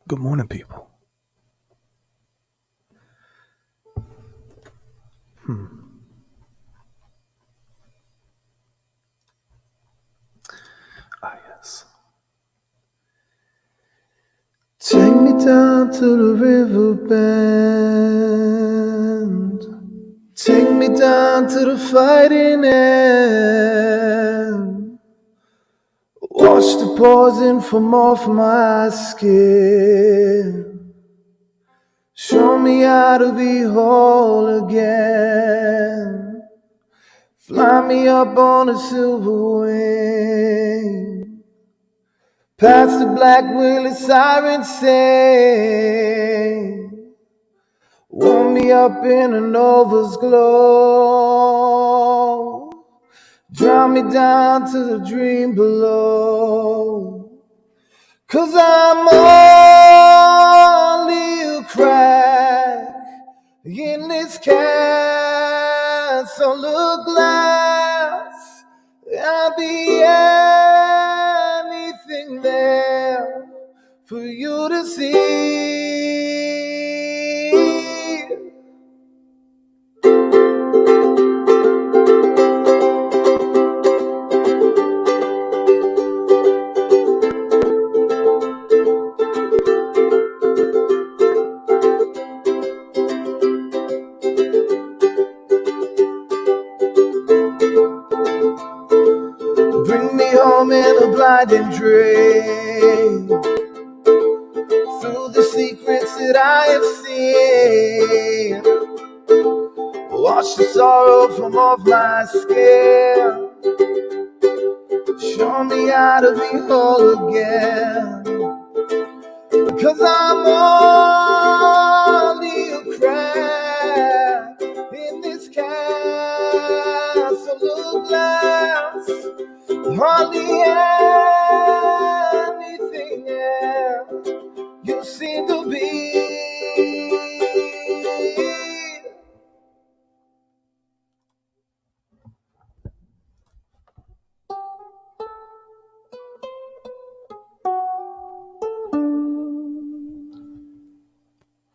Good morning, people. Yes. Take me down to the riverbend. Take me down to the fighting end. Wash the poison from off my skin. Show me how to be whole again. Fly me up on a silver wing. Past the black willie siren sing. Warm me up in a nova's glow. Drown me down to the dream below. 'Cause I'm only a crack in this castle of glass. I'll be anything there for you to see. Bring me home in a blinding dream, through the secrets that I have seen. Wash the sorrow from off my skin. Show me how to be whole again. 'Cause I'm only a crack in this castle of glass. Hardly anything else you seem to be.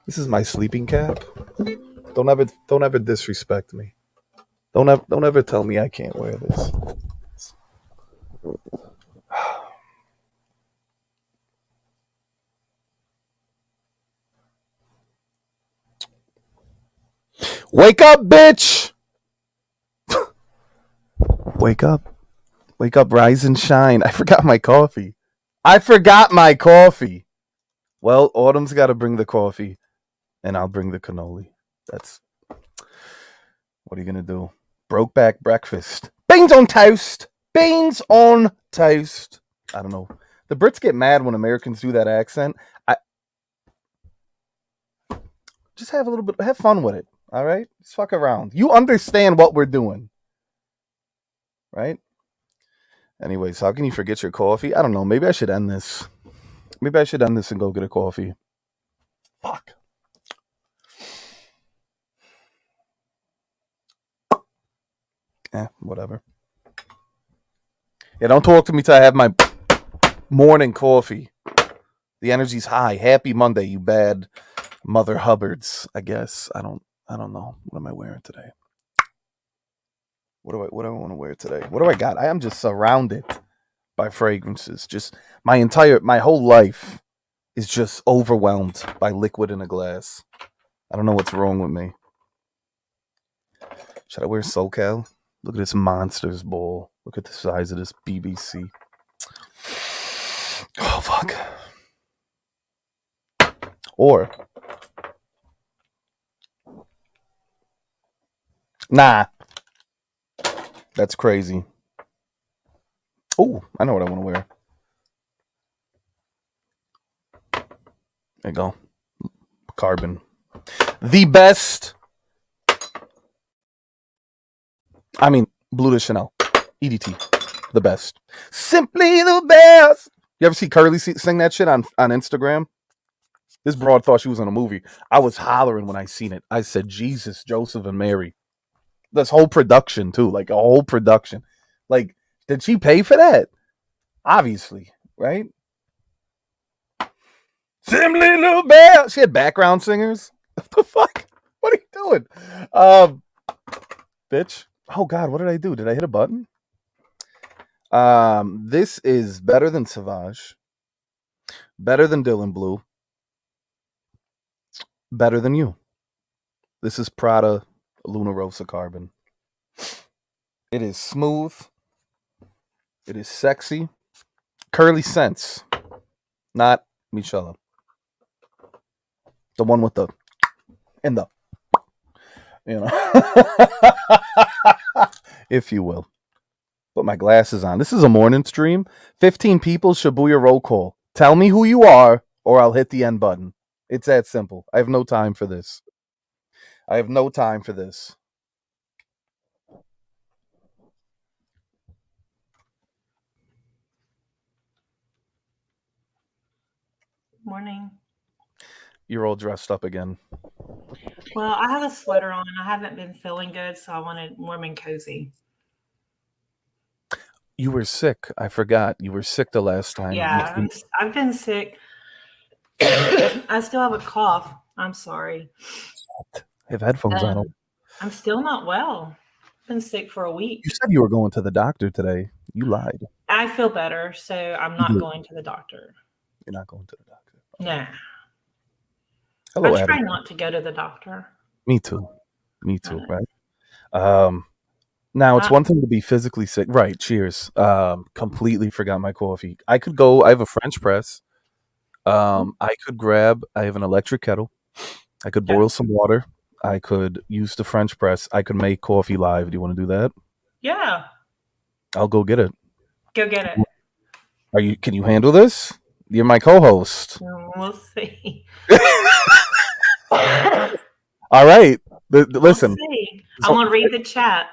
This is my sleeping cap. Don't ever disrespect me. Don't ever tell me I can't wear this. Wake up, bitch! Wake up. Wake up, rise and shine. I forgot my coffee. Well, Autumn's got to bring the coffee, and I'll bring the cannoli. What are you going to do? Brokeback breakfast. Beans on toast. Beans on toast. I don't know. The Brits get mad when Americans do that accent. Just have fun with it. All right? Just fuck around. You understand what we're doing. Right? Anyways, how can you forget your coffee? I don't know. Maybe I should end this. Maybe I should end this and go get a coffee. Fuck. Whatever. Yeah, don't talk to me till I have my morning coffee. The energy's high. Happy Monday, you bad Mother Hubbards, I guess. I don't know. What am I wearing today? What do I want to wear today? What do I got? I am just surrounded by fragrances. Just my whole life is just overwhelmed by liquid in a glass. I don't know what's wrong with me. Should I wear SoCal? Look at this monsters ball. Look at the size of this BBC. Oh, fuck. Or, nah. That's crazy. Oh, I know what I want to wear. There you go. Carbon. The best. I mean, Blue de Chanel. EDT. The best. Simply the best. You ever see Curly sing that shit on Instagram? This broad thought she was in a movie. I was hollering when I seen it. I said, Jesus, Joseph, and Mary. This whole production, too. Like, a whole production. Like, did she pay for that? Obviously, right? Simply the best. She had background singers. What the fuck? What are you doing? Bitch. Oh, God, what did I do? Did I hit a button? This is better than Savage. Better than Dylan Blue. Better than you. This is Prada Luna Rosa Carbon. It is smooth. It is sexy. Curly Sense. Not Michelle. The one with the and the if you will. Put my glasses on. This is a morning stream. 15 people, Shibuya roll call. Tell me who you are, or I'll hit the end button. It's that simple. I have no time for this. Morning. You're all dressed up again. Well, I have a sweater on. I haven't been feeling good, so I wanted warm and cozy. You were sick. I forgot. You were sick the last time. Yeah, I've been sick. I still have a cough. I'm sorry. I have headphones on. I'm still not well. I've been sick for a week. You said you were going to the doctor today. You lied. I feel better, so I'm not going to the doctor. You're not going to the doctor. Nah. Hello, I try Adam. not to go to the doctor. Me too, right? Now it's one thing to be physically sick. Right, cheers. Completely forgot my coffee. I could go, I have a French press. I could grab, I have an electric kettle. I could boil some water. I could use the French press. I could make coffee live. Do you want to do that? Yeah. I'll go get it. Go get it. Can you handle this? You're my co-host. We'll see. All right. Listen. We'll see. I'm going to read the chat.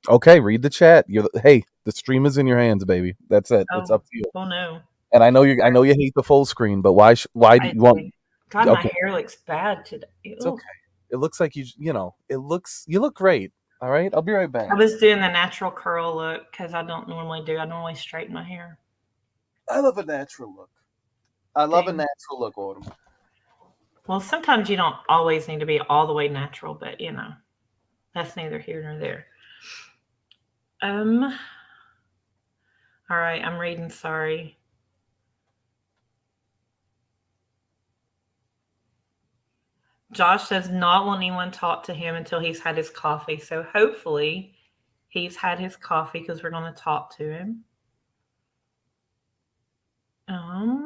Okay, read the chat. Hey, the stream is in your hands, baby. That's it. It's up to you. Oh no. And I know you hate the full screen, but why do you want? God, my hair looks bad today. It's okay. It looks like you look great. All right, I'll be right back. I was doing the natural curl look because I don't normally do. I normally straighten my hair. I love a natural look. Autumn. Well, sometimes you don't always need to be all the way natural, but that's neither here nor there. All right, I'm reading. Sorry. Josh does not want anyone to talk to him until he's had his coffee. So hopefully he's had his coffee because we're going to talk to him. I'm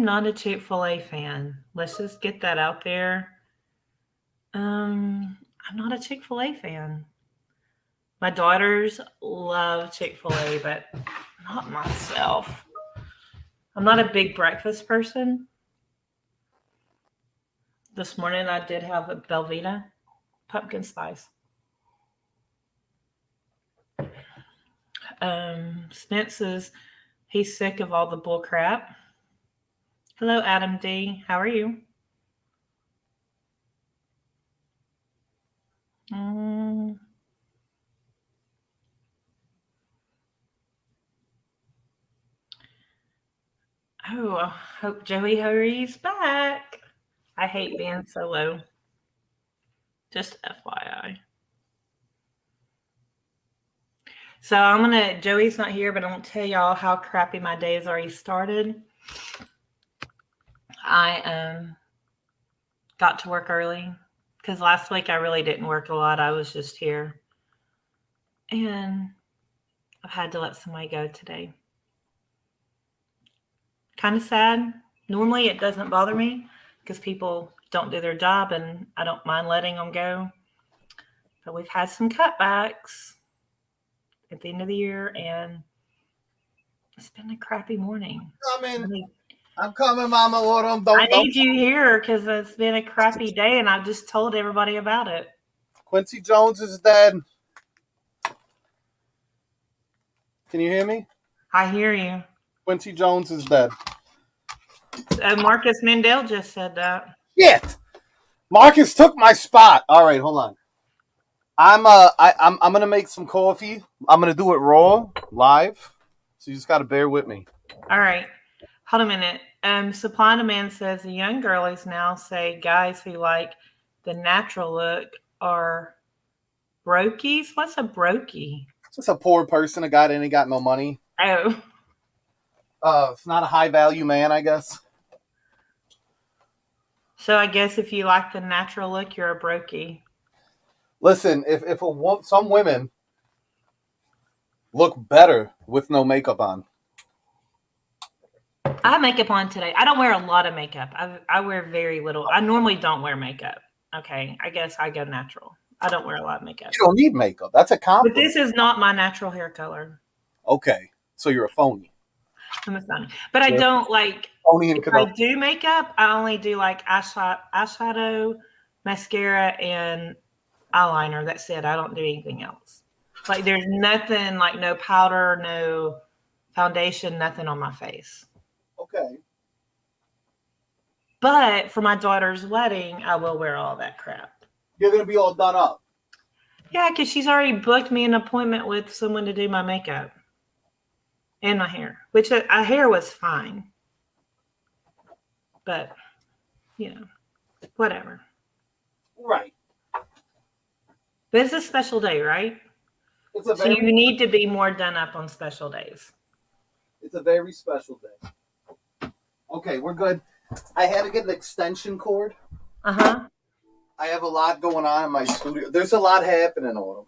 not a Chick-fil-A fan. Let's just get that out there. I'm not a Chick-fil-A fan. My daughters love Chick-fil-A, but not myself. I'm not a big breakfast person. This morning I did have a Belvita pumpkin spice. Spence he's sick of all the bull crap. Hello, Adam D. How are you? Oh, I hope Joey hurries back. I hate being so low. Just FYI. So Joey's not here, but I'm going to tell y'all how crappy my day has already started. I got to work early because last week I really didn't work a lot. I was just here. And I've had to let somebody go today. Kind of sad. Normally it doesn't bother me because people don't do their job and I don't mind letting them go. But we've had some cutbacks at the end of the year and it's been a crappy morning. Coming. I'm coming, Mama Autumn. I Don't. need you here because it's been a crappy day, and I've just told everybody about it. Quincy Jones is dead. Can you hear me? I hear you. Quincy Jones is dead. Marcus Mandel just said that. Shit! Marcus took my spot. All right, hold on. I'm gonna make some coffee. I'm gonna do it raw, live. So you just gotta bear with me. All right. Hold a minute. Supply and Demand says the young girlies now say guys who like the natural look are brokies. What's a brokey? Just a poor person, a guy that ain't got no money. Oh, It's not a high value man, I guess. so I guess if you like the natural look, you're a brokey. Listen, if some women look better with no makeup on. I have makeup on today. I don't wear a lot of makeup. I wear very little. I normally don't wear makeup. Okay, I guess I go natural. I don't wear a lot of makeup. You don't need makeup. That's a But compliment. this is not my natural hair color. Okay, so you're a phony. I'm a phony. But I don't like, Phony and if I do makeup, I only do like eyeshadow, mascara, and eyeliner. That's it. I don't do anything else. Like there's nothing, like no powder, no foundation, nothing on my face. Okay. But for my daughter's wedding, I will wear all that crap. You're gonna be all done up. Yeah, because she's already booked me an appointment with someone to do my makeup and my hair, which her hair was fine. But, whatever. Right. But it's a special day, right? So you need to be more done up on special days. It's a very special day. Okay, we're good. I had to get an extension cord. Uh-huh. I have a lot going on in my studio. There's a lot happening, Autumn.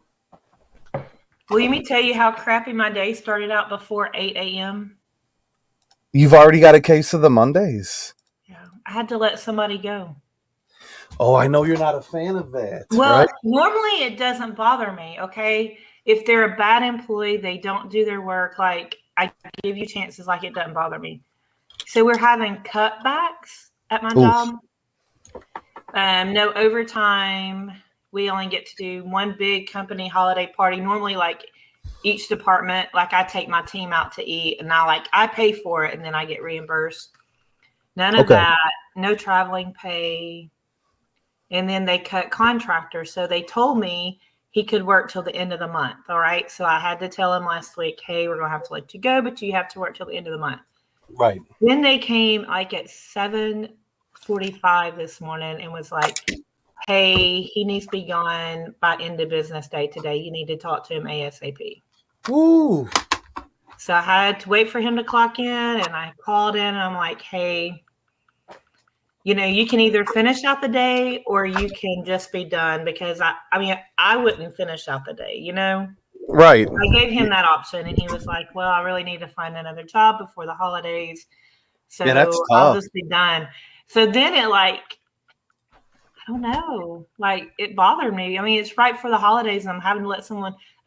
Will you me tell you how crappy my day started out before 8 a.m.? You've already got a case of the Mondays. Yeah, I had to let somebody go. Oh, I know you're not a fan of that. Well, right? normally it doesn't bother me, okay? If they're a bad employee, they don't do their work, like I give you chances, like it doesn't bother me. So we're having cutbacks at my job. No overtime. We only get to do one big company holiday party. Normally, like each department, like I take my team out to eat and I pay for it and then I get reimbursed. None of that, no traveling pay. And then they cut contractors. So they told me he could work till the end of the month. All right. So I had to tell him last week, hey, we're going to have to let you go, but you have to work till the end of the month. Right. Then they came like at 7:45 this morning and was like, hey, he needs to be gone by end of business day today. You need to talk to him ASAP. Ooh. So I had to wait for him to clock in, and I called in and I'm like, hey, you can either finish out the day or you can just be done, because I wouldn't finish out the day, Right. I gave him that option and he was like, well, I really need to find another job before the holidays. So Yeah, that's I'll tough. just be done. So then it I don't know, it bothered me. I mean, it's right for the holidays and I'm having to let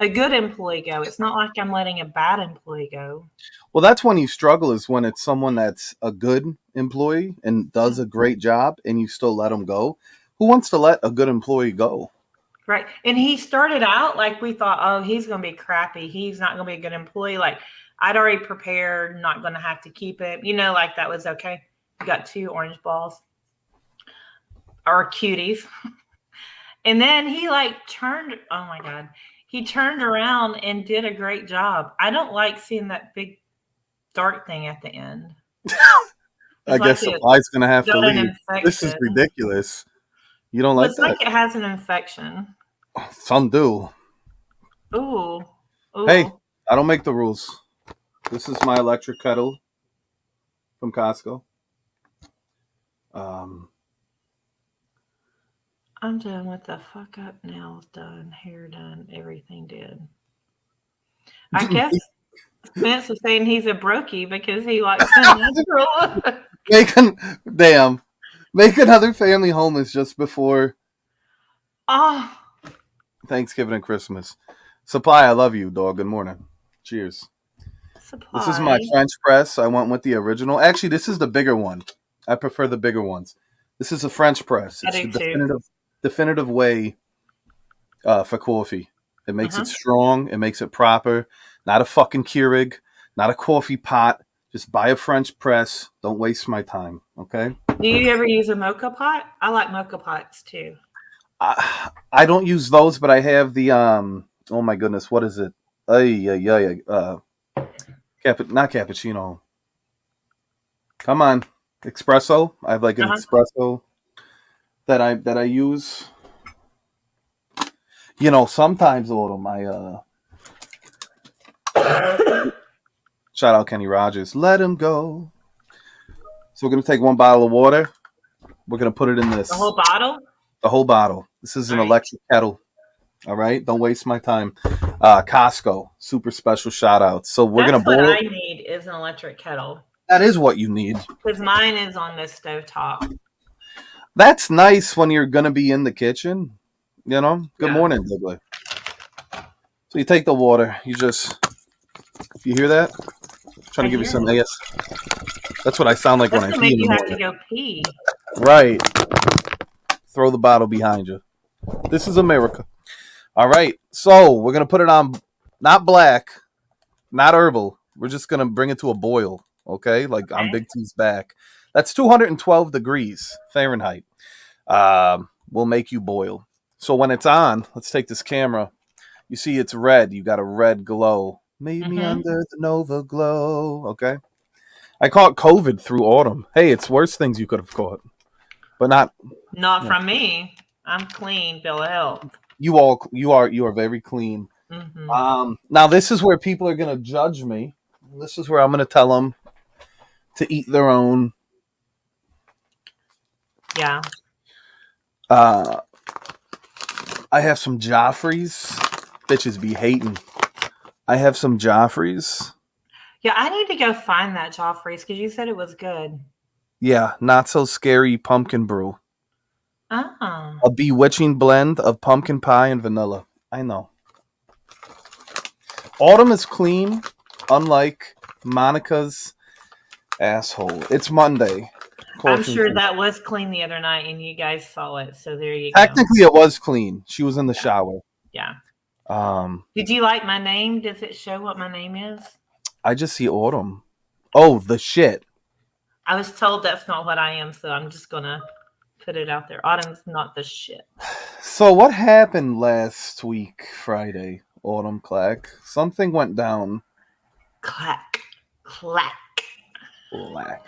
a good employee go. It's not like I'm letting a bad employee go. Well, that's when you struggle, is when it's someone that's a good employee and does a great job and you still let them go. Who wants to let a good employee go? Right. And he started out like we thought, oh, he's going to be crappy. He's not going to be a good employee. Like I'd already prepared, not going to have to keep it. Like that was okay. You got 2 orange balls. Or cuties. And then he turned, oh my God, he turned around and did a great job. I don't like seeing that big dark thing at the end. I guess Supply's going to have to leave. This is ridiculous. You don't like that? It's like it has an infection. Some do. Ooh. Hey, I don't make the rules. This is my electric kettle from Costco. I'm done with the fuck up, nails done, hair done, everything did. I guess Spence was saying he's a brokey because he likes the natural. Make another family homeless just before Thanksgiving and Christmas. Supply, I love you, dog. Good morning. Cheers. This is my supply. French press. I went with the original. Actually, this is the bigger one. I prefer the bigger ones. This is a French press. I It's do the too. definitive way for coffee. It makes it Uh-huh. strong. It makes it proper. Not a fucking Keurig. Not a coffee pot. Just buy a French press. Don't waste my time. Okay. Do you ever use a mocha pot? I like mocha pots too. I don't use those, but I have the Oh my goodness, what is it? Ay, ay, ay, not cappuccino. Come on, espresso. I have like an Uh-huh. espresso that I use. Sometimes Autumn, I shout out Kenny Rogers. Let him go. So we're gonna take one bottle of water. We're gonna put it in The this, whole bottle? the whole bottle. This is All an right. electric kettle. All right, don't waste my time. Costco, super special shout out. So we're gonna That's what boil. I need is an electric kettle That is what you need. because mine is on the stovetop. That's nice when you're gonna be in the kitchen. Good Yeah. morning, Diggler. So you take the water. You hear that? Trying I to give you hear some it. AS. That's what I sound like when That's I gonna pee make in the you have to morning. go pee. Right. Throw the bottle behind you. This is America. All right. So we're gonna put it on, not black, not herbal. We're just gonna bring it to a boil. Okay, like on Okay. Big T's back. That's 212 degrees Fahrenheit. Will make you boil. So when it's on, let's take this camera. You see it's red. You got a red glow. Meet me Mm-hmm. under the Nova glow. Okay. I caught COVID through autumn. Hey, it's worse things you could have caught, but not. Not You know, from me. I'm clean, Bill of Health. you are very clean. Mm-hmm. Now this is where people are gonna judge me. This is where I'm gonna tell them to eat their own. Yeah. Uh, I have some Joffreys. Bitches be hating. I have some Joffreys. Yeah, I need to go find that Joffrey's because you said it was good. Yeah, not so scary pumpkin brew. Oh. A bewitching blend of pumpkin pie and vanilla. I know. Autumn is clean, unlike Monica's asshole. It's Monday. I'm Coffee. sure that was clean the other night and you guys saw it. So there you go. Technically, it was clean. She was in the Yeah. shower. Yeah. Um, Did you like my name? Does it show what my name is? I just see Autumn. Oh, the shit. I was told that's not what I am, so I'm just gonna put it out there. Autumn's not the shit. So what happened last week, Friday, Autumn Clack? Something went down. Clack. Clack. Black.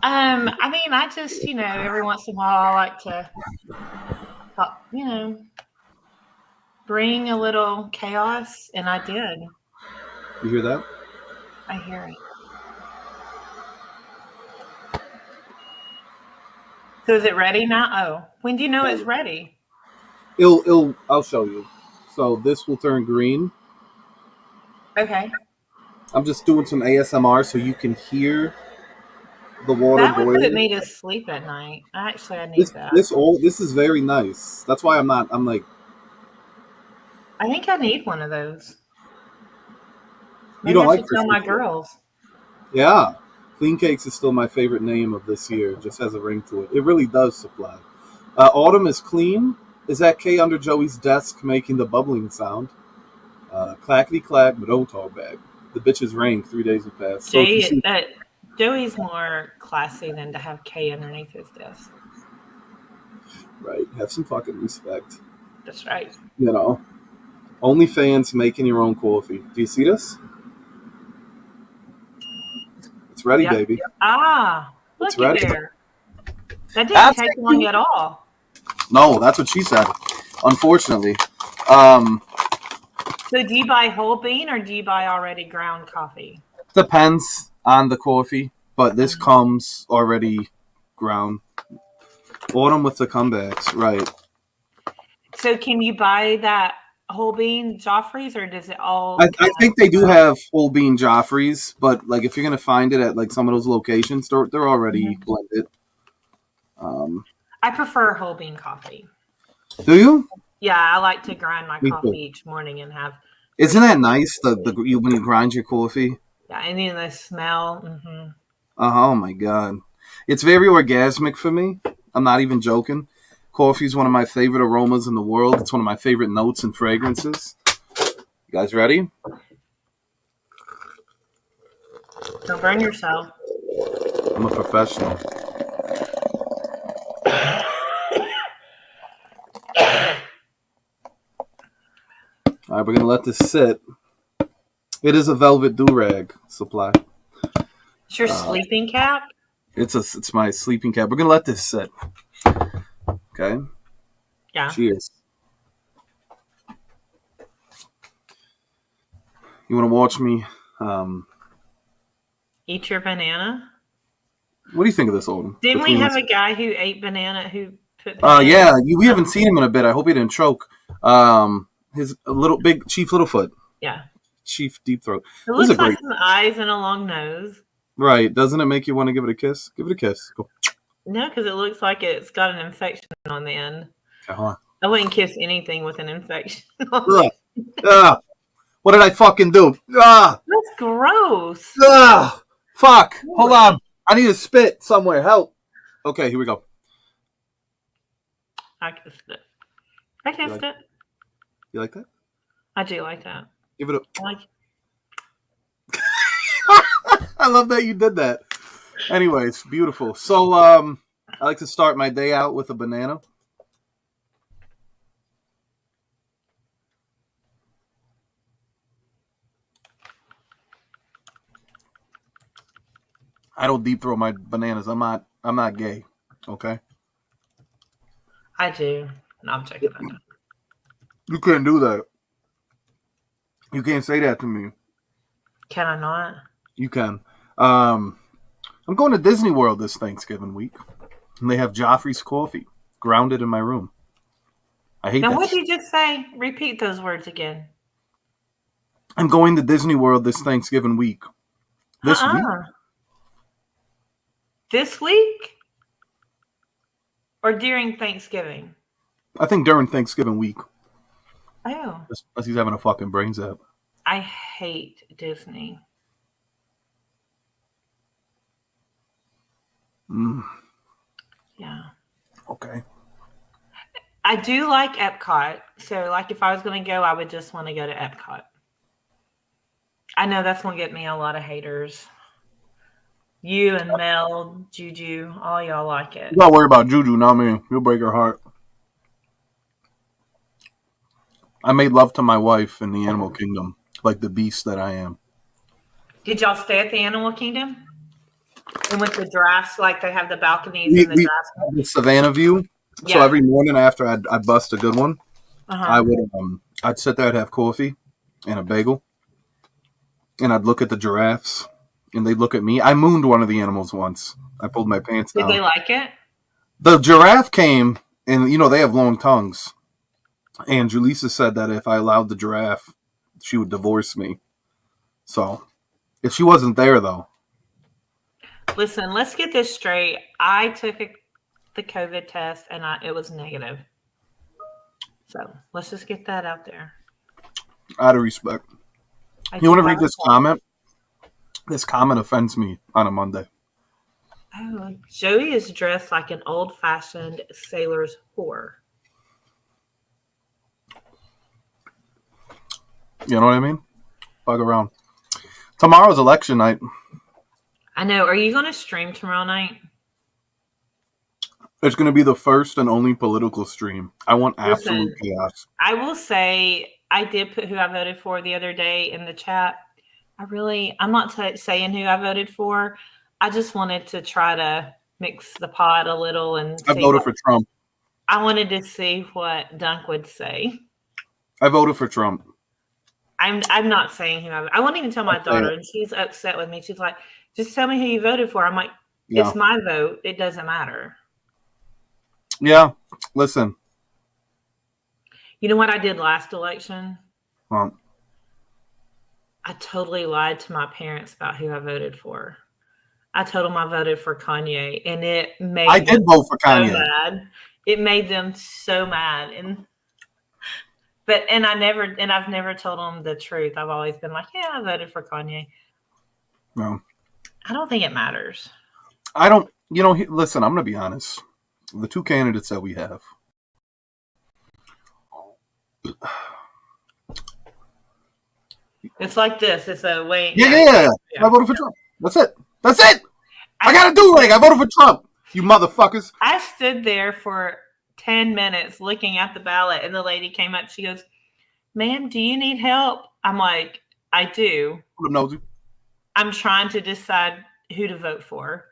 I mean, I just, every once in a while I like to, bring a little chaos, and I did. You hear that? I hear it. So is it ready now? Oh, when do you know it's ready? I'll show you. So this will turn green. Okay. I'm just doing some ASMR so you can hear the water That would put boiling. me to sleep at night. I need This that. this old this is very nice. That's why I'm like, I think I need one of those. you Maybe don't I like should tell Christmas my yet. girls. Yeah. Clean Cakes is still my favorite name of this year. It just has a ring to it. It really does supply. Autumn is clean. Is that Kay under Joey's desk making the bubbling sound? Clackety clack, but don't talk back. The bitches rang 3 days have passed. So if you see, Joey's more classy than to have K underneath his desk. right, have some fucking respect. That's right. OnlyFans making your own coffee. Do you see this? It's ready, Yep. baby. Ah, It's looky ready. there. That didn't That's take long at all. No, that's what she said. Unfortunately, um, So do you buy whole bean or do you buy already ground coffee? depends on the coffee, but this comes already ground. Autumn with the comebacks, right? So can you buy that whole bean Joffrey's or does it all I think they do have whole bean Joffreys, but like if you're gonna find it at like some of those locations, they're already blended. I prefer whole bean coffee. Do you? Yeah, I like to grind my Me coffee too. each morning and have Isn't that nice? When you grind your coffee. Yeah, and then the smell. Oh my god, it's very orgasmic for me. I'm not even joking. Coffee is one of my favorite aromas in the world. It's one of my favorite notes and fragrances. You guys ready? Don't burn yourself. I'm a professional. All right, we're gonna let this sit. It is a velvet do-rag supply. It's your sleeping cap. It's my sleeping cap. We're gonna let this sit. Okay. Yeah. Cheers. You want to watch me? Eat your banana. What do you think of this, Olden? Didn't we have a guy who ate banana who put? Yeah, we haven't seen him in a bit. I hope he didn't choke. His little big Chief Littlefoot. Yeah. Chief Deep Throat. It looks like some eyes and a long nose. Right. Doesn't it make you want to give it a kiss? Give it a kiss. Go. No, because it looks like it's got an infection on the end. Okay, hold on. I wouldn't kiss anything with an infection. Ugh. Ugh. What did I fucking do? Ah! That's gross. Ah! Fuck. Hold on. I need to spit somewhere. Help. Okay, here we go. I kissed it. I kissed it. You like that? I do like that. Give it a. I like. I love that you did that. Anyways, beautiful. So, I like to start my day out with a banana. I don't deep throw my bananas. I'm not gay. Okay. I do. No, I'm checking that out. You can't do that. You can't say that to me. Can I not? You can. I'm going to Disney World this Thanksgiving week, and they have Joffrey's coffee grounded in my room. I hate that. Now, what did you just say? Repeat those words again. I'm going to Disney World this Thanksgiving week. This week? This week? Or during Thanksgiving? I think during Thanksgiving week. Oh. Unless he's having a fucking brain zap. I hate Disney. Yeah. Okay. I do like Epcot. So, like, if I was going to go, I would just want to go to Epcot. I know that's going to get me a lot of haters. You and Mel, Juju, all y'all like it. Don't worry about Juju, not me. You'll break her heart. I made love to my wife in the animal kingdom, like the beast that I am. Did y'all stay at the Animal Kingdom? And with the giraffes, like they have the balconies and the giraffes? The Savannah view. Yeah. So every morning after I'd bust a good one, I'd sit there, I'd have coffee and a bagel, and I'd look at the giraffes, and they'd look at me. I mooned one of the animals once. I pulled my pants down. Did they like it? The giraffe came, and they have long tongues. And Julissa said that if I allowed the giraffe, she would divorce me. So, if she wasn't there, though. Listen, let's get this straight. I took the COVID test, and it was negative. So, let's just get that out there. Out of respect. You want to read this comment? This comment offends me on a Monday. Oh, Joey is dressed like an old-fashioned sailor's whore. You know what I mean? Bug around. Tomorrow's election night. I know. Are you going to stream tomorrow night? It's going to be the first and only political stream. I want absolute chaos. I will say, I did put who I voted for the other day in the chat. I'm not saying who I voted for. I just wanted to try to mix the pot a little and I voted for Trump. I wanted to see what Dunk would say. I voted for Trump. I'm not saying who I won't even tell my daughter, and she's upset with me. She's like, just tell me who you voted for. I'm like, It's my vote. It doesn't matter. Yeah. Listen. You know what I did last election? Well, I totally lied to my parents about who I voted for. I told them I voted for Kanye, and it made I did vote for Kanye. So mad. It made them so mad. And I've never told them the truth. I've always been like, yeah, I voted for Kanye. No, I don't think it matters. I don't. Listen, I'm going to be honest. The two candidates that we have. It's like this. It's a way. Yeah. I voted for Trump. That's it. I got to do it. I voted for Trump. You motherfuckers. I stood there for 10 minutes looking at the ballot, and the lady came up. She goes, "Ma'am, do you need help?" I'm like, "I do. I'm trying to decide who to vote for."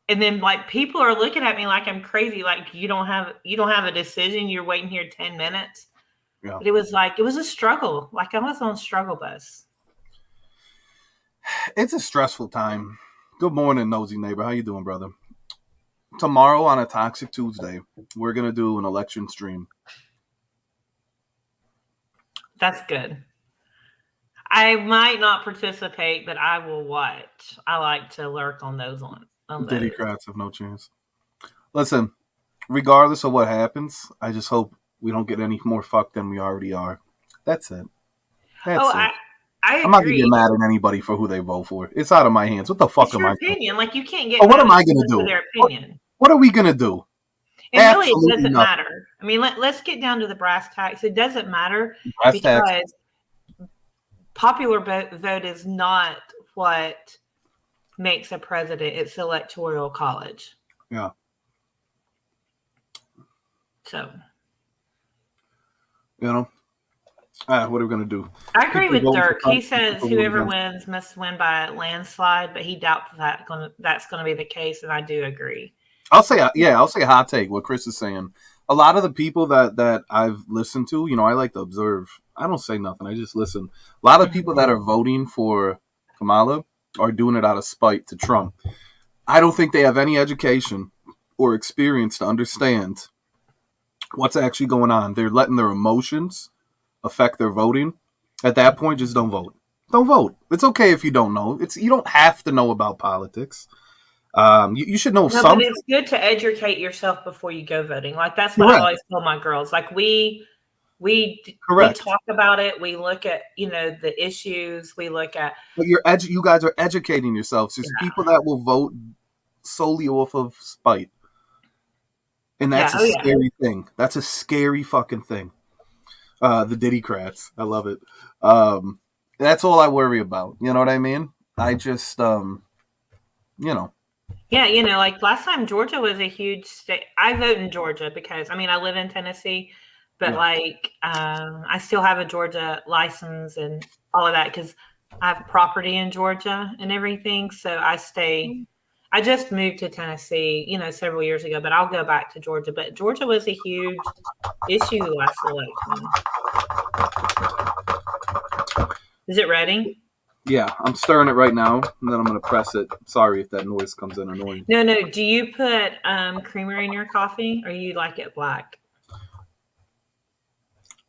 And then like people are looking at me like I'm crazy, like you don't have a decision, you're waiting here 10 minutes. Yeah. But it was a struggle. Like I was on struggle bus. It's a stressful time. Good morning, nosy neighbor. How you doing, brother? Tomorrow on a Toxic Tuesday, we're going to do an election stream. That's good. I might not participate, but I will watch. I like to lurk on those on Diddy Kratz have no chance. Listen, regardless of what happens, I just hope we don't get any more fucked than we already are. That's it. That's it. I I'm not going to get mad at anybody for who they vote for. It's out of my hands. What the fuck it's am your I opinion. Like you can't get. But what am I going to do? Their opinion. What are we going to do? And really, it doesn't matter. I mean, let's get down to the brass tacks. It doesn't matter because popular vote is not what makes a president. It's the electoral college. Yeah. So, what are we going to do? I agree with Dirk. He says whoever wins must win by a landslide, but he doubts that's going to be the case, and I do agree. I'll say a hot take, what Chris is saying. A lot of the people that I've listened to, I like to observe. I don't say nothing. I just listen. A lot of people that are voting for Kamala are doing it out of spite to Trump. I don't think they have any education or experience to understand what's actually going on. They're letting their emotions affect their voting. At that point, just don't vote. Don't vote. It's okay if you don't know. You don't have to know about politics. You should know something. But it's good to educate yourself before you go voting. Like that's what I always tell my girls. Like we talk about it. We look at the issues. We look at. But you guys are educating yourselves. There's people that will vote solely off of spite, and that's a scary thing. That's a scary fucking thing. The Diddy Kratz, I love it. That's all I worry about. You know what I mean? I just Yeah, like last time Georgia was a huge state. I vote in Georgia because I live in Tennessee, but I still have a Georgia license and all of that because I have property in Georgia and everything. So I just moved to Tennessee, several years ago, but I'll go back to Georgia. But Georgia was a huge issue last election. Is it ready? Yeah, I'm stirring it right now, and then I'm going to press it. Sorry if that noise comes in annoying. No. Do you put creamer in your coffee, or you like it black?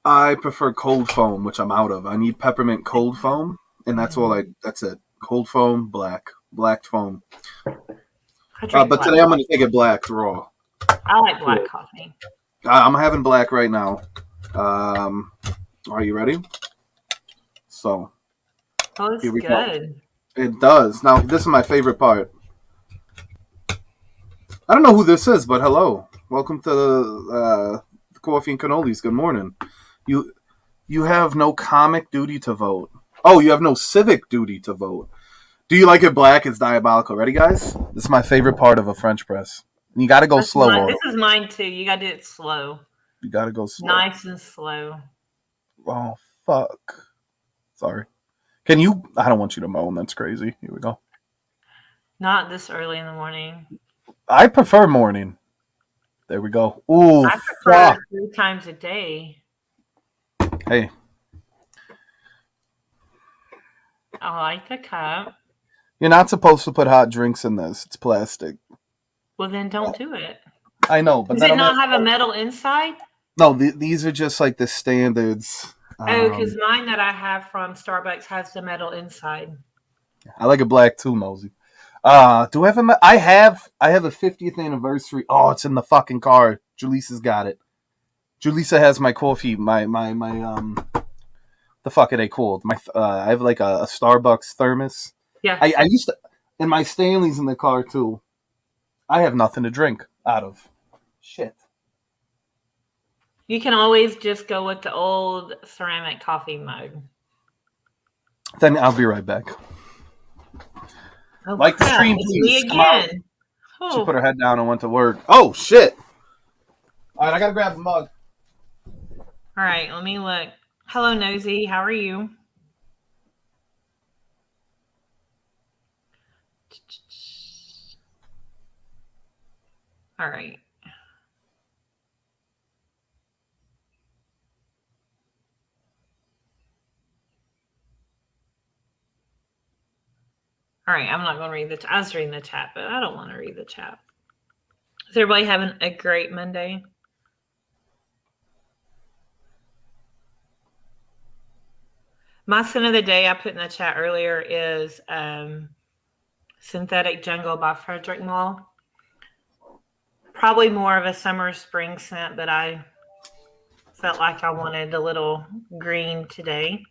I prefer cold foam, which I'm out of. I need peppermint cold foam, and that's that's it. Cold foam, black foam. But today I'm going to take it black raw. I like black coffee. I'm having black right now. Are you ready? So. Oh, it's good. Go. It does. Now, this is my favorite part. I don't know who this is, but hello. Welcome to the Coffee and Cannolis. Good morning. You have no comic duty to vote. Oh, you have no civic duty to vote. Do you like it black? It's diabolical. Ready, guys? This is my favorite part of a French press. And you got to go slow. This is mine, too. You got to do it slow. You got to go slow. Nice and slow. Oh, fuck. Sorry. Can you? I don't want you to moan. That's crazy. Here we go. Not this early in the morning. I prefer morning. There we go. Ooh, I prefer 3 times a day. Hey. I like the cup. You're not supposed to put hot drinks in this. It's plastic. Well, then don't do it. I know, but does it not have a metal inside? No, these are just like the standards. Because mine that I have from Starbucks has the metal inside. I like it black too, Nosy. Do I have I have a 50th anniversary. Oh, it's in the fucking car. Jaleesa's got it. Julissa has my coffee. My the fuck are they called? I have like a Starbucks thermos. Yeah. I used to, and my Stanley's in the car too. I have nothing to drink out of. Shit. You can always just go with the old ceramic coffee mug. Then I'll be right back. Oh, Like the crap. stream, It's please. me Come out. again. She Oh. put her head down and went to work. Oh shit! All right, I gotta grab the mug. All right, let me look. Hello, Nosy. How are you? All right. All right, I'm not going to read the chat. I was reading the chat, but I don't want to read the chat. Is everybody having a great Monday? My sin of the day I put in the chat earlier is Synthetic Jungle by Frederick Mall. Probably more of a summer spring scent, but I felt like I wanted a little green today.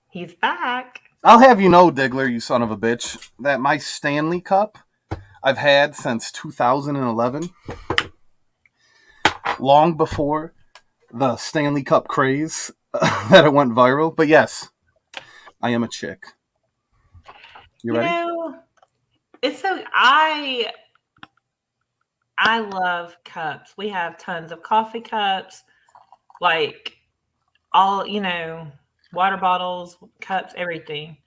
He's back. I'll have you know, Diggler, you son of a bitch, that my Stanley Cup I've had since 2011, long before the Stanley Cup craze that it went viral. But yes, I am a chick. You ready? It's so I love cups. We have tons of coffee cups, like all, water bottles, cups, everything.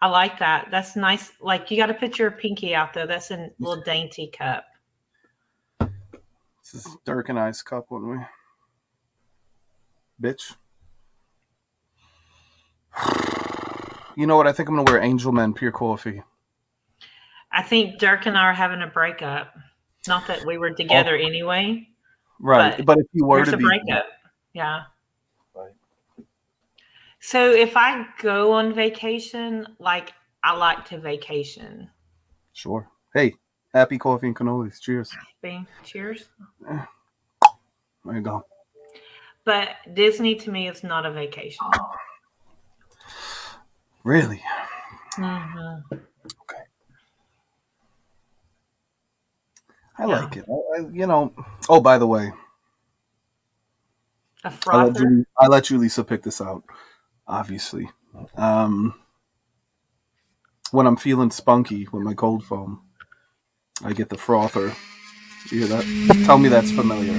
I like that. That's nice. Like you got to put your pinky out there. That's a little dainty cup. This is Dirk and I's cup, wouldn't we? Bitch. You know what? I think I'm going to wear Angel Men Pure Coffee. I think Dirk and I are having a breakup. Not that we were together anyway. Right. But if you were to be. Breakup. Yeah. Right. So if I go on vacation, like I like to vacation. Sure. Hey, happy coffee and cannolis. Cheers. Cheers. There you go. But Disney to me is not a vacation. Really? Mm-hmm. Okay. I like it. Oh, by the way. A frother? I let you, Lisa, pick this out, obviously. When I'm feeling spunky with my cold foam, I get the frother. You hear that? Tell me that's familiar.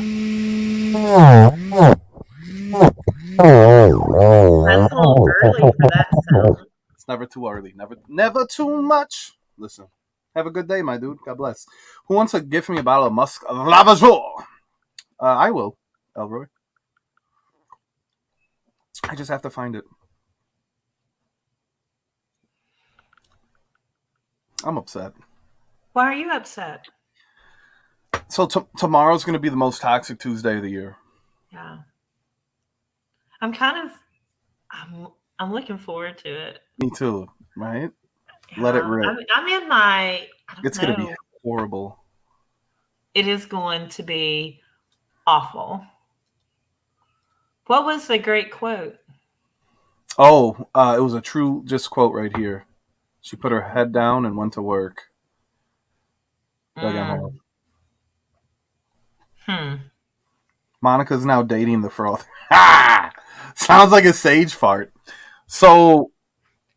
That's a little early for that sound. It's never too early. Never too much. Listen, have a good day, my dude. God bless. Who wants to gift me a bottle of Musk Lavazol? I will, Elroy. I just have to find it. I'm upset. Why are you upset? So tomorrow's going to be the most toxic Tuesday of the year. Yeah. I'm looking forward to it. Me too, right? Yeah. Let it rip. I'm in my... It's going to be horrible. It is going to be awful. What was the great quote? Oh, it was a true just quote right here. She put her head down and went to work. Monica's now dating the froth. Ha! Sounds like a Sage fart. So,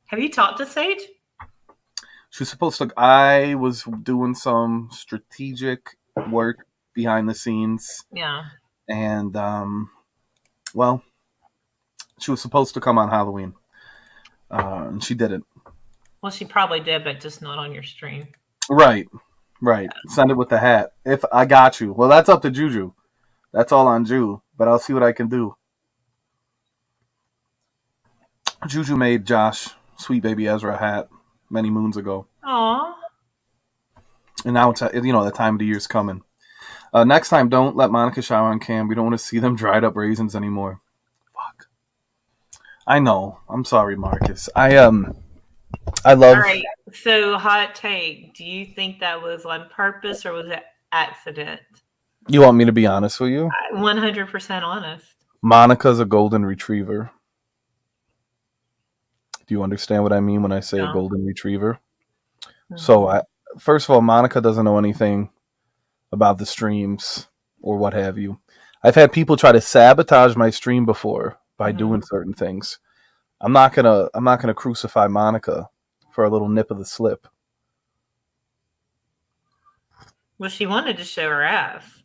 have you talked to Sage? She's supposed to. I was doing some strategic work behind the scenes. Yeah. And, well, she was supposed to come on Halloween. And she didn't. Well, she probably did, but just not on your stream. Right. Send it with the hat. If I got you. Well, that's up to Juju. That's all on Ju. But I'll see what I can do. Juju made Josh Sweet Baby Ezra a hat many moons ago. Aww. And now it's, the time of the year's coming. Next time, don't let Monica shower on cam. We don't want to see them dried up raisins anymore. Fuck. I know. I'm sorry, Marcus. I All love. right. So, hot take. Do you think that was on purpose or was it accident? You want me to be honest with you? 100% honest. Monica's a golden retriever. Do you understand what I mean when I say a No. golden retriever? So, Mhm. first of all, Monica doesn't know anything about the streams or what have you. I've had people try to sabotage my stream before by doing Mhm. certain things. I'm not gonna crucify Monica for a little nip of the slip. Well, she wanted to show her ass.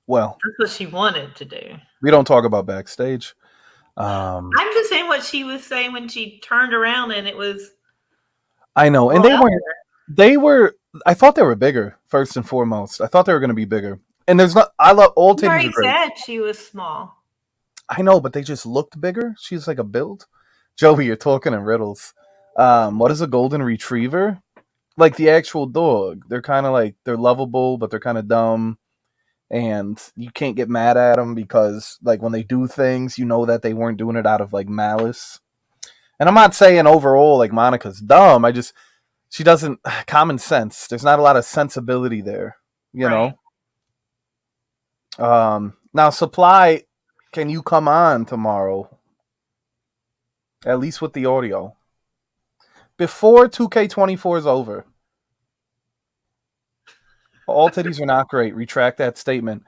Well, That's what she wanted to do. we don't talk about backstage. Um, I'm just saying what she was saying when she turned around and it was I know, and brought they up weren't. They were. I thought they were bigger. First and foremost, I thought they were going to be bigger. And there's not. I love all there. You titties already are great. said she was small. I know, but they just looked bigger. She's like a build. Joey, you're talking in riddles. What is a golden retriever? Like the actual dog. They're kind of like they're lovable, but they're kind of dumb, and you can't get mad at them because like when they do things, you know that they weren't doing it out of like malice. And I'm not saying overall like Monica's dumb. I just she doesn't common sense. There's not a lot of sensibility there, you Right. know. Now supply, can you come on tomorrow? At least with the audio before 2K24 is over. All titties are not great. Retract that statement.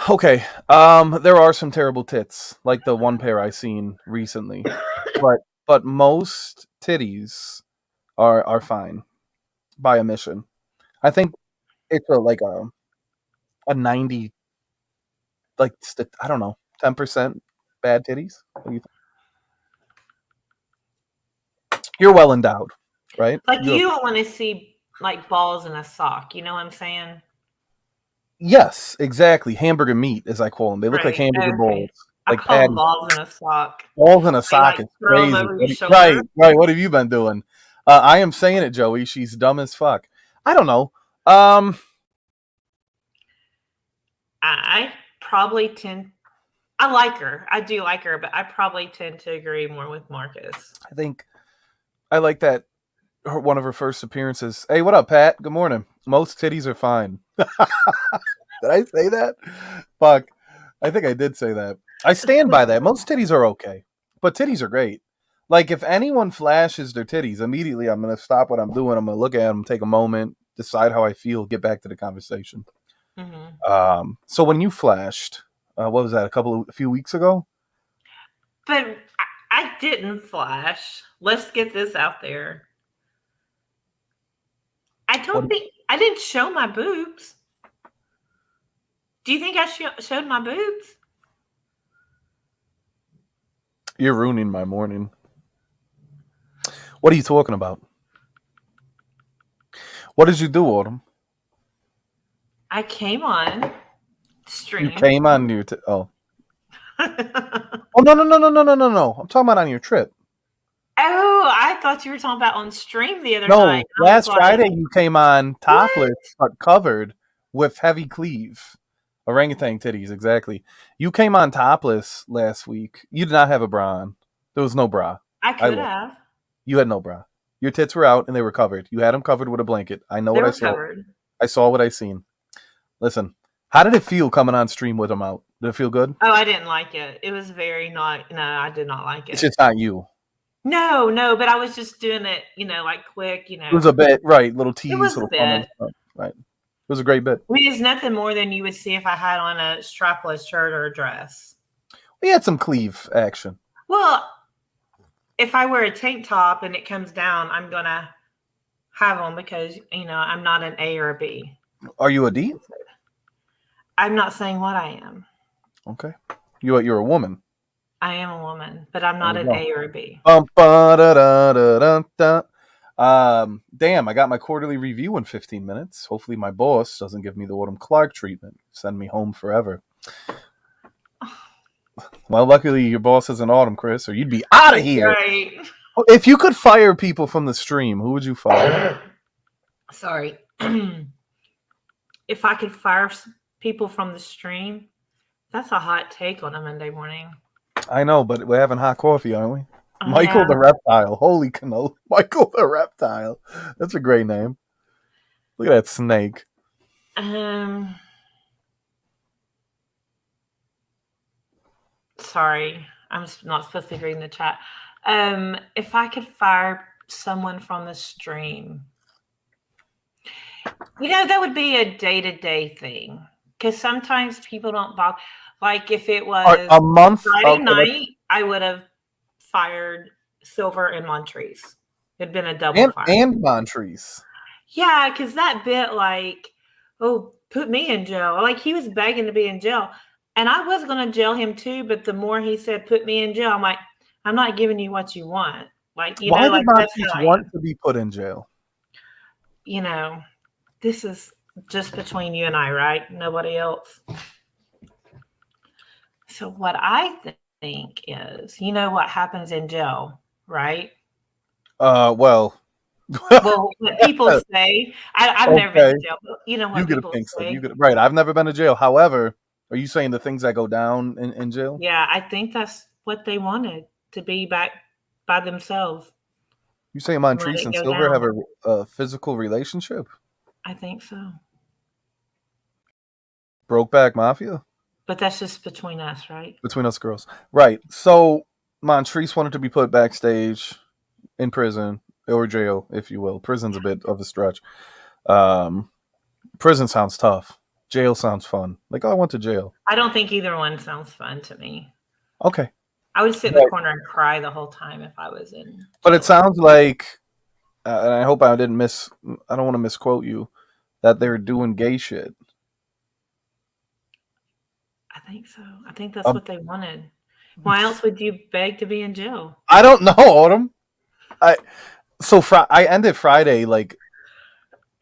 Okay. There are some terrible tits, like the one pair I seen recently, but most titties are fine by omission. I think it's like a 90, like I don't know, 10% bad titties. What do you think? You're well endowed, right? Like you don't want to see like balls in a sock. You know what I'm saying? Yes, exactly. Hamburger meat, as I call them. They look like Right. hamburger balls, Okay. I like call them patties. balls in a sock. Balls in a They sock like is throw them crazy. over your Right, shoulder. right. What have you been doing? I am saying it, Joey. She's dumb as fuck. I don't know. I probably tend. I like her. I do like her, but I probably tend to agree more with Marcus. I think I like that one of her first appearances. Hey, what up, Pat? Good morning. Most titties are fine. Did I say that? Fuck. I think I did say that. I stand by that. Most titties are okay, but titties are great. Like if anyone flashes their titties, immediately I'm gonna stop what I'm doing. I'm gonna look at them, take a moment, decide how I feel, get back to the conversation. Mm-hmm. So when you flashed, what was that? A few weeks ago? But I didn't flash. Let's get this out there. I What? don't think I didn't show my boobs. Do you think I showed my boobs? You're ruining my morning. What are you talking about? What did you do, Autumn? I came on You stream. came on your oh. Oh no no no no no no no no! I'm talking about on your trip. Oh, I thought you were talking about on stream the other night. No, I was last like, Friday you came on what? topless but covered with heavy cleave. Orangutan titties, exactly. You came on topless last week. You did not have a bra on. There was no bra. I I could looked. have. You had no bra. Your tits were out and they were covered. You had them covered with a blanket. I know They what I were saw. covered. I saw what I seen. Listen, how did it feel coming on stream with them out? Did it feel good? Oh, I didn't like it. It was very not. No, I did not like It's it. just not you. No, no, but I was just doing it, like quick, It was a bit, right, little It tease, was a little bit. fun. Right. It was a great bit. I mean, it's nothing more than you would see if I had on a strapless shirt or a dress. We had some cleave action. Well, if I wear a tank top and it comes down, I'm gonna have them because I'm not an A or a B. Are you a D? I'm not saying what I am. Okay. You're a woman. I am a woman, but I'm There not you an go. A or a B. Damn, I got my quarterly review in 15 minutes. Hopefully my boss doesn't give me the Autumn Clark treatment. Send me home forever. Well, luckily your boss isn't Autumn, Chris, or you'd be out of here. Right. If you could fire people from the stream, who would you fire? Sorry. If I could fire people from the stream, that's a hot take on a Monday morning. I know, but we're having hot coffee, aren't we? Michael Yeah. the Reptile. Holy cannoli. Michael the Reptile. That's a great name. Look at that snake. Sorry, I'm not supposed to be reading the chat. If I could fire someone from the stream, that would be a day-to-day thing. Because sometimes people don't bother. Like if it was A month. Friday Okay, night, I would have fired Silver and Montrese. It'd been a double fire. and Montrese. Yeah, because that bit like, oh, put me in jail. Like he was begging to be in jail. And I was going to jail him too, but the more he said, put me in jail, I'm like, I'm not giving you what you want. Like, Why did like that's Montrese how I want am. to be put in jail? This is just between you and I, right? Nobody else. So what I think is, what happens in jail, right? Well, Well, what people say, I've never been okay. to jail, but you know You what get a people pink slip. say. Right. I've never been to jail. However, are you saying the things that go down in jail? Yeah, I think that's what they wanted, to be back by themselves. You saying Let Montrese it and go Silver down. have a physical relationship? I think so. Brokeback Mafia? But that's just between us, right? Between us girls. Right. So Montrese wanted to be put backstage in prison or jail, if you will. Prison's a bit of a stretch. Prison sounds tough. Jail sounds fun. Like, oh, I went to jail. I don't think either one sounds fun to me. Okay. I would sit in the corner and cry the whole time if I was in jail. But it sounds like, and I hope I don't want to misquote you, that they're doing gay shit. I think so. I think that's what they wanted. Why else would you beg to be in jail? I don't know, Autumn. I ended Friday like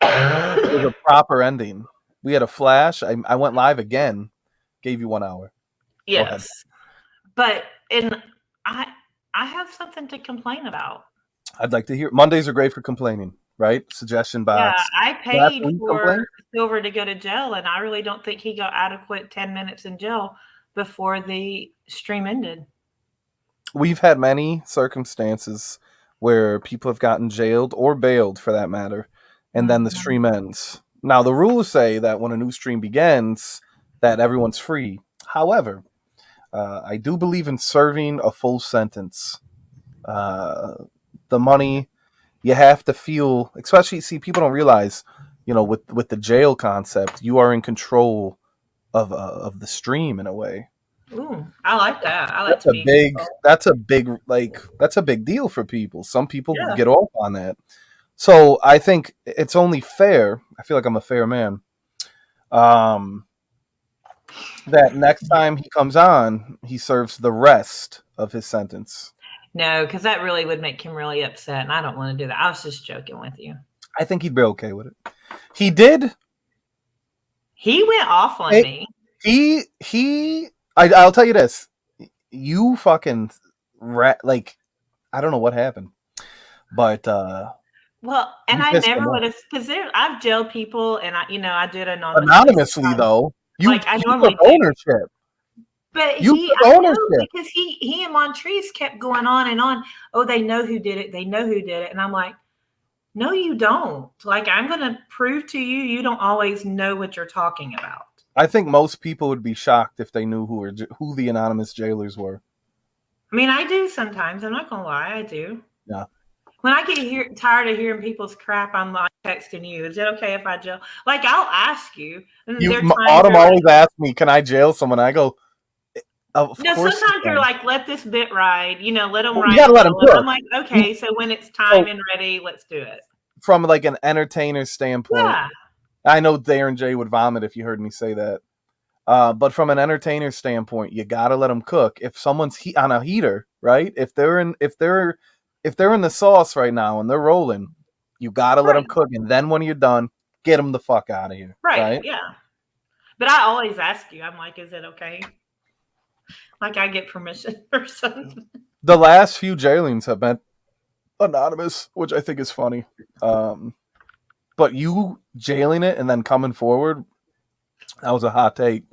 it was a proper ending. We had a flash. I went live again. Gave you 1 hour. Yes, but I have something to complain about. I'd like to hear. Mondays are great for complaining, right? Suggestion box. Yeah, I paid for Silver to go to jail, and I really don't think he got adequate 10 minutes in jail before the stream ended. We've had many circumstances where people have gotten jailed or bailed, for that matter, and then the stream ends. Now, the rules say that when a new stream begins, that everyone's free. However, I do believe in serving a full sentence. The money, you have to feel, especially, see, people don't realize, with the jail concept, you are in control of the stream in a way. Ooh, I like that. I like to be that's a big deal for people. Some people Yeah. get off on that. So I think it's only fair. I feel like I'm a fair man. That next time he comes on, he serves the rest of his sentence. No, because that really would make him really upset, and I don't want to do that. I was just joking with you. I think he'd be okay with it. He did. He went off on me. I'll tell you this. You fucking like, I don't know what happened, but well, and I never would have, because I've jailed people, and I did anonymously though. I normally took ownership. But because he and Montrese kept going on and on. Oh, they know who did it. They know who did it. And I'm like, no, you don't. Like, I'm going to prove to you, you don't always know what you're talking about. I think most people would be shocked if they knew who the anonymous jailers were. I mean, I do sometimes. I'm not going to lie. I do. Yeah. When I get tired of hearing people's crap, I'm like texting you. Is it okay if I jail? Like, I'll ask you. Autumn always asks me, can I jail someone? I go, of course. Sometimes you're like, let this bit ride. Let them ride. You gotta let them cook. I'm like, okay, so when it's time and ready, let's do it. From like an entertainer standpoint, yeah. I know Darren J would vomit if you heard me say that. But from an entertainer standpoint, you gotta let them cook. If someone's on a heater, right? If they're in the sauce right now and they're rolling, you gotta let them cook. And then when you're done, get them the fuck out of here. Right? Yeah. But I always ask you. I'm like, is it okay? Like I get permission or something. The last few jailings have been anonymous, which I think is funny. But you jailing it and then coming forward, that was a hot take.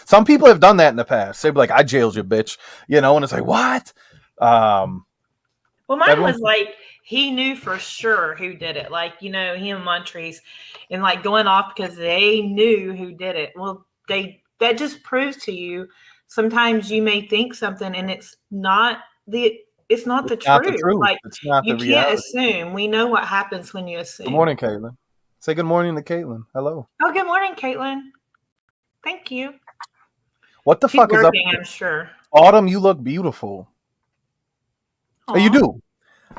Some people have done that in the past. They'd be like, I jailed you, bitch. And it's like, what? Well, mine Everyone, was like he knew for sure who did it. Like, you know, him and Montrese and like going off because they knew who did it. Well, that just proves to you sometimes you may think something and it's not the it's not the truth. truth. Like It's not the you can't reality. assume. We know what happens when you Good assume. morning, Caitlin. Say good morning to Caitlin. Hello. Oh, good morning, Caitlin. Thank you. What the She's fuck is up? working, I'm sure. Autumn, you look beautiful. You Aw. do.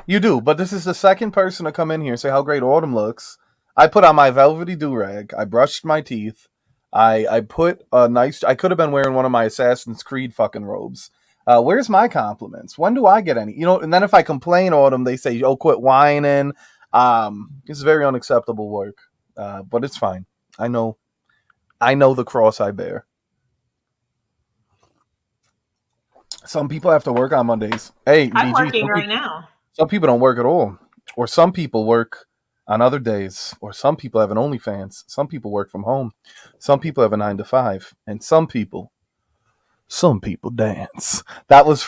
You do. But this is the second person to come in here and say how great Autumn looks. I put on my velvety do-rag. I brushed my teeth. I put a nice... I could have been wearing one of my Assassin's Creed fucking robes. Where's my compliments? When do I get any? You know, and then if I complain, Autumn, they say, oh, quit whining. It's very unacceptable work. But it's fine. I know the cross I bear. Some people have to work on Mondays. Hey, I'm BG, working right now. some people don't work at all. Or some people work on other days. Or some people have an OnlyFans. Some people work from home. Some people have a 9 to 5. And some people dance. That was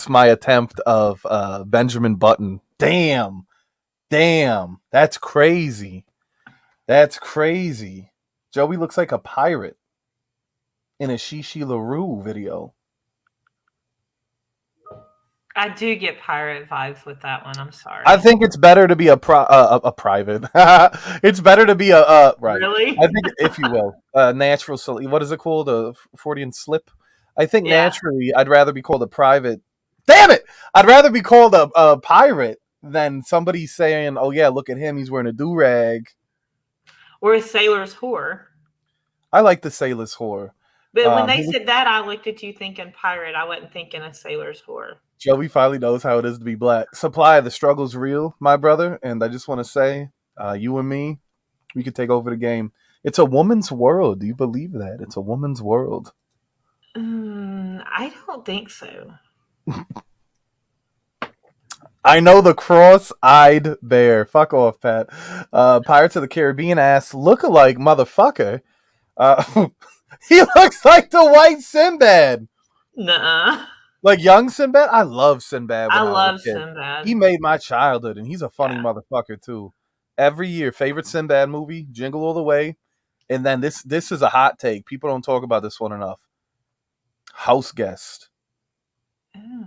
my attempt of Benjamin Button. Damn. That's crazy. Joey looks like a pirate in a Shishi LaRue video. I do get pirate vibes with that one. I'm sorry. I think it's better to be a private. It's better to be right. Really? I think, if you will, natural. What is it called? A Freudian slip. I think Yeah. naturally, I'd rather be called a private. Damn it! I'd rather be called a pirate than somebody saying, "Oh yeah, look at him. He's wearing a do rag." Or a sailor's whore. I like the sailor's whore. But when they said that, I looked at you thinking pirate. I wasn't thinking a sailor's whore. Joey finally knows how it is to be black. Supply, the struggle's real, my brother. And I just want to say, you and me, we could take over the game. It's a woman's world. Do you believe that? It's a woman's world. I don't think so. I know the cross-eyed bear. Fuck off, Pat. Pirates of the Caribbean ass look-alike motherfucker. He looks like the white Sinbad. Nuh-uh. Like young Sinbad? I love Sinbad when I I was love a kid. Sinbad. He made my childhood, and he's a funny Yeah. motherfucker, too. Every year, favorite Sinbad movie, Jingle All the Way. And then this is a hot take. People don't talk about this one enough. House Guest. Oh.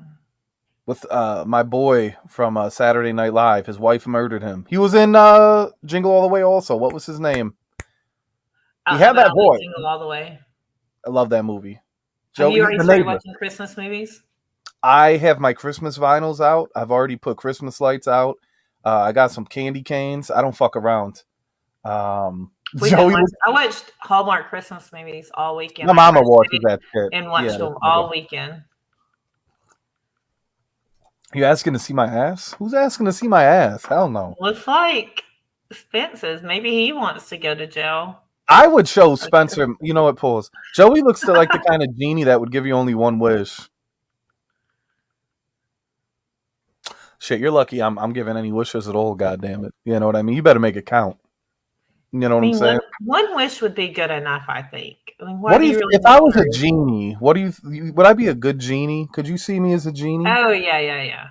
With my boy from Saturday Night Live. His wife murdered him. He was in Jingle All the Way also. What was his name? He had that boy. Jingle All the Way. I love that movie. Have Joey, you already the started neighbor. watching Christmas movies? I have my Christmas vinyls out. I've already put Christmas lights out. I got some candy canes. I don't fuck around. Joey, I watched Hallmark Christmas movies all weekend. my mama watches that shit. And watched them all weekend. You asking to see my ass? Who's asking to see my ass? Hell no. Looks like Spence's. Maybe he wants to go to jail. I would show Spencer. You know what? Pause. Joey looks like the kind of genie that would give you only one wish. Shit, you're lucky. I'm giving any wishes at all. God damn it. You know what I mean? You better make it count. You know what I'm saying? One wish would be good enough, I think. I mean, what do you? If I was a genie, what do you? Would I be a good genie? Could you see me as a genie? Oh yeah.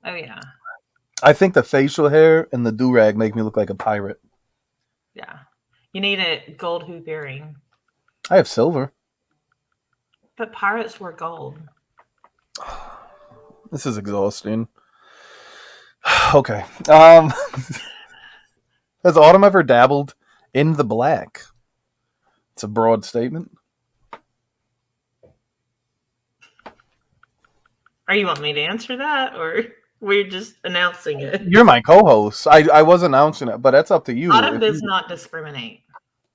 Oh yeah. I think the facial hair and the do rag make me look like a pirate. Yeah. You need a gold hoop earring. I have silver. But pirates were gold. This is exhausting. Okay. Has Autumn ever dabbled in the black? It's a broad statement. Are you want me to answer that, or we're just announcing it? You're my co-host. I was announcing it, but that's up to you. Autumn does not discriminate.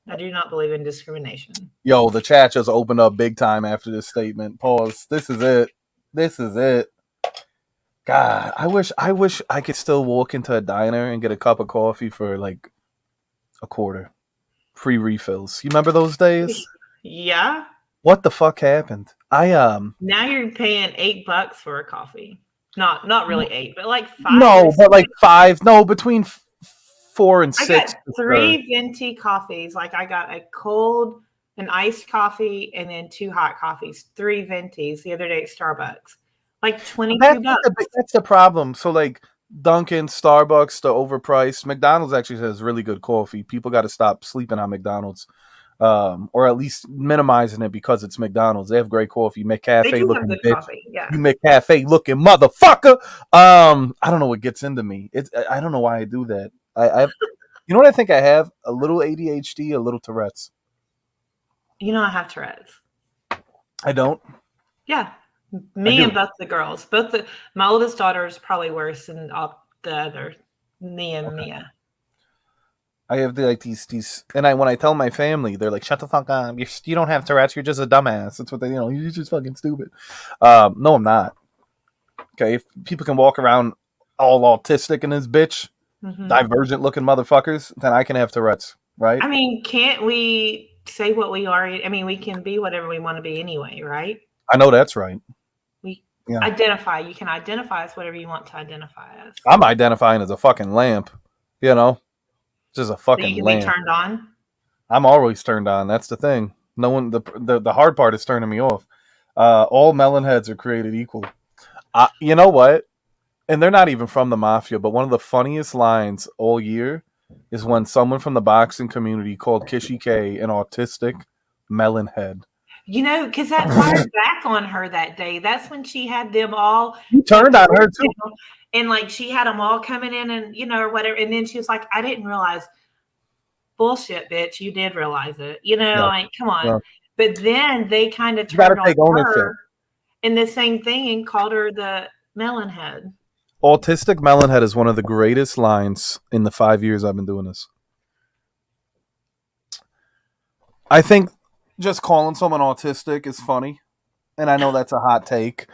I do not believe in discrimination. Yo, the chat just opened up big time after this statement. Pause. This is it. God, I wish I could still walk into a diner and get a cup of coffee for like $0.25. Free refills. You remember those days? Yeah. What the fuck happened? Now you're paying $8 for a coffee. Not really 8, but like 5. No, but like 5. No, between 4 and 6. I got 3 venti coffees. Like I got a cold an iced coffee, and then 2 hot coffees, 3 ventis the other day at Starbucks. Like That's $22. that's the problem. So like Dunkin', Starbucks, the overpriced. McDonald's actually has really good coffee. People got to stop sleeping on McDonald's, or at least minimizing it because it's McDonald's. They have great coffee. They McCafe do have looking good bitch. coffee, yeah. You McCafe looking motherfucker. I don't know what gets into me. I don't know why I do that. I you know what I think I have? A little ADHD, a little Tourette's. You know I have Tourette's. I don't. Yeah. I Me do. and both the girls. My oldest daughter is probably worse than all the other, me and Okay. Mia. I have like these, and when I tell my family, they're like, "Shut the fuck up! You don't have Tourette's. You're just a dumbass." That's what they, you're just fucking stupid. No, I'm not. Okay, if people can walk around all autistic in this bitch, divergent looking motherfuckers, then I can have Tourette's, right? I mean, can't we say what we are? I mean, we can be whatever we want to be anyway, right? I know that's right. We Yeah, identify. You can identify as whatever you want to identify as. I'm identifying as a fucking lamp. You know, just a So you fucking can be lamp. turned on. I'm always turned on. That's the thing. No one. The hard part is turning me off. All melon heads are created equal. You know what? And they're not even from the mafia, but one of the funniest lines all year is when someone from the boxing community called Kishi K an autistic melon head. You know, because that fired back on her that day. That's when she had them all You at turned the on her too. hotel, and like she had them all coming in, and or whatever. And then she was like, "I didn't realize." Bullshit, bitch. You did realize it. Yeah, Like, come on. yeah. But then they kind of You got to turned on take ownership. her in the same thing and called her the melon head. Autistic melon head is one of the greatest lines in the 5 years I've been doing this. I think just calling someone autistic is funny, and I know that's a hot take,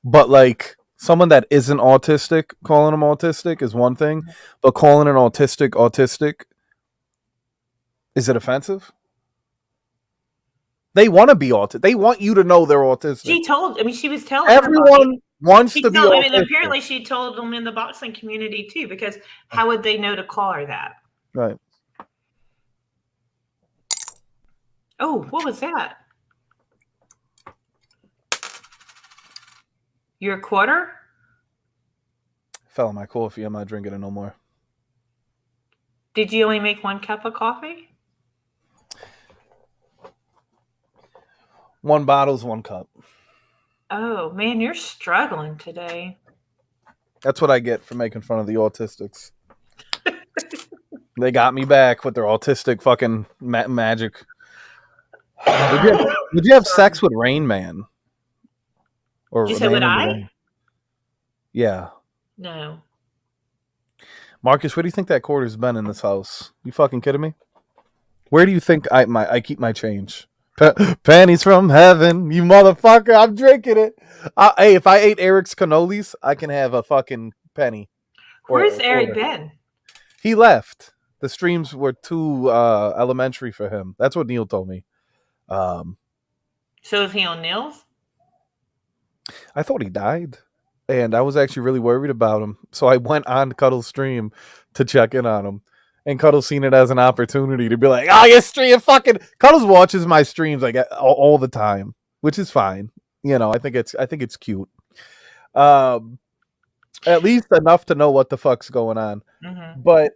but like someone that isn't autistic, calling them autistic is one thing, but calling an autistic, is it offensive? They want to be autistic. They want you to know they're autistic. She was telling everybody. Everyone wants to be I mean, autistic. apparently she told them in the boxing community too, because how would they know to call her that? Right. Oh, what was that? Your quarter? Fell in my coffee. I'm not drinking it no more. Did you only make 1 cup of coffee? 1 bottle's 1 cup. Oh man, you're struggling today. That's what I get for making fun of the autistics. They got me back with their autistic fucking magic. Would you have sex with Rain Man? Or You said, would I? Yeah. No. Marcus, where do you think that quarter's been in this house? You fucking kidding me? Where do you think I keep my change? Pennies from heaven, you motherfucker! I'm drinking it. Hey, if I ate Eric's cannolis, I can have a fucking penny. Where's Eric been? He left. The streams were too elementary for him. That's what Neil told me. So is he on Nils? I thought he died, and I was actually really worried about him. So I went on Cuddle's stream to check in on him. And Cuddle's seen it as an opportunity to be like, "Oh, your stream fucking." Cuddles watches my streams like all the time, which is fine. I think it's cute. At least enough to know what the fuck's going on. Mm-hmm. But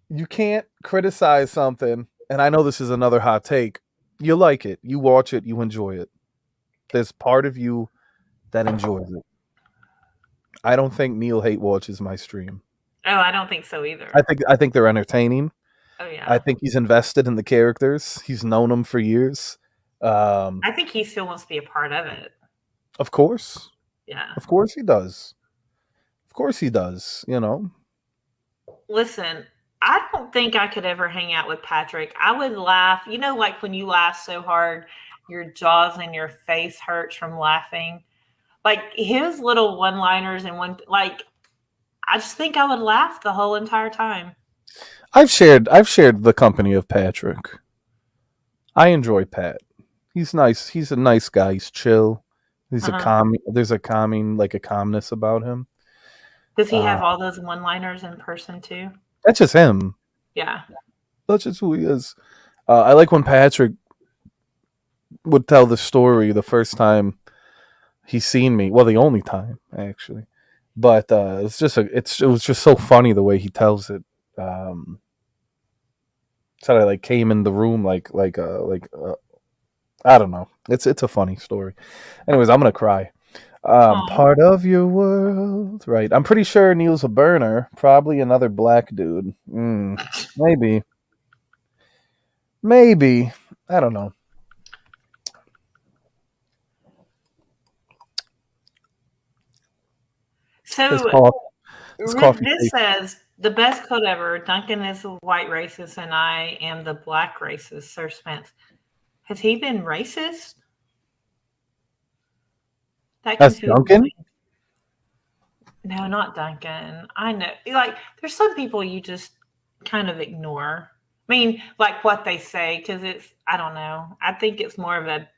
you can't criticize something. And I know this is another hot take. You like it, you watch it, you enjoy it. There's part of you that enjoys it. I don't think Neil hate watches my stream. Oh, I don't think so either. I think they're entertaining. Oh yeah. I think he's invested in the characters. He's known them for years. I think he still wants to be a part of it. Of course. Yeah. Of course he does. Of course he does. Listen, I don't think I could ever hang out with Patrick. I would laugh. Like when you laugh so hard, your jaws and your face hurts from laughing. Like his little one-liners and I just think I would laugh the whole entire time. I've shared the company of Patrick. I enjoy Pat. He's nice. He's a nice guy. He's chill. He's there's a calmness about him. Does he have all those one-liners in person too? That's just him. Yeah. That's just who he is. I like when Patrick would tell the story the first time he seen me. Well, the only time actually, but it was just so funny the way he tells it. Um, Said I like came in the room I don't know. It's a funny story. Anyways, I'm gonna cry. Oh, Part of your world, right? I'm pretty sure Neil's a burner. Probably another black dude. Maybe, maybe. I don't know. His so coffee, his coffee this tastes. says the best quote ever. Duncan is the white racist, and I am the black racist. Sir Spence, has he been racist? That That's confuses Duncan. me. No, not Duncan. I know. Like, there's some people you just kind of ignore. I mean, like what they say, because it's, I don't know. I think it's more of a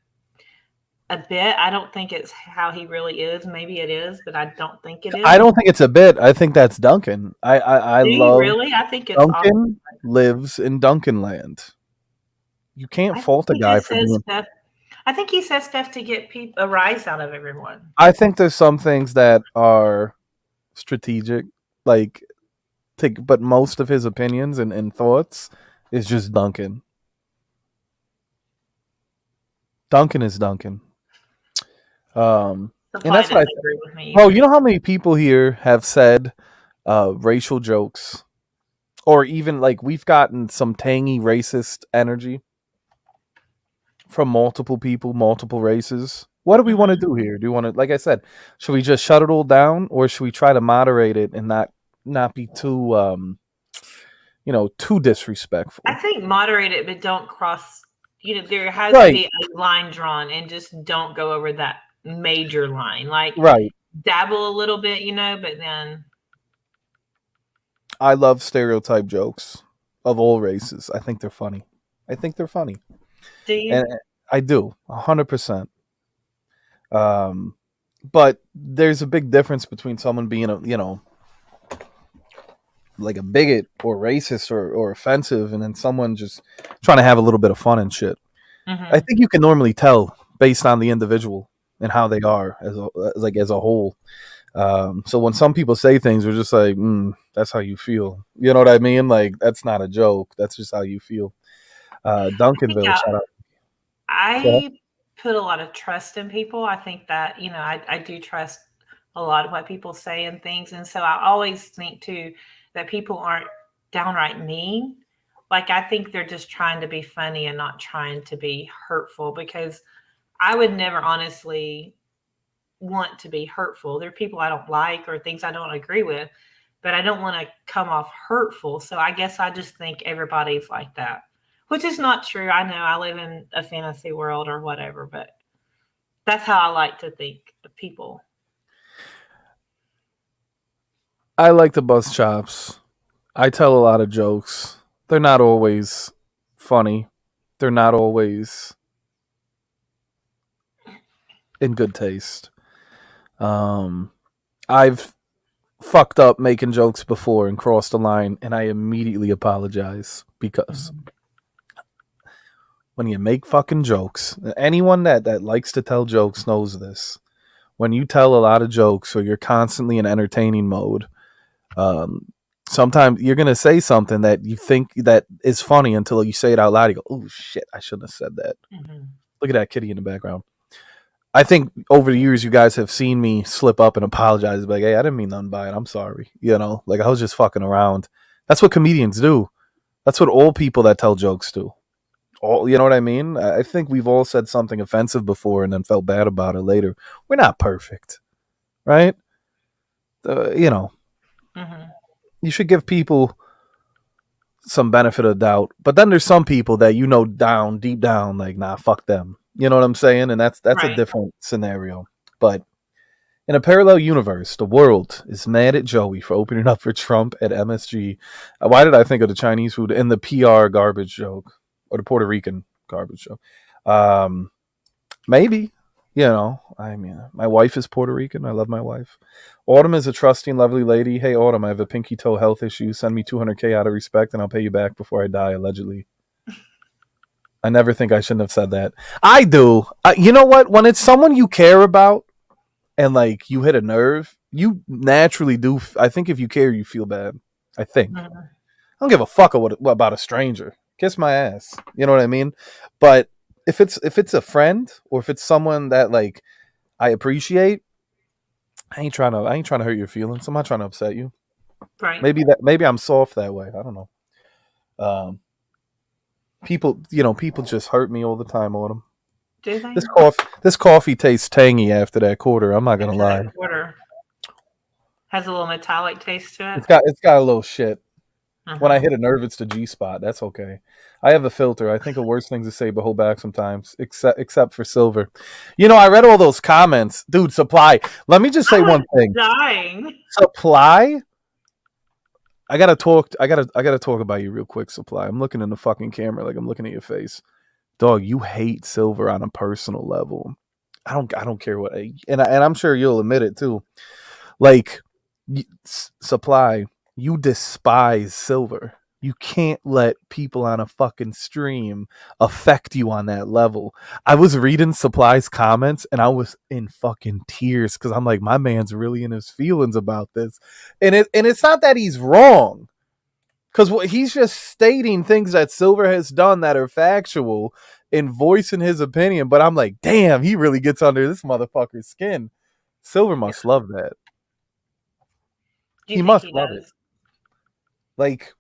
bit. I don't think it's how he really is. Maybe it is, but I don't think it I is. don't think it's a bit. I think that's Duncan. I Do you love really? I think it's opposite. Duncan lives in Duncan land. You can't I think fault a he guy just for says being. stuff. I think he says stuff to get a rise out of everyone. I think there's some things that are strategic, like take, but most of his opinions and thoughts is just Duncan. Duncan is Duncan. So And probably that's what I doesn't think. agree with me Bro, you either. know how many people here have said racial jokes, or even like we've gotten some tangy racist energy from multiple people, multiple races. What do we want to Hmm. do here? Do you want to, like I said, should we just shut it all down, or should we try to moderate it and not be too too I disrespectful? think moderate it, but don't cross. There has to Right, be a line drawn, and just don't go over that major line. Like right. dabble a little bit, but then I love stereotype jokes of all races. I think they're funny. I think they're funny, do and you? I do 100%. Um, but there's a big difference between someone being like a bigot or racist or offensive, and then someone just trying to have a little bit of fun and shit. I Hmm. think you can normally tell based on the individual and how they are as a whole. So when some people say things, we're just like, that's how you feel. You know what I mean? Like that's not a joke. That's just how you feel. I think Duncanville, shout out. Go I put a lot of trust in people. I think that, I do trust a lot of what people say and things. And so I always think too that people aren't downright mean. Like I think they're just trying to be funny and not trying to be hurtful, because I would never honestly want to be hurtful. There are people I don't like or things I don't agree with, but I don't want to come off hurtful. So I guess I just think everybody's like that, which is not true. I know I live in a fantasy world or whatever, but that's how I like to think of people. I like the bust chops. I tell a lot of jokes. They're not always funny. They're not always in good taste. Um, I've fucked up making jokes before and crossed the line, and I immediately apologize because Mhm. when you make fucking jokes, anyone that likes to tell jokes knows this. When you tell a lot of jokes or you're constantly in entertaining mode, um, sometimes you're gonna say something that you think that is funny until you say it out loud. You go, "Oh shit, I shouldn't have said that." Mhm. Look at that kitty in the background. I think over the years, you guys have seen me slip up and apologize. Like, hey, I didn't mean nothing by it. I'm sorry. Like I was just fucking around. That's what comedians do. That's what old people that tell jokes do. All, you know what I mean? I think we've all said something offensive before and then felt bad about it later. We're not perfect, right? Uh, you know, Mhm. you should give people some benefit of doubt. But then there's some people that down deep down, like, nah, fuck them. You know what I'm saying? And that's a Right. different scenario. But in a parallel universe, the world is mad at Joey for opening up for Trump at MSG. Why did I think of the Chinese food and the PR garbage joke or the Puerto Rican garbage joke? Um, Maybe. I mean, my wife is Puerto Rican. I love my wife. Autumn is a trusting, lovely lady. Hey, Autumn, I have a pinky toe health issue. Send me 200K out of respect, and I'll pay you back before I die, allegedly. I never think I shouldn't have said that. I do. You know what? When it's someone you care about and like you hit a nerve, you naturally do. I think if you care, you feel bad. I think. Mhm. I don't give a fuck what about a stranger. Kiss my ass. You know what I mean? But if it's a friend or if it's someone that like I appreciate, I ain't trying to hurt your feelings. I'm not trying to upset you. Right. Maybe I'm soft that way. I don't know. Um, people just hurt me all the time on them. Do they? This coffee tastes tangy after that quarter. I'm not gonna After lie. that quarter has a little metallic taste to it. It's got a little shit. When I Uh-huh. hit a nerve, it's the G spot. That's okay. I have a filter. I think the worst thing to say, but hold back sometimes, except for silver. I read all those comments, dude. Supply. Let me just I say one was thing. dying. Supply. I gotta talk about you real quick. Supply. I'm looking in the fucking camera like I'm looking at your face, dog. You hate silver on a personal level. I don't care what, and I'm sure you'll admit it too. Like, supply, you despise silver. You can't let people on a fucking stream affect you on that level. I was reading Supply's comments and I was in fucking tears because I'm like, my man's really in his feelings about this, and it's not that he's wrong because what he's just stating things that Silver has done that are factual and voicing his opinion. But I'm like, damn, he really gets under this motherfucker's skin. Silver must love that. Do you He think must he love it. does? Like,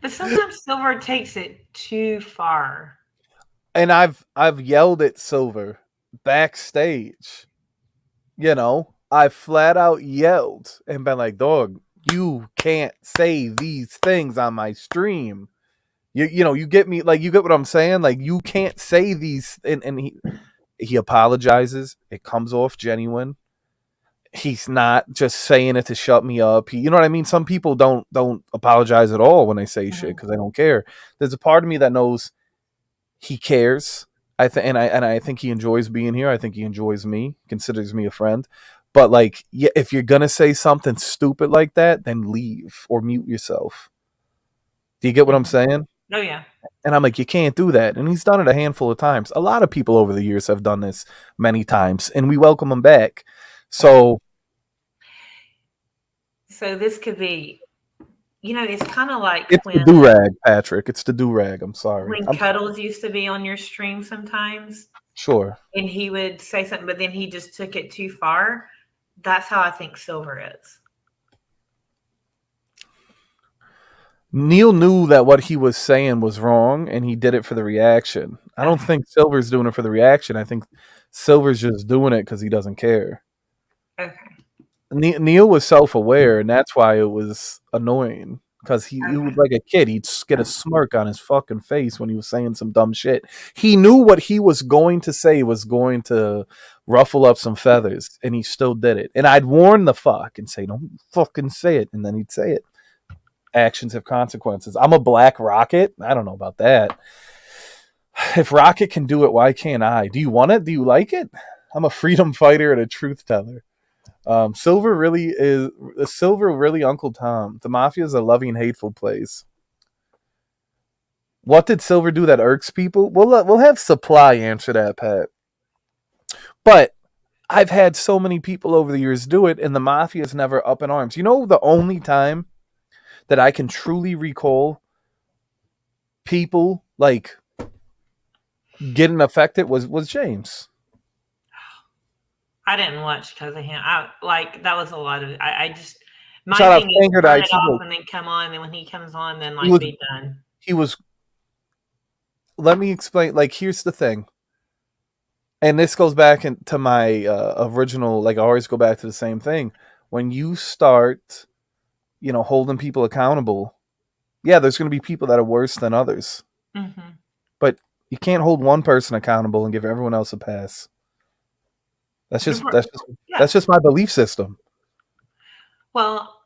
But sometimes Silver takes it too far. and I've yelled at Silver backstage. I flat out yelled and been like, dog, you can't say these things on my stream. You get me, like, you get what I'm saying? Like, you can't say these, and he apologizes. It comes off genuine. He's not just saying it to shut me up. You know what I mean? Some people don't apologize at all when they say shit Mhm. because they don't care. There's a part of me that knows he cares. I think he enjoys being here. I think he enjoys me, considers me a friend. But like, yeah, if you're gonna say something stupid like that, then leave or mute yourself. Do you get what I'm Mhm. saying? Oh yeah. And I'm like, you can't do that. And he's done it a handful of times. A lot of people over the years have done this many times, and we welcome him back. So So this could be, it's kind of like it's the when do rag, Patrick. It's the do rag. I'm sorry. when I'm Cuddles used to be on your stream sometimes, sure. and he would say something, but then he just took it too far. That's how I think Silver is. Neil knew that what he was saying was wrong, and he did it for the reaction. I don't Okay. think Silver's doing it for the reaction. I think Silver's just doing it because he doesn't care. Okay. Neil was self-aware, and that's why it was annoying. Because he was Okay. like a kid. He'd get a smirk on his fucking face when he was saying some dumb shit. He knew what he was going to say was going to ruffle up some feathers, and he still did it. And I'd warn the fuck and say, "Don't fucking say it," and then he'd say it. Actions have consequences. I'm a black rocket. I don't know about that. If Rocket can do it, why can't I? Do you want it? Do you like it? I'm a freedom fighter and a truth teller. Silver really is Silver really Uncle Tom. The mafia is a loving, hateful place. What did Silver do that irks people? We'll have Supply answer that, Pat. But I've had so many people over the years do it, and the mafia is never up in arms. The only time that I can truly recall people like getting affected was James. I didn't watch because of him. I like that was a lot of. I just my Shout out thing is Fingered turn it IT. off and then come on. And then when he comes on, then He like was be done. he was. Let me explain. Like, here's the thing, and this goes back into my original. Like, I always go back to the same thing. When you start, holding people accountable, yeah, there's going to be people that are worse than others, Hmm. but you can't hold one person accountable and give everyone else a pass. That's just that's just Yeah. that's just my belief system. Well,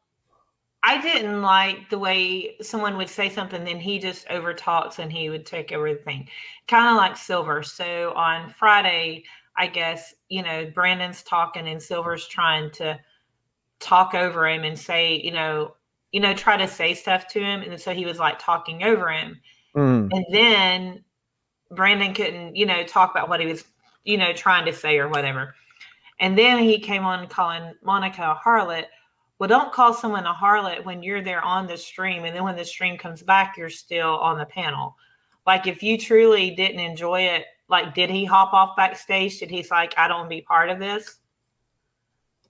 I didn't like the way someone would say something, then he just over talks and he would take everything. Kind of like Silver. So on Friday, I guess, Brandon's talking and Silver's trying to talk over him and say, try to say stuff to him. And so he was like talking over him. Mm. And then Brandon couldn't, talk about what he was, trying to say or whatever. And then he came on calling Monica a harlot. Well, don't call someone a harlot when you're there on the stream. And then when the stream comes back, you're still on the panel. Like, if you truly didn't enjoy it, like, did he hop off backstage? Did he's like, I don't want to be part of this?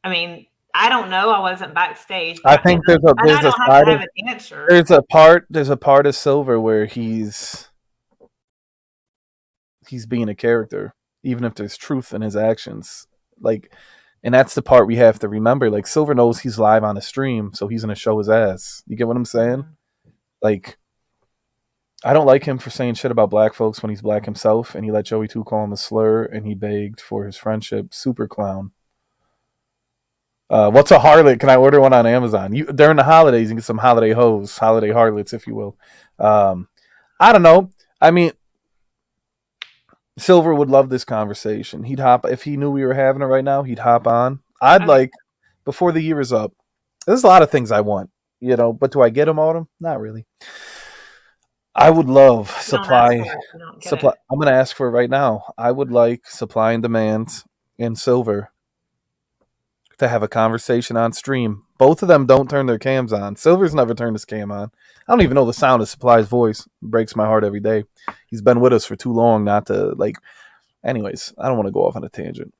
I mean, I don't know. I wasn't backstage. I think and I don't have to have an answer. There's a part of Silver where he's being a character, even if there's truth in his actions. Like, and that's the part we have to remember. Like, Silver knows he's live on a stream, so he's gonna show his ass. You get what I'm saying? Mhm. Like, I don't like him for saying shit about black folks when he's black himself, and he let Joey 2 call him a slur, and he begged for his friendship. Super clown. What's a harlot? Can I order one on Amazon? During the holidays, you can get some holiday hoes, holiday harlots, if you will. I don't know. I mean, Silver would love this conversation. He'd hop if he knew we were having it right now. He'd hop on. I'd Okay. like before the year is up. There's a lot of things I want, but do I get them, Autumn? Not really. I would love supply. I'm going to ask for it right now. I would like supply and demand in Silver to have a conversation on stream. Both of them don't turn their cams on. Silver's never turned his cam on. I don't even know the sound of Supply's voice. It breaks my heart every day. He's been with us for too long not to, like... Anyways, I don't want to go off on a tangent.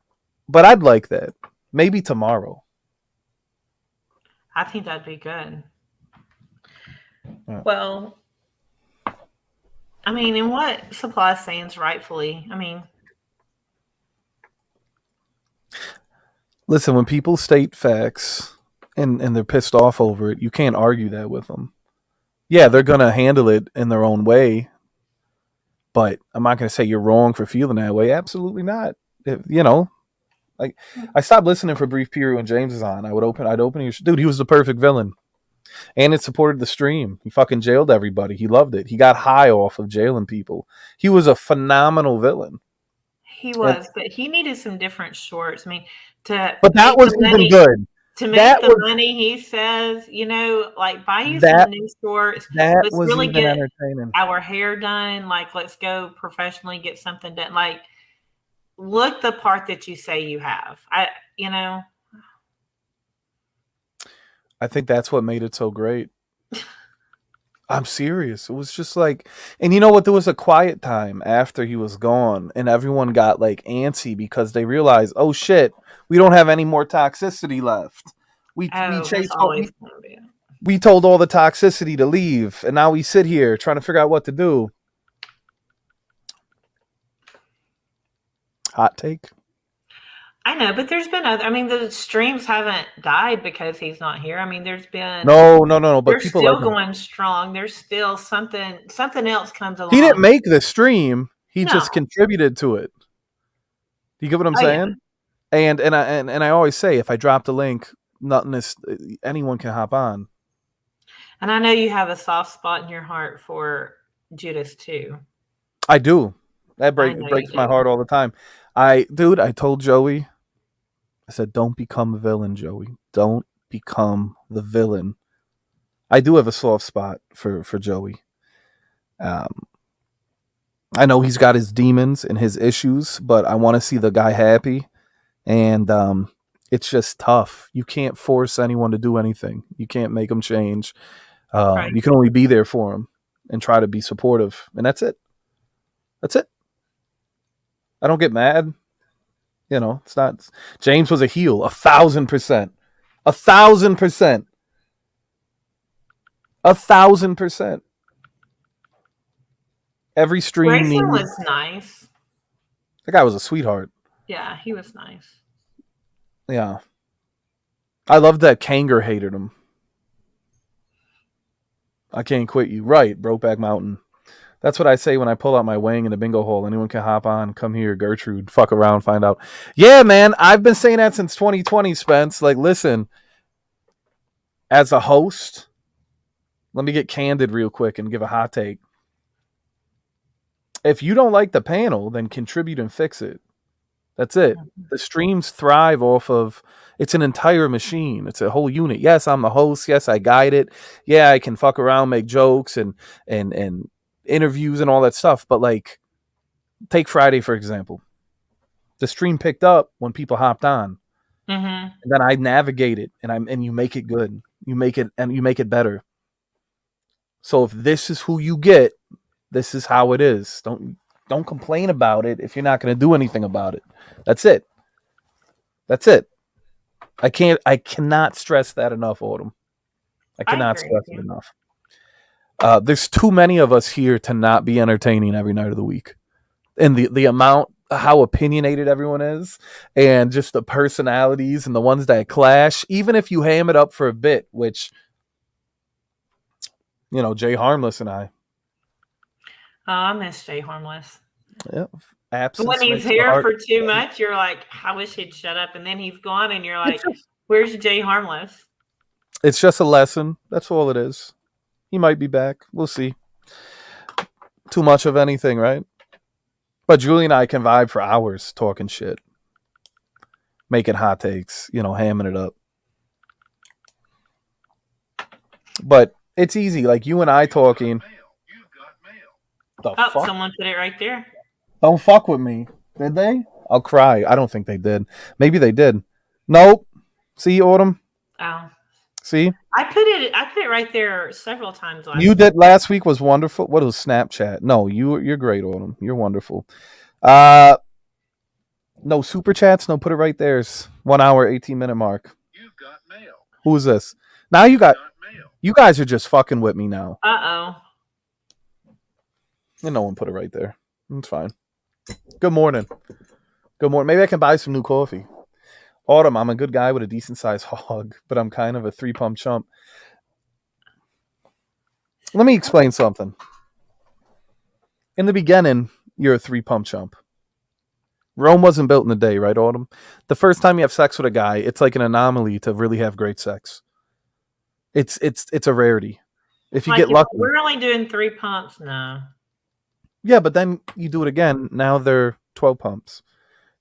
But I'd like that. Maybe tomorrow. I think that'd be good. Yeah. Well, I mean, and what Supply stands rightfully, I mean... Listen, when people state facts and they're pissed off over it, you can't argue that with them. Yeah, they're going to handle it in their own way, but I'm not going to say you're wrong for feeling that way. Absolutely not. Like, I stopped listening for a brief period when James was on. I'd open your dude. He was the perfect villain, and it supported the stream. He fucking jailed everybody. He loved it. He got high off of jailing people. He was a phenomenal villain. He was, but he needed some different shorts. I mean, but that was even good. To make the money, he says, like, buy you some new shorts. Let's really get entertaining. Our hair done. Like, let's go professionally get something done. Like, look the part that you say you have. I think that's what made it so great. I'm serious. It was just like, and you know what? There was a quiet time after he was gone, and everyone got like antsy because they realized, oh shit, we don't have any more toxicity left. We told all the toxicity to leave, and now we sit here trying to figure out what to do. Hot take. I know, but there's been other. I mean, the streams haven't died because he's not here. I mean, there's been no. But they're people still going strong. There's still something else comes along. He didn't make the stream. He just contributed to it. Do you get what I'm saying? Yeah. And I always say, if I drop the link, anyone can hop on. And I know you have a soft spot in your heart for Judas too. I do. That breaks my heart all the time. I told Joey, I said, don't become a villain, Joey. Don't become the villain. I do have a soft spot for Joey. I know he's got his demons and his issues, but I want to see the guy happy. And it's just tough. You can't force anyone to do anything. You can't make them change. Right. You can only be there for them and try to be supportive. And that's it. That's it. I don't get mad. It's not. James was a heel, 1,000%. 1,000%. 1,000%. Every stream. Grayson was nice. That guy was a sweetheart. Yeah, he was nice. Yeah. I love that Kanger hated him. I can't quit you. Right, Brokeback Mountain. That's what I say when I pull out my wang in the bingo hole. Anyone can hop on, come here, Gertrude, fuck around, find out. Yeah, man, I've been saying that since 2020, Spence. Like, listen, as a host, let me get candid real quick and give a hot take. If you don't like the panel, then contribute and fix it. That's it. The streams thrive off of, it's an entire machine. It's a whole unit. Yes, I'm the host. Yes, I guide it. Yeah, I can fuck around, make jokes and interviews and all that stuff. But like, take Friday for example. The stream picked up when people hopped on, and then I navigate it, and you make it good. You make it better. So if this is who you get, this is how it is. Don't complain about it if you're not going to do anything about it. That's it. That's it. I cannot stress that enough, Autumn. I cannot stress it enough. There's too many of us here to not be entertaining every night of the week. And the amount, how opinionated everyone is, and just the personalities and the ones that clash, even if you ham it up for a bit, which, Jay Harmless and I. Oh, I miss Jay Harmless. Yeah. But when he's here for too much, you're like, I wish he'd shut up. And then he's gone, and you're like, where's Jay Harmless? It's just a lesson. That's all it is. He might be back. We'll see. Too much of anything, right? But Julie and I can vibe for hours talking shit. Making hot takes, hamming it up. But it's easy. Like you and I talking. Fuck? Someone put it right there. Don't fuck with me. Did they? I'll cry. I don't think they did. Maybe they did. Nope. See, Autumn? Oh. See? I put it right there several times last week. Did last week was wonderful. What was Snapchat? No, you're great, Autumn. You're wonderful. No super chats. No, put it right there. It's 1 hour, 18-minute mark. You've got mail. Who is this? Now you guys are just fucking with me now. Uh-oh. And no one put it right there. It's fine. Good morning. Good morning. Maybe I can buy some new coffee. Autumn, I'm a good guy with a decent-sized hog, but I'm kind of a 3-pump chump. Let me explain something. In the beginning, you're a 3-pump chump. Rome wasn't built in a day, right, Autumn? The first time you have sex with a guy, it's like an anomaly to really have great sex. It's a rarity. If you get lucky. We're only doing 3 pumps now. Yeah, but then you do it again. Now they're 12 pumps.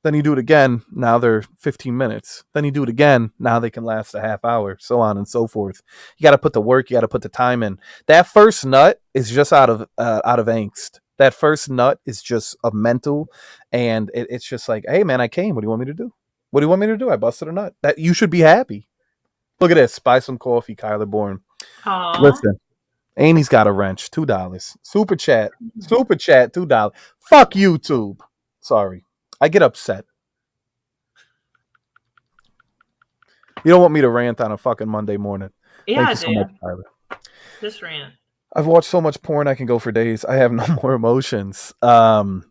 Then you do it again. Now they're 15 minutes. Then you do it again. Now they can last a half hour, so on and so forth. You got to put the work. You got to put the time in. That first nut is just out of angst. That first nut is just a mental, and it's just like, hey man, I came. What do you want me to do? What do you want me to do? I busted a nut. That you should be happy. Look at this. Buy some coffee, Kyler Bourne. Aww. Listen. Amy's got a wrench, $2. Super chat, $2. Fuck YouTube. Sorry, I get upset. You don't want me to rant on a fucking Monday morning. Yeah, Thank you so much, Tyler. Just rant. I've watched so much porn I can go for days. I have no more emotions. Like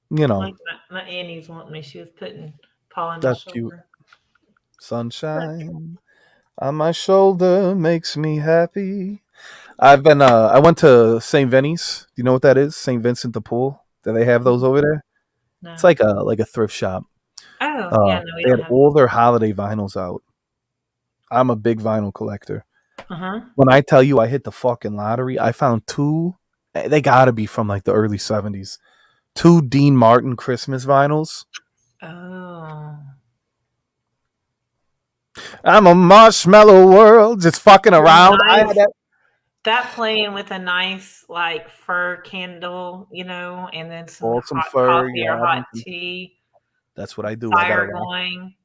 my Annie's wanting me. She was putting Paul on that's my shoulder. Cute. Sunshine on my shoulder makes me happy. I've been I went to St. Vinny's. Do you know what that is? St. Vincent de Paul. Do they have those over there? No. It's like a thrift shop. Oh, yeah, no, they had all their holiday vinyls out. I'm a big vinyl collector. Uh-huh. When I tell you I hit the fucking lottery, I found 2. They gotta be from like the early 70s. 2 Dean Martin Christmas vinyls. Oh. I'm a marshmallow world, just fucking around. Nice. I had that playing with a nice like fir candle, and then some hot fur, coffee or hot tea. That's what I do. Fire going.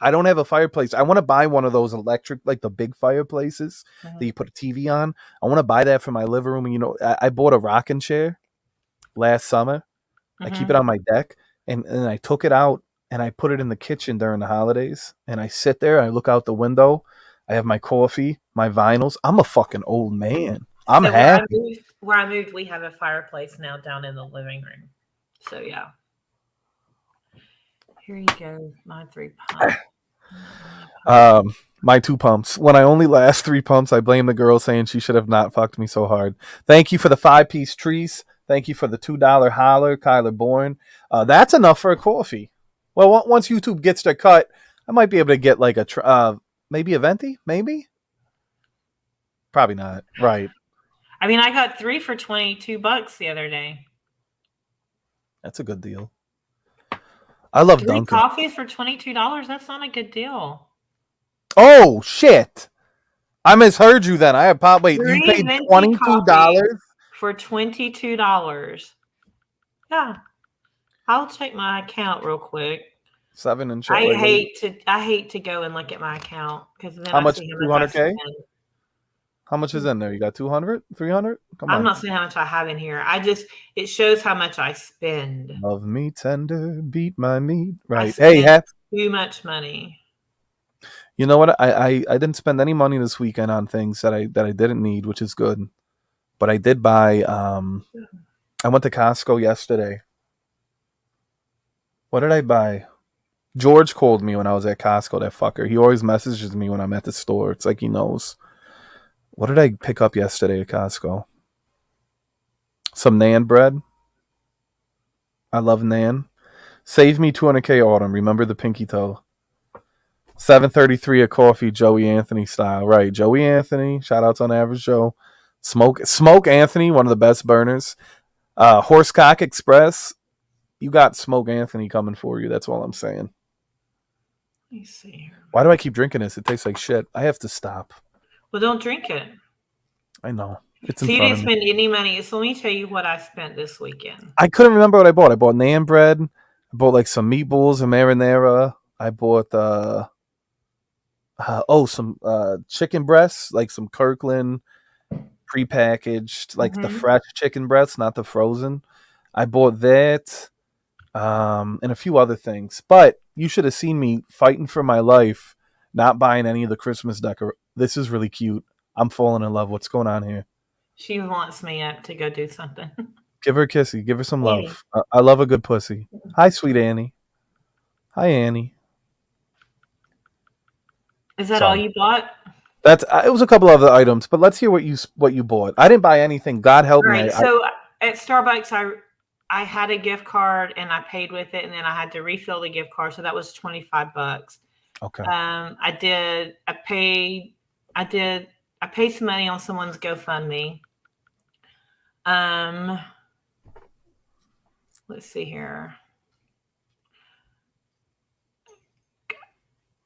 I don't have a fireplace. I want to buy one of those electric, like the big fireplaces that you put a TV on. I want to buy that for my living room. And I bought a rocking chair last summer. I keep it on my deck, and I took it out and I put it in the kitchen during the holidays. And I sit there, I look out the window, I have my coffee, my vinyls. I'm a fucking old man. I'm happy. Where I moved, we have a fireplace now down in the living room. So yeah. Here you go, my 3 pumps. My 2 pumps. When I only last 3 pumps, I blame the girl saying she should have not fucked me so hard. Thank you for the 5-piece trees. Thank you for the $2 holler, Kyler Bourne. That's enough for a coffee. Well, once YouTube gets their cut, I might be able to get like maybe a venti, maybe. Probably not. Right. I mean, I got 3 for $22 the other day. That's a good deal. I love 3 Dunkin'. coffees for $22. That's not a good deal. Oh shit! I misheard you then. I have wait, you 3 paid venti coffees $22? for $22. Yeah, I'll check my account real quick. Seven and I like what? hate to go and look at my account because then How I much? see how much I 200K? spend. How much is in there? You got 200, 300? Come I'm on. not seeing how much I have in here. It shows how much I spend. Love me tender, beat my meat. I Right. Hey, spend too much money. you know what? I didn't spend any money this weekend on things that I didn't need, which is good. But I did buy. I went to Costco yesterday. What did I buy? George called me when I was at Costco. That fucker. He always messages me when I'm at the store. It's like he knows. What did I pick up yesterday at Costco? Some naan bread. I love naan. Save me 200K Autumn. Remember the pinky toe. 733 a coffee, Joey Anthony style. Right. Joey Anthony. Shout outs on Average Joe. Smoke Anthony, one of the best burners. Horsecock Express. You got Smoke Anthony coming for you. That's all I'm saying. Let me see here. Why do I keep drinking this? It tastes like shit. I have to stop. Well, don't drink it. I know. It's So in you front didn't of me. spend any money. So let me tell you what I spent this weekend. I couldn't remember what I bought. I bought naan bread. I bought like some meatballs and marinara. I bought some chicken breasts, like some Kirkland prepackaged, like the fresh chicken breasts, not the frozen. I bought that, and a few other things. But you should have seen me fighting for my life, not buying any of the Christmas decor. This is really cute. I'm falling in love. What's going on here? She wants me up to go do something. Give her a kissy. Give her some Annie. love. I love a good pussy. Hi, sweet Annie. Hi, Annie. Is that Sorry. all you bought? That's it was a couple other items, but let's hear what you bought. I didn't buy anything. God help me. Right. So at Starbucks, I had a gift card and I paid with it, and then I had to refill the gift card, so that was $25. Okay. I paid some money on someone's GoFundMe. Let's see here.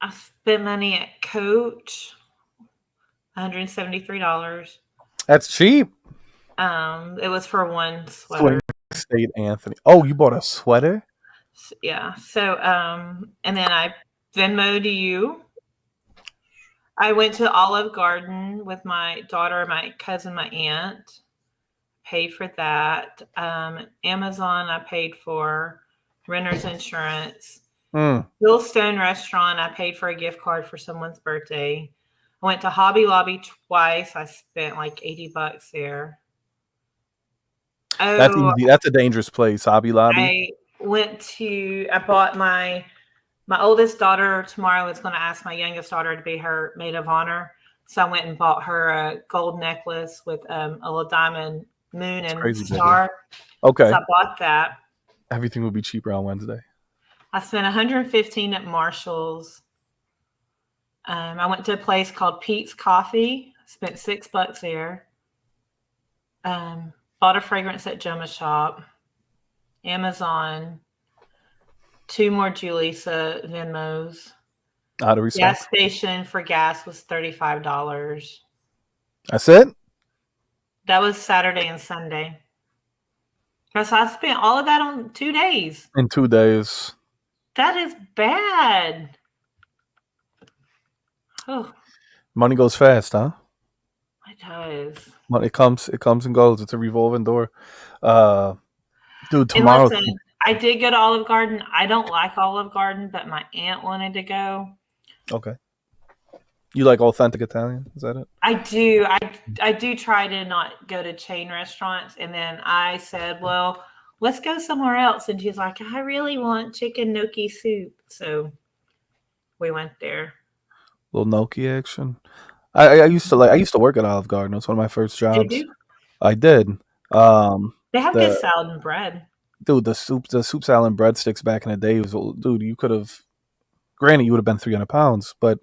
I spent money at Coach, $173. That's cheap. It was for one sweater. State Anthony. Oh, you bought a sweater? Yeah. So, and then I Venmo'd you. I went to Olive Garden with my daughter, my cousin, my aunt. Paid for that. Amazon, I paid for. Renter's insurance. Billstone Restaurant, I paid for a gift card for someone's birthday. I went to Hobby Lobby twice. I spent like $80 there. Oh, That's easy. That's a dangerous place, Hobby Lobby. I bought my oldest daughter tomorrow is going to ask my youngest daughter to be her maid of honor. So I went and bought her a gold necklace with a little diamond moon and star. Okay. So I bought that. Everything will be cheaper on Wednesday. I spent $115 at Marshall's. I went to a place called Pete's Coffee. Spent $6 there. Bought a fragrance at Joma Shop. Amazon. 2 more Julissa Venmos. Out of respect. Gas station for gas was $35. That's it? That was Saturday and Sunday. So I spent all of that on 2 days. In 2 days. That is bad. Oh. Money goes fast, huh? It does. It comes and goes. It's a revolving door. Dude, tomorrow. And listen, I did go to Olive Garden. I don't like Olive Garden, but my aunt wanted to go. Okay. You like authentic Italian? Is that it? I do. I do try to not go to chain restaurants. And then I said, well, let's go somewhere else. And she's like, I really want chicken gnocchi soup. So we went there. Little gnocchi action. I used to work at Olive Garden. It was one of my first jobs. Did you? I did. They have good salad and bread. Dude, the soup salad and breadsticks back in the day was, dude, you could have, granted, you would have been 300 pounds, but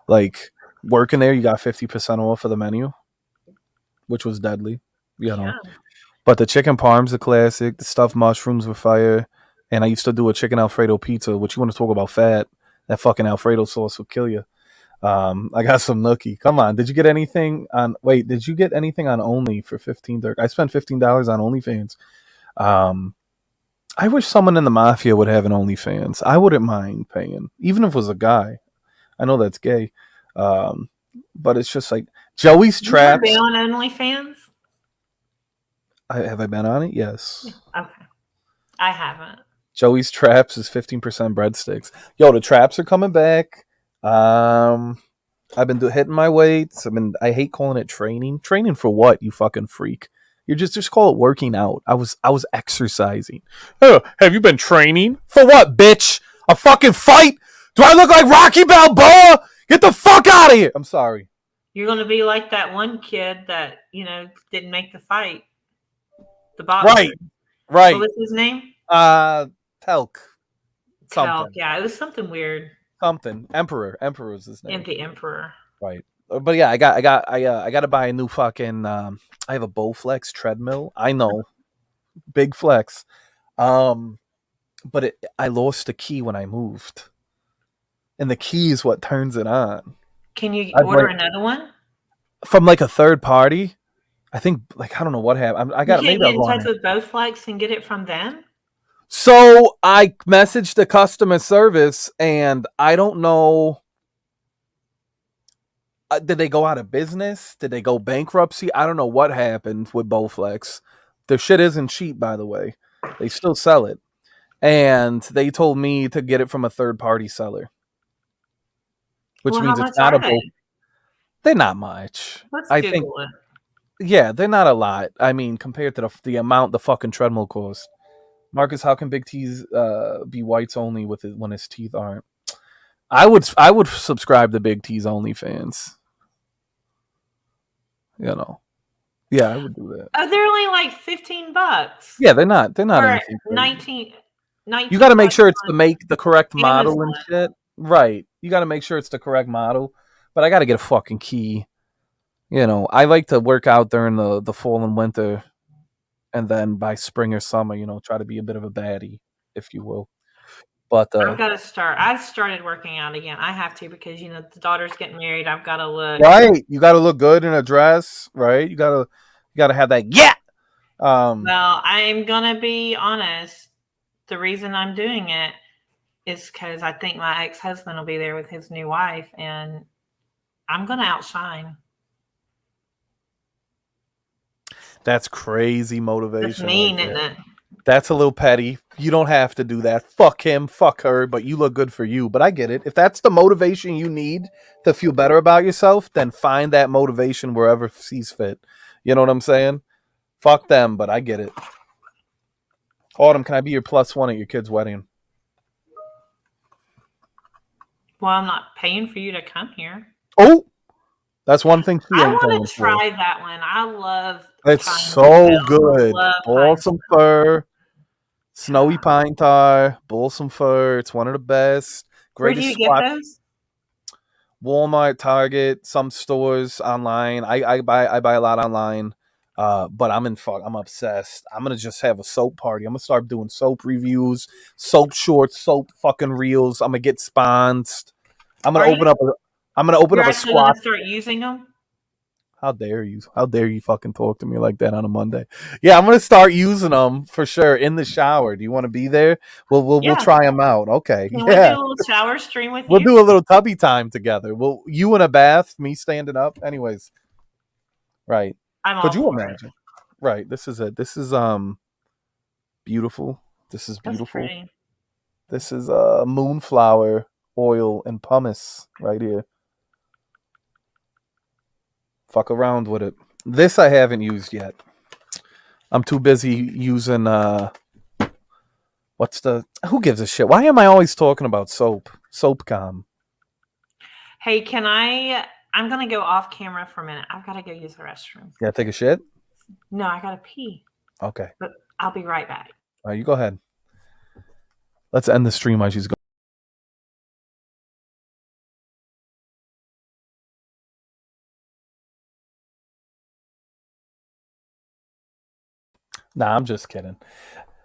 like working there, you got 50% off of the menu, which was deadly, you know. But the chicken parm's a classic. The stuffed mushrooms were fire. And I used to do a chicken Alfredo pizza, which you want to talk about fat. That fucking Alfredo sauce will kill you. I got some nookie. Come on, did you get anything on? Wait, did you get anything on Only for 15? I spent $15 on OnlyFans. Um, I wish someone in the mafia would have an OnlyFans. I wouldn't mind paying, even if it was a guy. I know that's gay, um, but it's just like Joey's You ever Traps. been on OnlyFans? Have I been on it? Yes. Okay. I haven't. Joey's Traps is 15% breadsticks. Yo, the traps are coming back. I've been hitting my weights. I hate calling it training. Training for what? You fucking freak. You just call it working out. I was exercising. Oh, have you been training for what, bitch? A fucking fight? Do I look like Rocky Balboa? Get the fuck out of here! I'm sorry. You're going to be like that one kid that, didn't make the fight. The boxer. Right. Right. What was his name? Telk. Telk. Yeah, it was something weird. Something. Emperor was his name. And the Emperor. Right. But yeah, I got to buy a new fucking. I have a Bowflex treadmill. I know, big flex. But I lost the key when I moved, and the key is what turns it on. Can you order another one from like a third party? I think I don't know what happened. I got you can't get in touch with Bowflex and get it from them. So I messaged the customer service, and I don't know. Did they go out of business? Did they go bankruptcy? I don't know what happened with Bowflex. Their shit isn't cheap, by the way. They still sell it. And they told me to get it from a third-party seller. Which means it's not They're not much. Let's Google it. Yeah, they're not a lot. I mean, compared to the amount the fucking treadmill costs. Marcus, how can big teeth be whites only when his teeth aren't? I would subscribe to Big T's OnlyFans. Yeah, I would do that. Oh, they're only like $15. Yeah, they're not anything. 19. You got to make sure it's the correct model and shit. Right. You got to make sure it's the correct model. But I got to get a fucking key. I like to work out during the fall and winter, and then by spring or summer, try to be a bit of a baddie, if you will. But I've got to start. I started working out again. I have to because the daughter's getting married. I've got to look right. You got to look good in a dress, right? You got to have that. Yeah. Well, I'm gonna be honest. The reason I'm doing it is because I think my ex-husband will be there with his new wife, and I'm gonna outshine. That's crazy motivation. That's mean, isn't it? That's a little petty. You don't have to do that. Fuck him, fuck her, but you look good for you. But I get it. If that's the motivation you need to feel better about yourself, then find that motivation wherever sees fit. You know what I'm saying? Fuck them, but I get it. Autumn, can I be your +1 at your kid's wedding? Well, I'm not paying for you to come here. Oh, that's one thing she ain't I want to try that one. I love it's so good. Balsam fir, snowy pine tar, balsam fir. It's one of the best. Where do you get those? Walmart, Target, some stores online. I buy a lot online. But I'm obsessed. I'm gonna just have a soap party. I'm gonna start doing soap reviews, soap shorts, soap fucking reels. I'm gonna get sponsored. I'm gonna open up a squat. Start using them. How dare you? How dare you fucking talk to me like that on a Monday? Yeah, I'm gonna start using them for sure in the shower. Do you want to be there? We'll try them out. Okay. Can we do a little shower stream with you? We'll do a little tubby time together. Well, you in a bath, me standing up. Anyways, right. Could you imagine? Right. This is beautiful. This is beautiful. This is moonflower oil and pumice right here. Fuck around with it. This I haven't used yet. I'm too busy using who gives a shit? Why am I always talking about soap? Soapcom. Hey, I'm gonna go off camera for a minute. I've got to go use the restroom. Yeah, take a shit? No, I gotta pee. Okay. But I'll be right back. All right, you go ahead. Let's end the stream while she's going. Nah, I'm just kidding.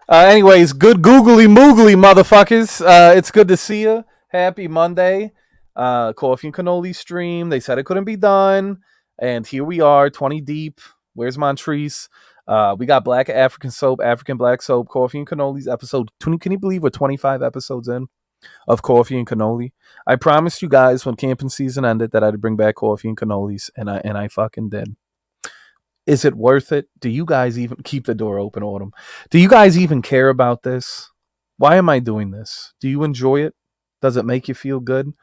Anyways, good googly moogly, motherfuckers. It's good to see you. Happy Monday. Coffee and Cannoli stream. They said it couldn't be done, and here we are, 20 deep. Where's Montrese? We got Black African Soap, African Black Soap, Coffee and Cannoli's episode. Can you believe we're 25 episodes in of Coffee and Cannoli? I promised you guys when camping season ended that I'd bring back Coffee and Cannoli's, and I fucking did. Is it worth it? Do you guys even keep the door open, Autumn? Do you guys even care about this? Why am I doing this? Do you enjoy it? Does it make you feel good?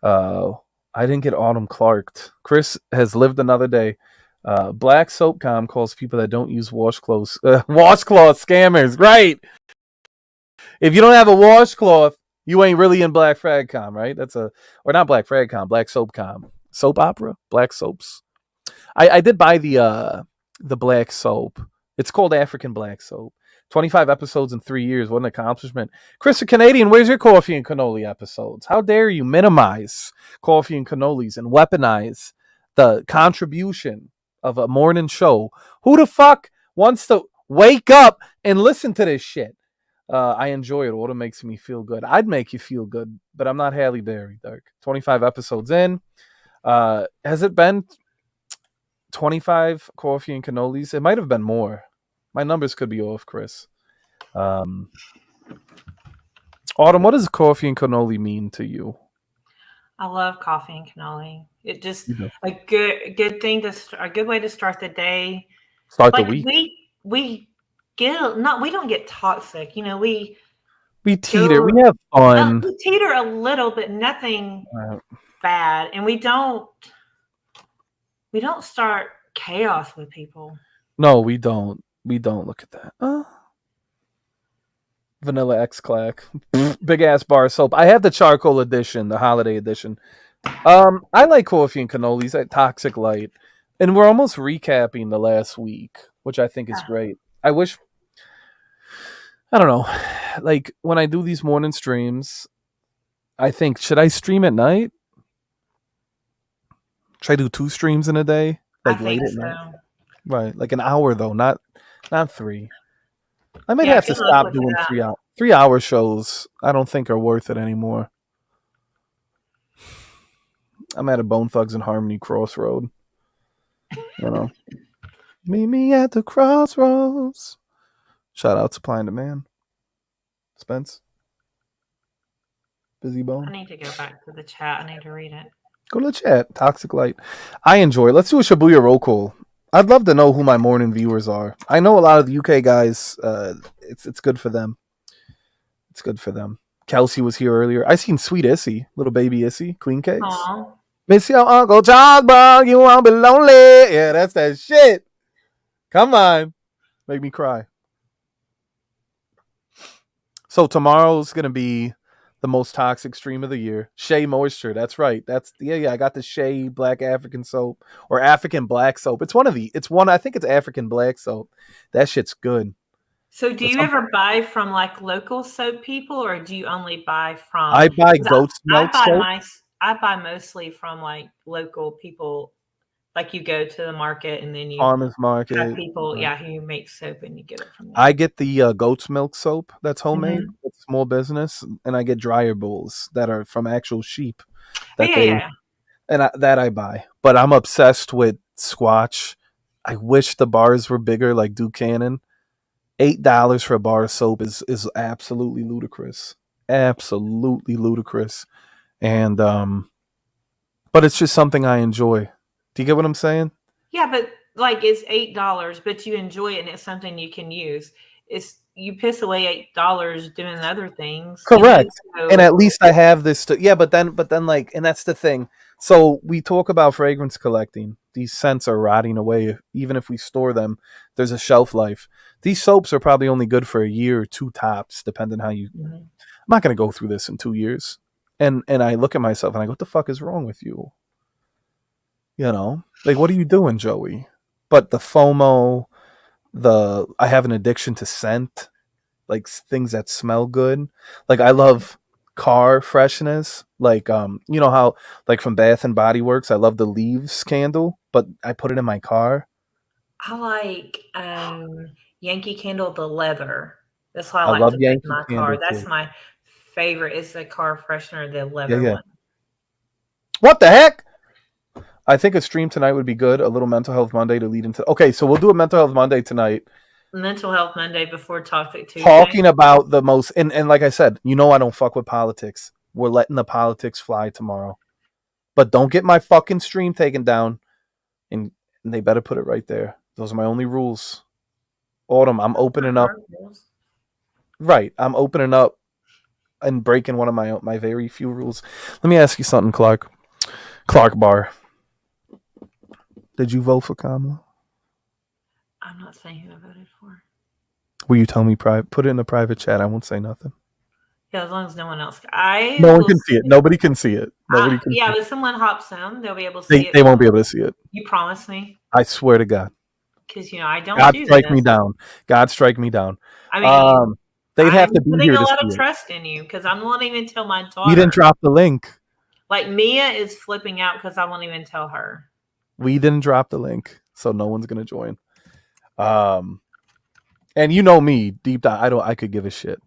Uh, I didn't get Autumn Clarked. Chris has lived another day. Black Soapcom calls people that don't use washcloths washcloth scammers. Right. If you don't have a washcloth, you ain't really in Black Fragcom, right? Or not Black Fragcom, Black Soapcom. Soap opera? Black soaps. I did buy the black soap. It's called African Black Soap. 25 episodes in 3 years. What an accomplishment. Chris, Canadian, where's your Coffee and Cannoli episodes? How dare you minimize Coffee and Cannolis and weaponize the contribution of a morning show? Who the fuck wants to wake up and listen to this shit? I enjoy it. What makes me feel good. I'd make you feel good, but I'm not Halle Berry, Dirk. 25 episodes in. Has it been 25 Coffee and Cannolis? It might have been more. My numbers could be off, Chris. Autumn, what does Coffee and Cannoli mean to you? I love coffee and cannoli. It just a good thing a good way to start the day. Start the week. We don't get toxic. We teeter. We have fun. We teeter a little, but nothing bad, and we don't start chaos with people. No, we don't. We don't. Look at that. Vanilla X Clack. Big ass bar soap. I have the charcoal edition, the holiday edition. I like Coffee and Cannolis at Toxic Light. And we're almost recapping the last week, which I think is great. I wish, I don't know, like when I do these morning streams, I think, should I stream at night? Should I do 2 streams in a day? Like late at night? Right, like an hour though, not 3. I might have to stop doing 3-hour shows. I don't think are worth it anymore. I'm at a Bone Thugs and Harmony crossroad. Meet me at the crossroads. Shout out Supply and Demand. Spence. Busy Bone. I need to go back to the chat. I need to read it. Go to the chat. Toxic Light. I enjoy it. Let's do a Shibuya roll call. I'd love to know who my morning viewers are. I know a lot of the UK guys. It's good for them. It's good for them. Kelsey was here earlier. I seen Sweet Issy, little baby Issy, Queen Cakes. Aww. Miss your Uncle Charles, bro. You won't be lonely. Yeah, that's that shit. Come on, make me cry. So tomorrow's gonna be the most toxic stream of the year. Shea Moisture. That's right. That's I got the Shea Black African Soap or African Black Soap. It's one. I think it's African Black Soap. That shit's good. So do you ever buy from like local soap people, or do you only buy from? I buy goat's milk soap. I buy mostly from like local people. Like you go to the market and then you farmers market have people, who make soap and you get it from there. I get the goat's milk soap that's homemade. Mm-hmm. It's a small business, and I get dryer bowls that are from actual sheep. And that I buy. But I'm obsessed with Squatch. I wish the bars were bigger, like Buchanan. $8 for a bar of soap is absolutely ludicrous. Absolutely ludicrous. And but it's just something I enjoy. Do you get what I'm saying? Yeah, but like it's $8, but you enjoy it and it's something you can use. You piss away $8 doing other things. Correct. And at least I have this but then like, and that's the thing. So we talk about fragrance collecting. These scents are rotting away. Even if we store them, there's a shelf life. These soaps are probably only good for a year or 2 tops, depending how you. Mm-hmm. I'm not going to go through this in 2 years. And I look at myself and I go, what the fuck is wrong with you? Like, what are you doing, Joey? But the FOMO, I have an addiction to scent, like things that smell good. Like I love car freshness. Like, how like from Bath and Body Works, I love the Leaves candle, but I put it in my car. I like Yankee Candle, the leather. That's why I love to Yankee put in my car. That's my favorite. Is the car freshener, the leather one. What the heck? I think a stream tonight would be good. A little mental health Monday to lead into. Okay, so we'll do a mental health Monday tonight. Mental Health Monday before Toxic Tuesday. Talking about the most, and like I said, I don't fuck with politics. We're letting the politics fly tomorrow. But don't get my fucking stream taken down. And they better put it right there. Those are my only rules. Autumn, I'm opening up. Right, I'm opening up and breaking one of my very few rules. Let me ask you something, Clark. Clark Bar. Did you vote for Kamala? I'm not saying who I voted for. Will you tell me put it in a private chat? I won't say nothing. Yeah, as long as no one else. No one can see it. Nobody can see it. Nobody can. Yeah, but someone hops in, they'll be able to see it. They won't be able to see it. You promise me? I swear to God. Because I don't. God strike me down. God strike me down. I mean, they'd have to be here to see it. I'm putting a lot of trust in you because I won't even tell my daughter. We didn't drop the link. Like Mia is flipping out because I won't even tell her. We didn't drop the link, so no one's gonna join. And you know me, deep down, I could give a shit.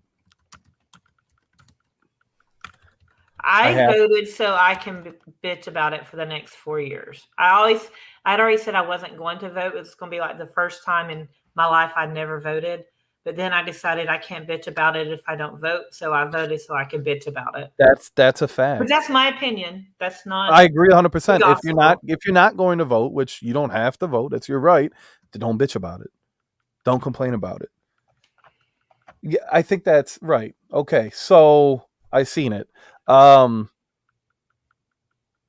I voted so I can bitch about it for the next 4 years. I'd already said I wasn't going to vote. It was going to be like the first time in my life I'd never voted. But then I decided I can't bitch about it if I don't vote. So I voted so I could bitch about it. That's a fact. But that's my opinion. That's not. I agree 100%. If you're not going to vote, which you don't have to vote, that's your right. Don't bitch about it. Don't complain about it. Yeah, I think that's right. Okay, so I seen it.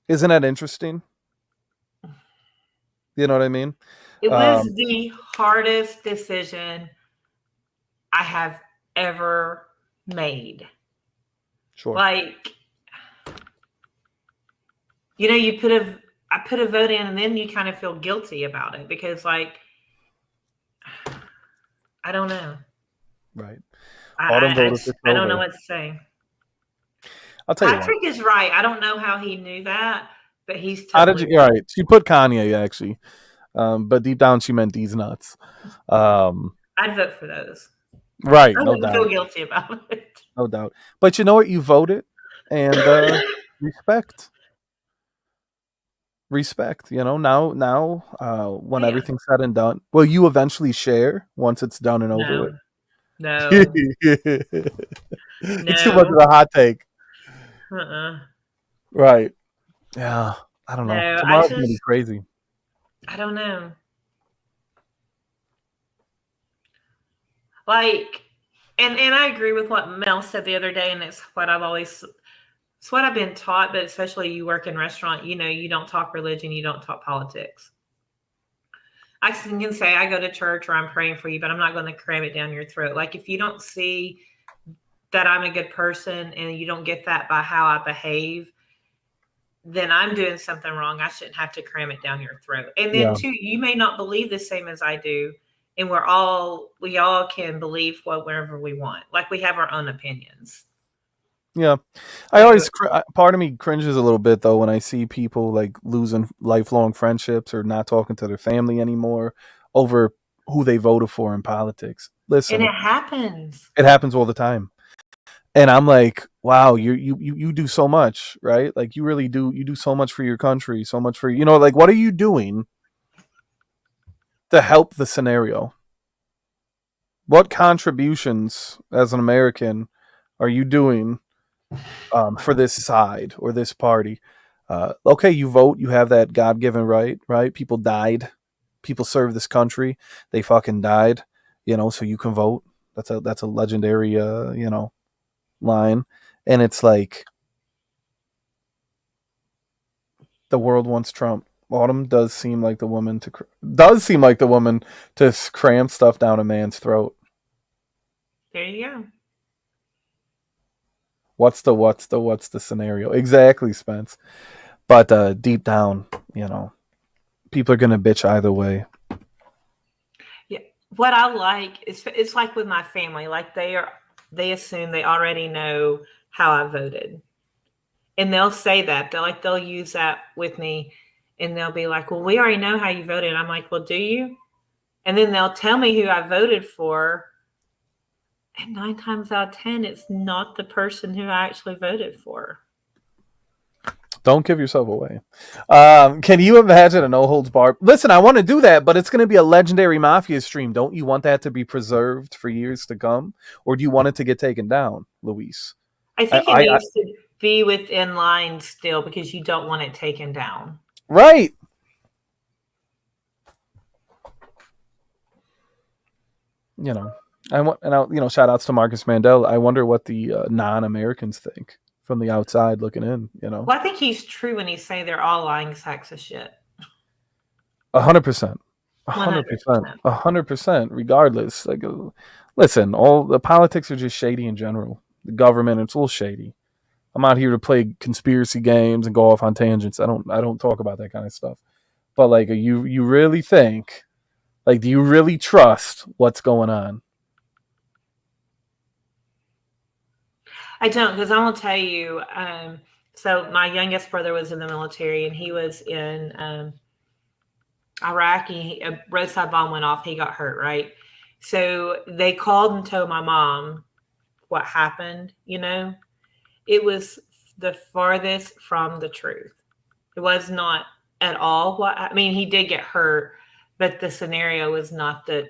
Isn't that interesting? You know what I mean? It was the hardest decision I have ever made. Sure. Like, I put a vote in and then you kind of feel guilty about it because I don't know. Right. I don't know what to say. I'll tell Patrick is right. I don't know how he knew that, but he's totally. How did you? Right. She put Kanye actually, but deep down she meant these nuts. I'd vote for those. Right. I no wouldn't doubt. feel guilty about it. No doubt. But you know what? You voted, and respect. Respect. Now, when everything's said and done, will you eventually share once it's done and over with? No. It's too much of a hot take. Right. Yeah. I don't know. No, Tomorrow's gonna be crazy. I don't know. And I agree with what Mel said the other day, and it's what I've been taught, but especially you work in restaurant, you don't talk religion, you don't talk politics. I can say I go to church or I'm praying for you, but I'm not going to cram it down your throat. Like if you don't see that I'm a good person and you don't get that by how I behave, then I'm doing something wrong. I shouldn't have to cram it down your throat. And then too, you may not believe the same as I do. And we all can believe whatever we want. Like we have our own opinions. Yeah. Part of me cringes a little bit though when I see people like losing lifelong friendships or not talking to their family anymore over who they voted for in politics. Listen. And it happens. It happens all the time. And I'm like, wow, you do so much, right? Like you really do. You do so much for your country, so much for, like what are you doing to help the scenario? What contributions as an American are you doing for this side or this party? Okay, you vote, you have that God-given right? People died. People served this country. They fucking died, so you can vote. That's a legendary, line. And it's like the world wants Trump. Autumn does seem like the woman to cram stuff down a man's throat. There you go. What's the scenario? Exactly, Spence. But deep down, people are gonna bitch either way. Yeah. What I like is it's like with my family, like they assume they already know how I voted. And they'll say that. They'll use that with me and they'll be like, well, we already know how you voted. And I'm like, well, do you? And then they'll tell me who I voted for. And 9 times out of 10, it's not the person who I actually voted for. Don't give yourself away. Can you imagine a no holds bar? Listen, I want to do that, but it's going to be a legendary mafia stream. Don't you want that to be preserved for years to come, or do you want it to get taken down, Luis? I I, think it I, I needs to be within line still because you don't want it taken down. right. You know, I want, and I, shout outs to Marcus Mandel. I wonder what the non-Americans think from the outside looking in. Well, I think he's true when he say they're all lying sacks of shit. 100%, 100%, 100%. 100%. Regardless, like, listen, all the politics are just shady in general. The government, it's all shady. I'm out here to play conspiracy games and go off on tangents. I don't talk about that kind of stuff. But like, you really think, like, do you really trust what's going on? I don't, because I'm gonna tell you. So my youngest brother was in the military, and he was in Iraq. A roadside bomb went off. He got hurt. Right. So they called and told my mom what happened. It was the farthest from the truth. It was not at all what I mean. He did get hurt, but the scenario was not the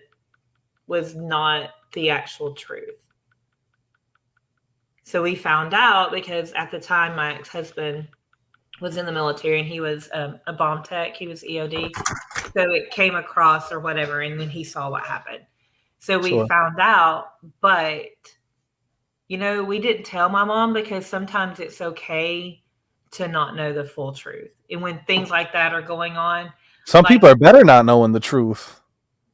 actual truth. So we found out because at the time my ex-husband was in the military and he was a bomb tech. He was EOD. So it came across or whatever, and then he saw what happened. So we found out, but we didn't tell my mom because sometimes it's okay to not know the full truth. And when things like that are going on, some people are better not knowing the truth.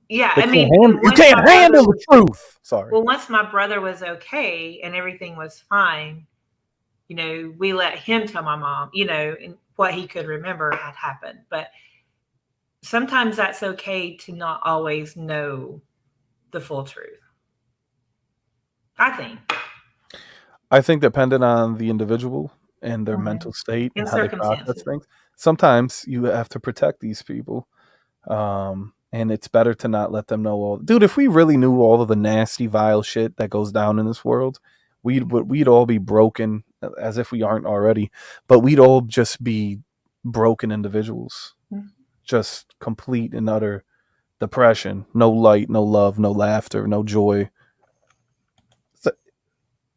Yeah, I mean, you can't handle the truth. Sorry. Well, once my brother was okay and everything was fine, we let him tell my mom, and what he could remember had happened. But sometimes that's okay to not always know the full truth. I think dependent on the individual and their mental state and how they process things. Sometimes you have to protect these people. And it's better to not let them know all. Dude, if we really knew all of the nasty, vile shit that goes down in this world, we'd all be broken, as if we aren't already. But we'd all just be broken individuals, just complete and utter depression. No light, no love, no laughter, no joy.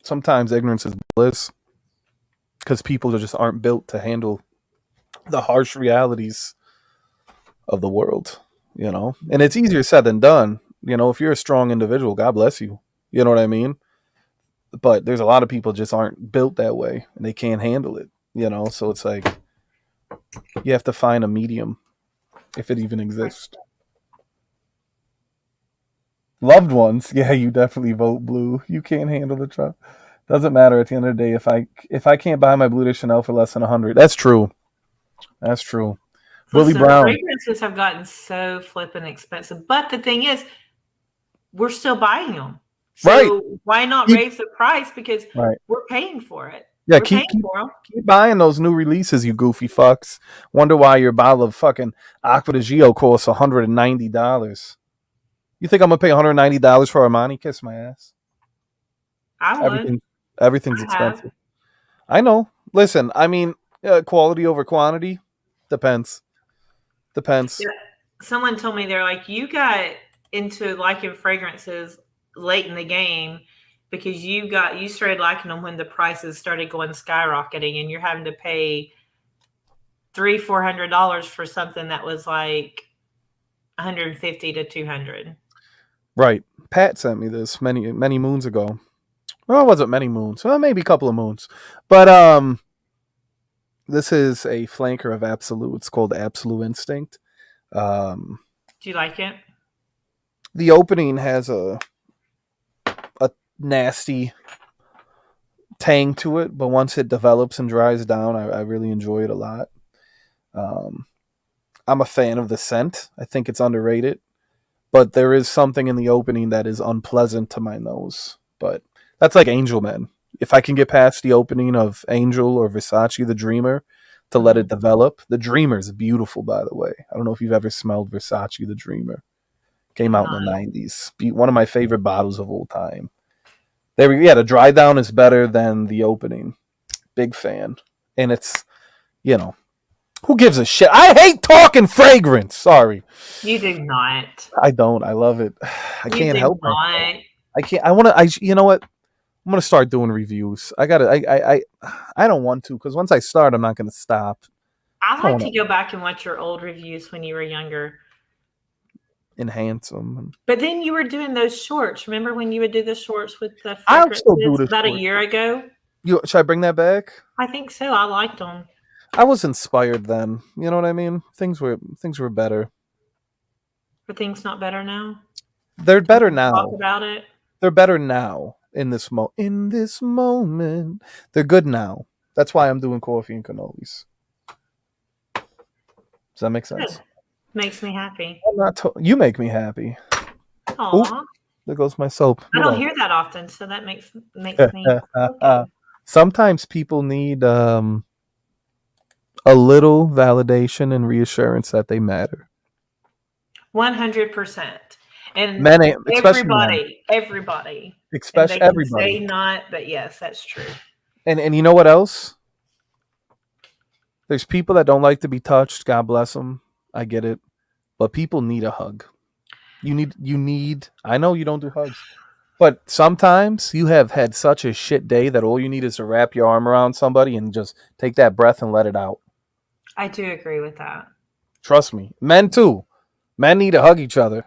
Sometimes ignorance is bliss, because people just aren't built to handle the harsh realities of the world. And it's easier said than done. If you're a strong individual, God bless you. You know what I mean? But there's a lot of people just aren't built that way and they can't handle it. So it's like you have to find a medium, if it even exists. Loved ones, yeah, you definitely vote blue. You can't handle the truck. Doesn't matter at the end of the day if I can't buy my Blue de Chanel for less than 100. That's true. Willie Brown. Fragrances have gotten so flippin' expensive, but the thing is, we're still buying them. So why not raise the price? Because we're paying for it. Yeah, keep buying those new releases, you goofy fucks. Wonder why your bottle of fucking Aqua di Gio costs $190. You think I'm gonna pay $190 for Armani? Kiss my ass. I would. Everything's expensive. I know. Listen, I mean, quality over quantity depends. Yeah. Someone told me they're like, you got into liking fragrances late in the game because you started liking them when the prices started going skyrocketing, and you're having to pay $300-$400 for something that was like $150 to $200. Right. Pat sent me this many moons ago. Well, it wasn't many moons. Well, maybe a couple of moons. But this is a flanker of Absolute. It's called Absolute Instinct. Do you like it? The opening has a nasty tang to it, but once it develops and dries down, I really enjoy it a lot. I'm a fan of the scent. I think it's underrated, but there is something in the opening that is unpleasant to my nose. But that's like Angel Men. If I can get past the opening of Angel or Versace the Dreamer to let it develop. The Dreamer is beautiful, by the way. I don't know if you've ever smelled Versace the Dreamer. Came out in the 90s. One of my favorite bottles of all time. The dry down is better than the opening. Big fan. And it's You know, who gives a shit? I hate talking fragrance. Sorry. You do not. I don't. I love it. I You can't do help myself. not. I can't. I want to. You know what? I'm gonna start doing reviews. I gotta. I don't want to because once I start, I'm not gonna stop. I I don't like want to to go back and watch your old reviews when you were younger. enhance them. But then you were doing those shorts. Remember when you would do the shorts with the I'll still do fragrances this about a for year ago? you. Should I bring that back? I think so. I liked them. I was inspired then. You know what I mean? Things were better. Are things not better now? They're Do you better want to talk now. about it? They're better now in this moment. They're good now. That's why I'm doing coffee and cannolis. Does that make sense? Good. Makes me happy. I'm not. You make me happy. Oop, Aw. there goes my soap. I You're don't welcome. hear that often, so that makes me feel good. Sometimes people need a little validation and reassurance that they matter. 100%. And Men, especially men, everybody, and they especially can everybody. say not, but yes, that's true. And you know what else? There's people that don't like to be touched. God bless them. I get it, but people need a hug. You need. I know you don't do hugs, but sometimes you have had such a shit day that all you need is to wrap your arm around somebody and just take that breath and let it out. I do agree with that. Trust me. Men too. Men need to hug each other.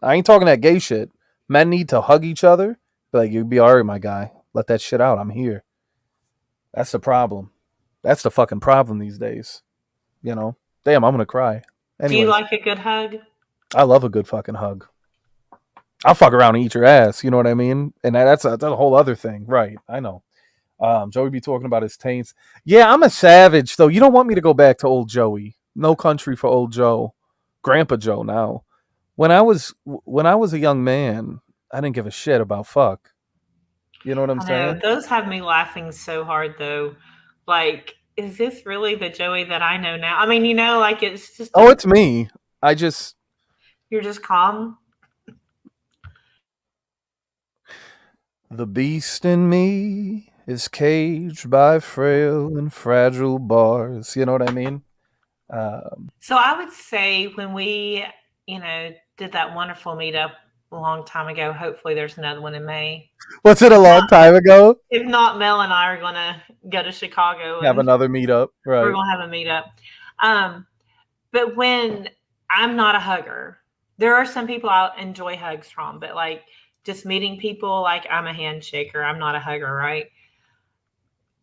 I ain't talking that gay shit. Men need to hug each other. Be like, you'll be all right, my guy. Let that shit out. I'm here. That's the problem. That's the fucking problem these days. You know? Damn, I'm gonna cry. Do you Anyways, like a good hug? I love a good fucking hug. I'll fuck around and eat your ass. You know what I mean? And that's a whole other thing. Right. I know. Joey be talking about his taints. Yeah, I'm a savage, though. You don't want me to go back to old Joey. No country for old Joe. Grandpa Joe now. When I was a young man, I didn't give a shit about fuck. You know what I'm I know saying? those have me laughing so hard though. Like, is this really the Joey that I know now? I mean, like it's just Oh, it's me. I just you're just calm. the beast in me is caged by frail and fragile bars. You know what I mean? Um, So I would say when we, did that wonderful meetup a long time ago, hopefully there's another one in May. was it a If long not, time ago? if not, Mel and I are gonna go to Chicago Have and another meetup, we're right? gonna have a meetup. Um, but when I'm not a hugger, there are some people I enjoy hugs from, but like just meeting people, like I'm a handshaker, I'm not a hugger, right?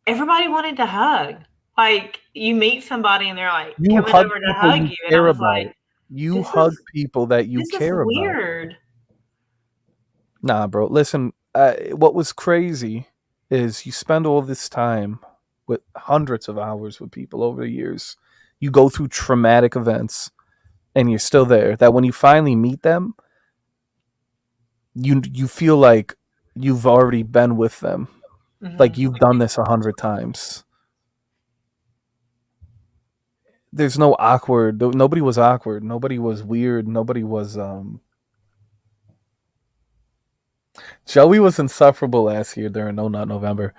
Everybody wanted to hug. Like you meet somebody and they're like You coming hug over to people hug you you, and I care was like, about. You this hug is people that you this is care about. weird. Nah, bro. Listen, what was crazy is you spend all this time with hundreds of hours with people over the years. You go through traumatic events and you're still there. That when you finally meet them, you feel like you've already been with them. Like Hmm. you've done this 100 times. There's no awkward. Nobody was awkward. Nobody was weird. Nobody was. Joey was insufferable last year during No Nut November.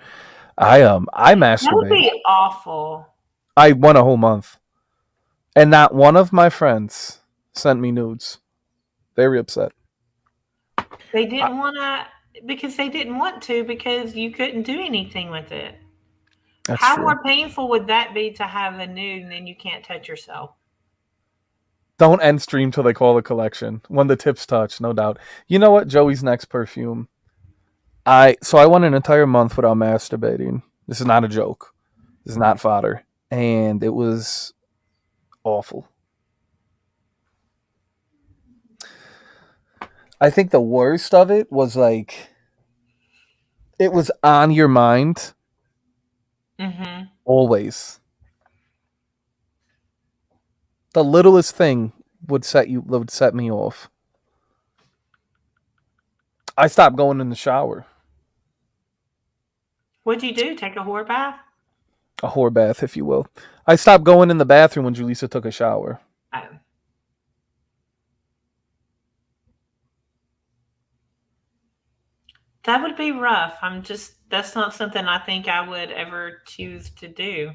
I That would masturbated. be awful. I went a whole month, and not one of my friends sent me nudes. Very upset. They I, didn't want to because they didn't want to because you couldn't do anything with it. that's How true. more painful would that be to have a nude and then you can't touch yourself? Don't end stream till they call the collection. When the tips touch, no doubt. You know what? Joey's next perfume. I went an entire month without masturbating. This is not a joke. This is not fodder, and it was awful. I think the worst of it was like it was on your mind Hmm. always. The littlest thing would set me off. I stopped going in the shower. What'd you do? Take a whore bath? A whore bath, if you will. I stopped going in the bathroom when Julissa took a shower. Oh. That would be rough. That's not something I think I would ever choose to do.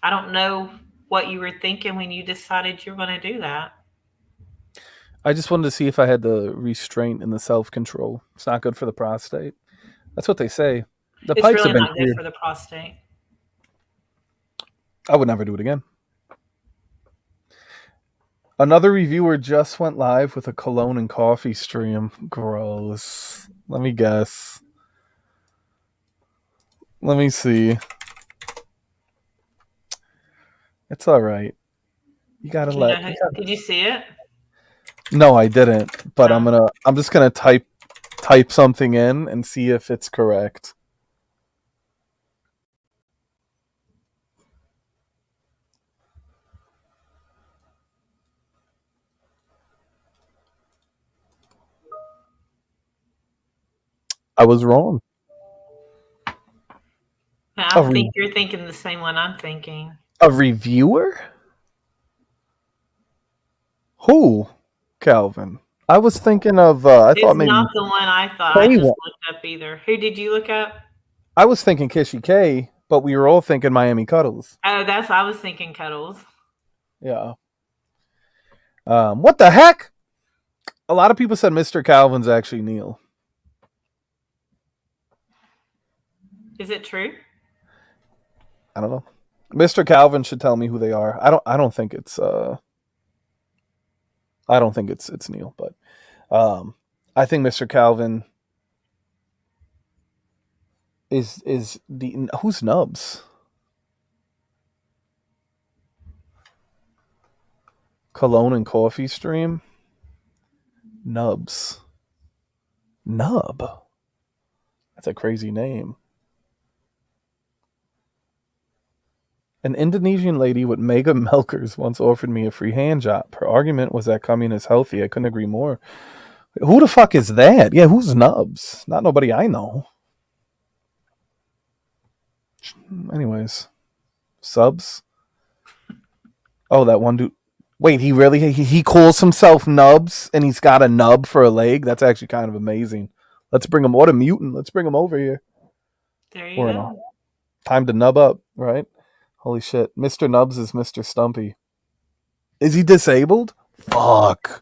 I don't know what you were thinking when you decided you were going to do that. I just wanted to see if I had the restraint and the self control. It's not good for the prostate. That's what they say. The It's pipes really have been not good cleared. for the prostate. I would never do it again. Another reviewer just went live with a cologne and coffee stream. Gross. Let me guess. Let me see. It's all right. You gotta Do you know let. who, did you see it? No, I didn't. But Oh. I'm just gonna type something in and see if it's correct. I was wrong. A, I re- think you're thinking the same one I'm thinking. a reviewer? Who? Calvin. I was thinking of. I thought It's maybe not the one I thought. I K just one. looked up either. Who did you look up? I was thinking Kishy K, but we were all thinking Miami Cuddles. Oh, I was thinking Cuddles. Yeah. What the heck? A lot of people said Mr. Calvin's actually Neil. Is it true? I don't know. Mr. Calvin should tell me who they are. I don't think it's I don't think it's Neil, but I think Mr. Calvin is the who's Nubs? Cologne and coffee stream? Nubs. Nub. That's a crazy name. An Indonesian lady with mega milkers once offered me a free hand job. Her argument was that coming is healthy. I couldn't agree more. Who the fuck is that? Yeah, who's Nubs? Not nobody I know. Anyways, subs. Oh, that one dude. Wait, he calls himself Nubs and he's got a nub for a leg? That's actually kind of amazing. Let's bring him. What a mutant. Let's bring him over here. There you Or go. no. Time to nub up, right? Holy shit. Mr. Nubs is Mr. Stumpy. Is he disabled? Fuck.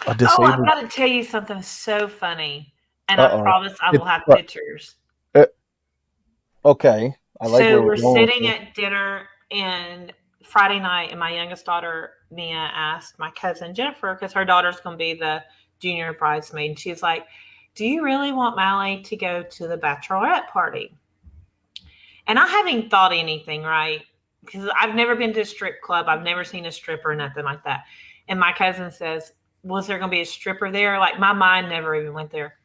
A Oh, I've disabled. got to tell you something so funny, and Uh I oh. promise I will have Uh, pictures. okay. I like So where we're we're going. sitting at dinner, and Friday night, and my youngest daughter Nia asked my cousin Jennifer, because her daughter's going to be the junior bridesmaid, and she's like, "Do you really want Mally to go to the bachelorette party?" And I haven't thought anything, right? Because I've never been to a strip club. I've never seen a stripper, nothing like that. And my cousin says, "Was there going to be a stripper there?" Like, my mind never even went there.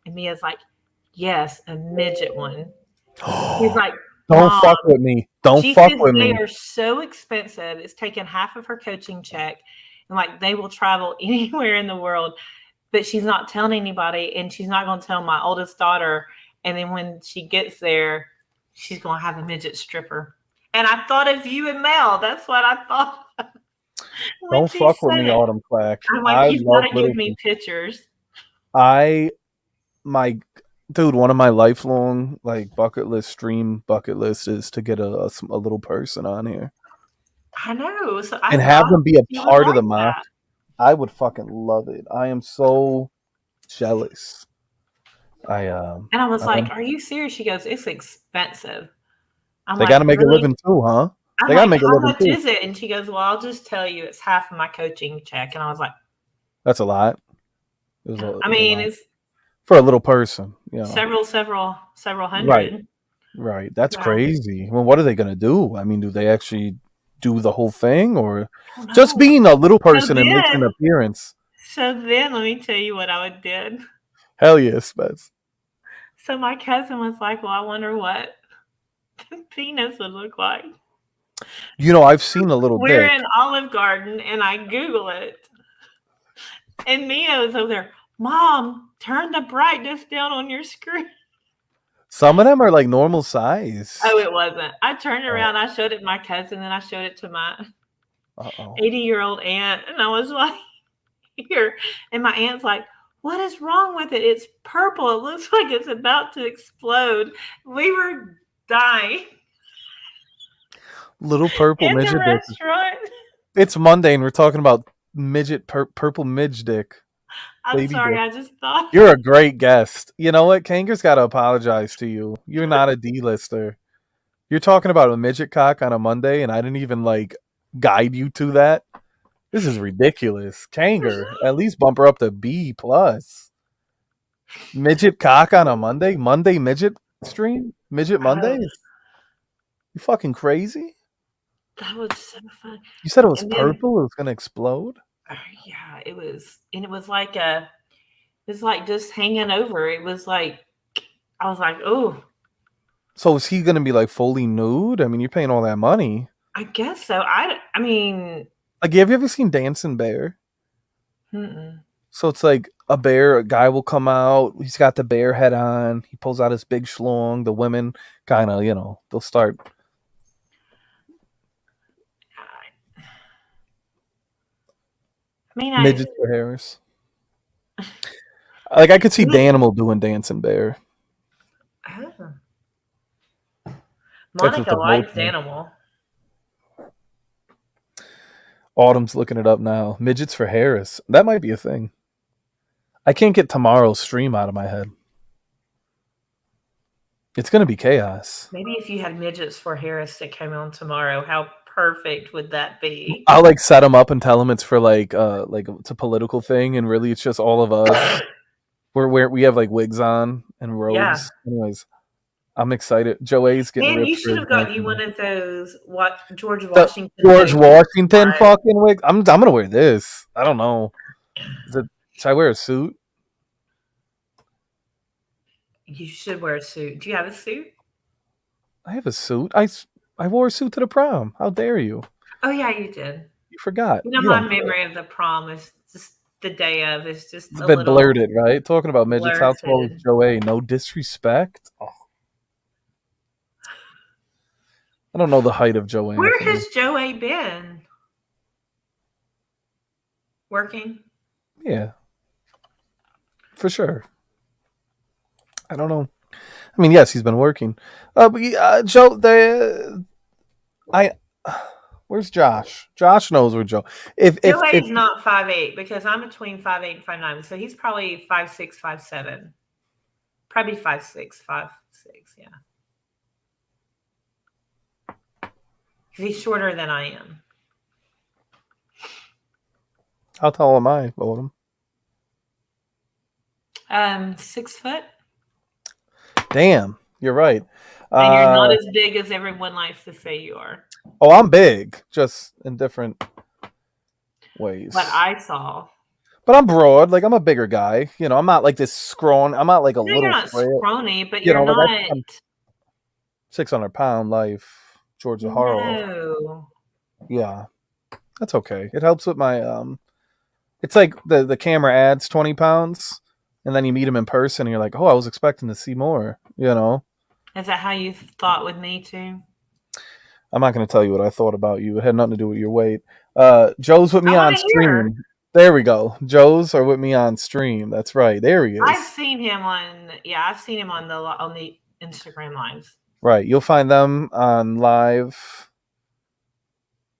And Mia's like, "Yes, a midget one." He's like, Don't "Mom," fuck with me. Don't she fuck says with they me. are so expensive. It's taken half of her coaching check. And like, they will travel anywhere in the world, but she's not telling anybody. And she's not going to tell my oldest daughter. And then when she gets there, she's going to have a midget stripper. And I thought of you and Mel. That's what I thought when Don't she fuck with said me, it. Autumn Clack. I'm like, I you've got love to give little me people. pictures. I my dude, one of my lifelong like bucket list is to get a little person on here I know. So I and have thought them be a you would part of like the mock. that. I would fucking love it. I am so jealous. And I was I like, want, are you serious? She goes, it's expensive. I'm they got like, to make a really? living too, huh? I'm They got to like, make a how living much too. is it? And she goes, well, I'll just tell you it's half of my coaching check. And I was like, That's a lot. yeah. I It was a mean, lot it's for a little person, you know. several Right, hundred. right. That's Yeah. crazy. Well, what are they gonna do? I mean, do they actually do the whole thing, or I don't just know. being a little So person and making an then, appearance? let me tell you what I did. Hell yes, Spence. So my cousin was like, well, I wonder what the penis would look like. You know, I've seen a little We're dick. in Olive Garden, and I Google it. And Mia was over there, Mom, turn the brightness down on your screen. Some of them are like normal size. Oh, it wasn't. I turned Oh, around, I showed it to my cousin, then I showed it to my uh-oh. 80-year-old aunt, and I was like, here. And my aunt's like, what is wrong with it? It's purple. It looks like it's about to explode. We were dying. Little purple in the midget dick. restaurant. It's Monday and we're talking about purple midge dick, I'm baby sorry, dick. I just thought. You're a great guest. You know what? Kangar's got to apologize to you. You're not a D-lister. You're talking about a midget cock on a Monday, and I didn't even like guide you to that. This is ridiculous. Kanger, at least bump her up to B plus. Midget cock on a Monday? Monday midget stream? Midget Oh, Mondays? You fucking crazy? that was so fun. You said it was And then, purple, it was gonna explode? oh, yeah, it was, and it was like it's like just hanging over. It was like, I was like, oh, So is he gonna be like fully nude? I mean, you're paying all that money. I guess so. I mean, Like, have you ever seen Dancing Bear? mm-mm. So it's like a guy will come out, he's got the bear head on, he pulls out his big schlong, the women kind of, they'll start I mean, midgets for Harris. Like I could see Danimal doing Dancing Bear. oh. That's with Monica the bow likes tie. animal. Autumn's looking it up now. Midgets for Harris. That might be a thing. I can't get tomorrow's stream out of my head. It's gonna be chaos. Maybe if you had midgets for Harris that came on tomorrow, how perfect would that be? I'll like set them up and tell them it's for like it's a political thing, and really it's just all of us. We have like wigs on and Yeah. robes. Anyways, I'm excited. Joe A's getting Man, you ripped for should his have gotten you dancing. one of those what George The Washington George wigs. Washington fucking wig. I'm gonna wear this. I don't know. Should I wear a suit? You should wear a suit. Do you have a suit? I have a suit. I wore a suit to the prom. How dare you? Oh yeah, you did. You forgot. You know, You my don't care. memory of the prom is just the day of is just It's a been little blurted, right? Talking about midgets. How tall is blurted. Joe A? No disrespect. Oh. I don't know the height of Joe Where Anthony. has Joe A been? Working? Yeah, for sure. I don't know. I mean, yes, he's been working. But Joe, I, where's Josh? Josh knows where Joe. Joe A If is not 5'8" because I'm between 5'8" and 5'9", so he's probably 5'6", 5'7". Probably 5'6", 5'6", yeah. Because he's shorter than I am. how tall am I, Odom? 6 foot. Damn, you're right. And you're not as big as everyone likes to say you are. Oh, I'm big, just in different ways. What I saw. But I'm broad. Like I'm a bigger guy. I'm not like this scrawny. I'm not like a No, little. you're not frail. scrawny, but you're Like not. I'm 600-pound life. George the Horror. No. Yeah, that's okay. It helps with my It's like the camera adds 20 pounds, and then you meet him in person, and you're like, oh, I was expecting to see more. Is that how you thought with me too? I'm not going to tell you what I thought about you. It had nothing to do with your weight. Joe's with me I on want to hear. stream. There we go. Joe's are with me on stream. That's right. There he is. I've seen him on. Yeah, I've seen him on the Instagram lives. Right. You'll find them on live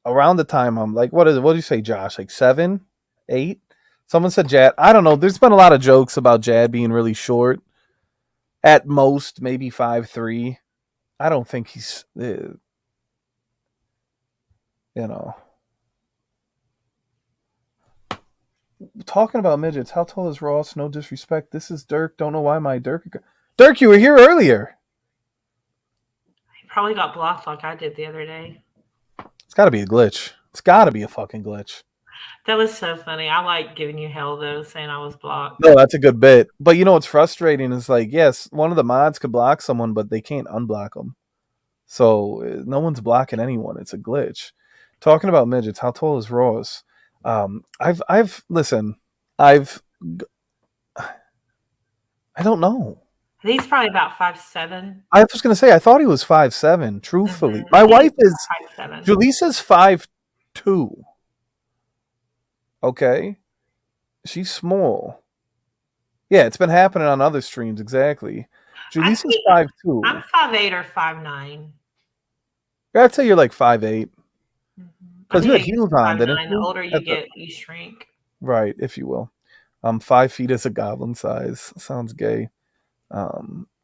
around the time I'm like, what is it? What do you say, Josh? Like 7, 8? Someone said Jad. I don't know. There's been a lot of jokes about Jad being really short. At most, maybe 5'3". I don't think he's, Talking about midgets. How tall is Ross? No disrespect. This is Dirk. Don't know why my Dirk. Dirk, you were here earlier. He probably got blocked like I did the other day. It's got to be a glitch. It's got to be a fucking glitch. That was so funny. I like giving you hell though, saying I was blocked. No, that's a good bit. But what's frustrating is like, yes, one of the mods could block someone, but they can't unblock them. So no one's blocking anyone. It's a glitch. Talking about midgets, how tall is Ross? Listen, I don't know. He's probably about 5'7". I was going to say, I thought he was 5'7", truthfully. Mm-hmm. My wife is, 5'7". Julisa's 5'2". Okay? She's small. Yeah, it's been happening on other streams, exactly. Julisa's 5'2". I'm 5'8" or 5'9". I'd say you're like 5'8". I Because you think I had used heels to on, didn't 5'9". The you? older you get, you shrink. Right, if you will. 5 feet is a goblin size. Sounds gay.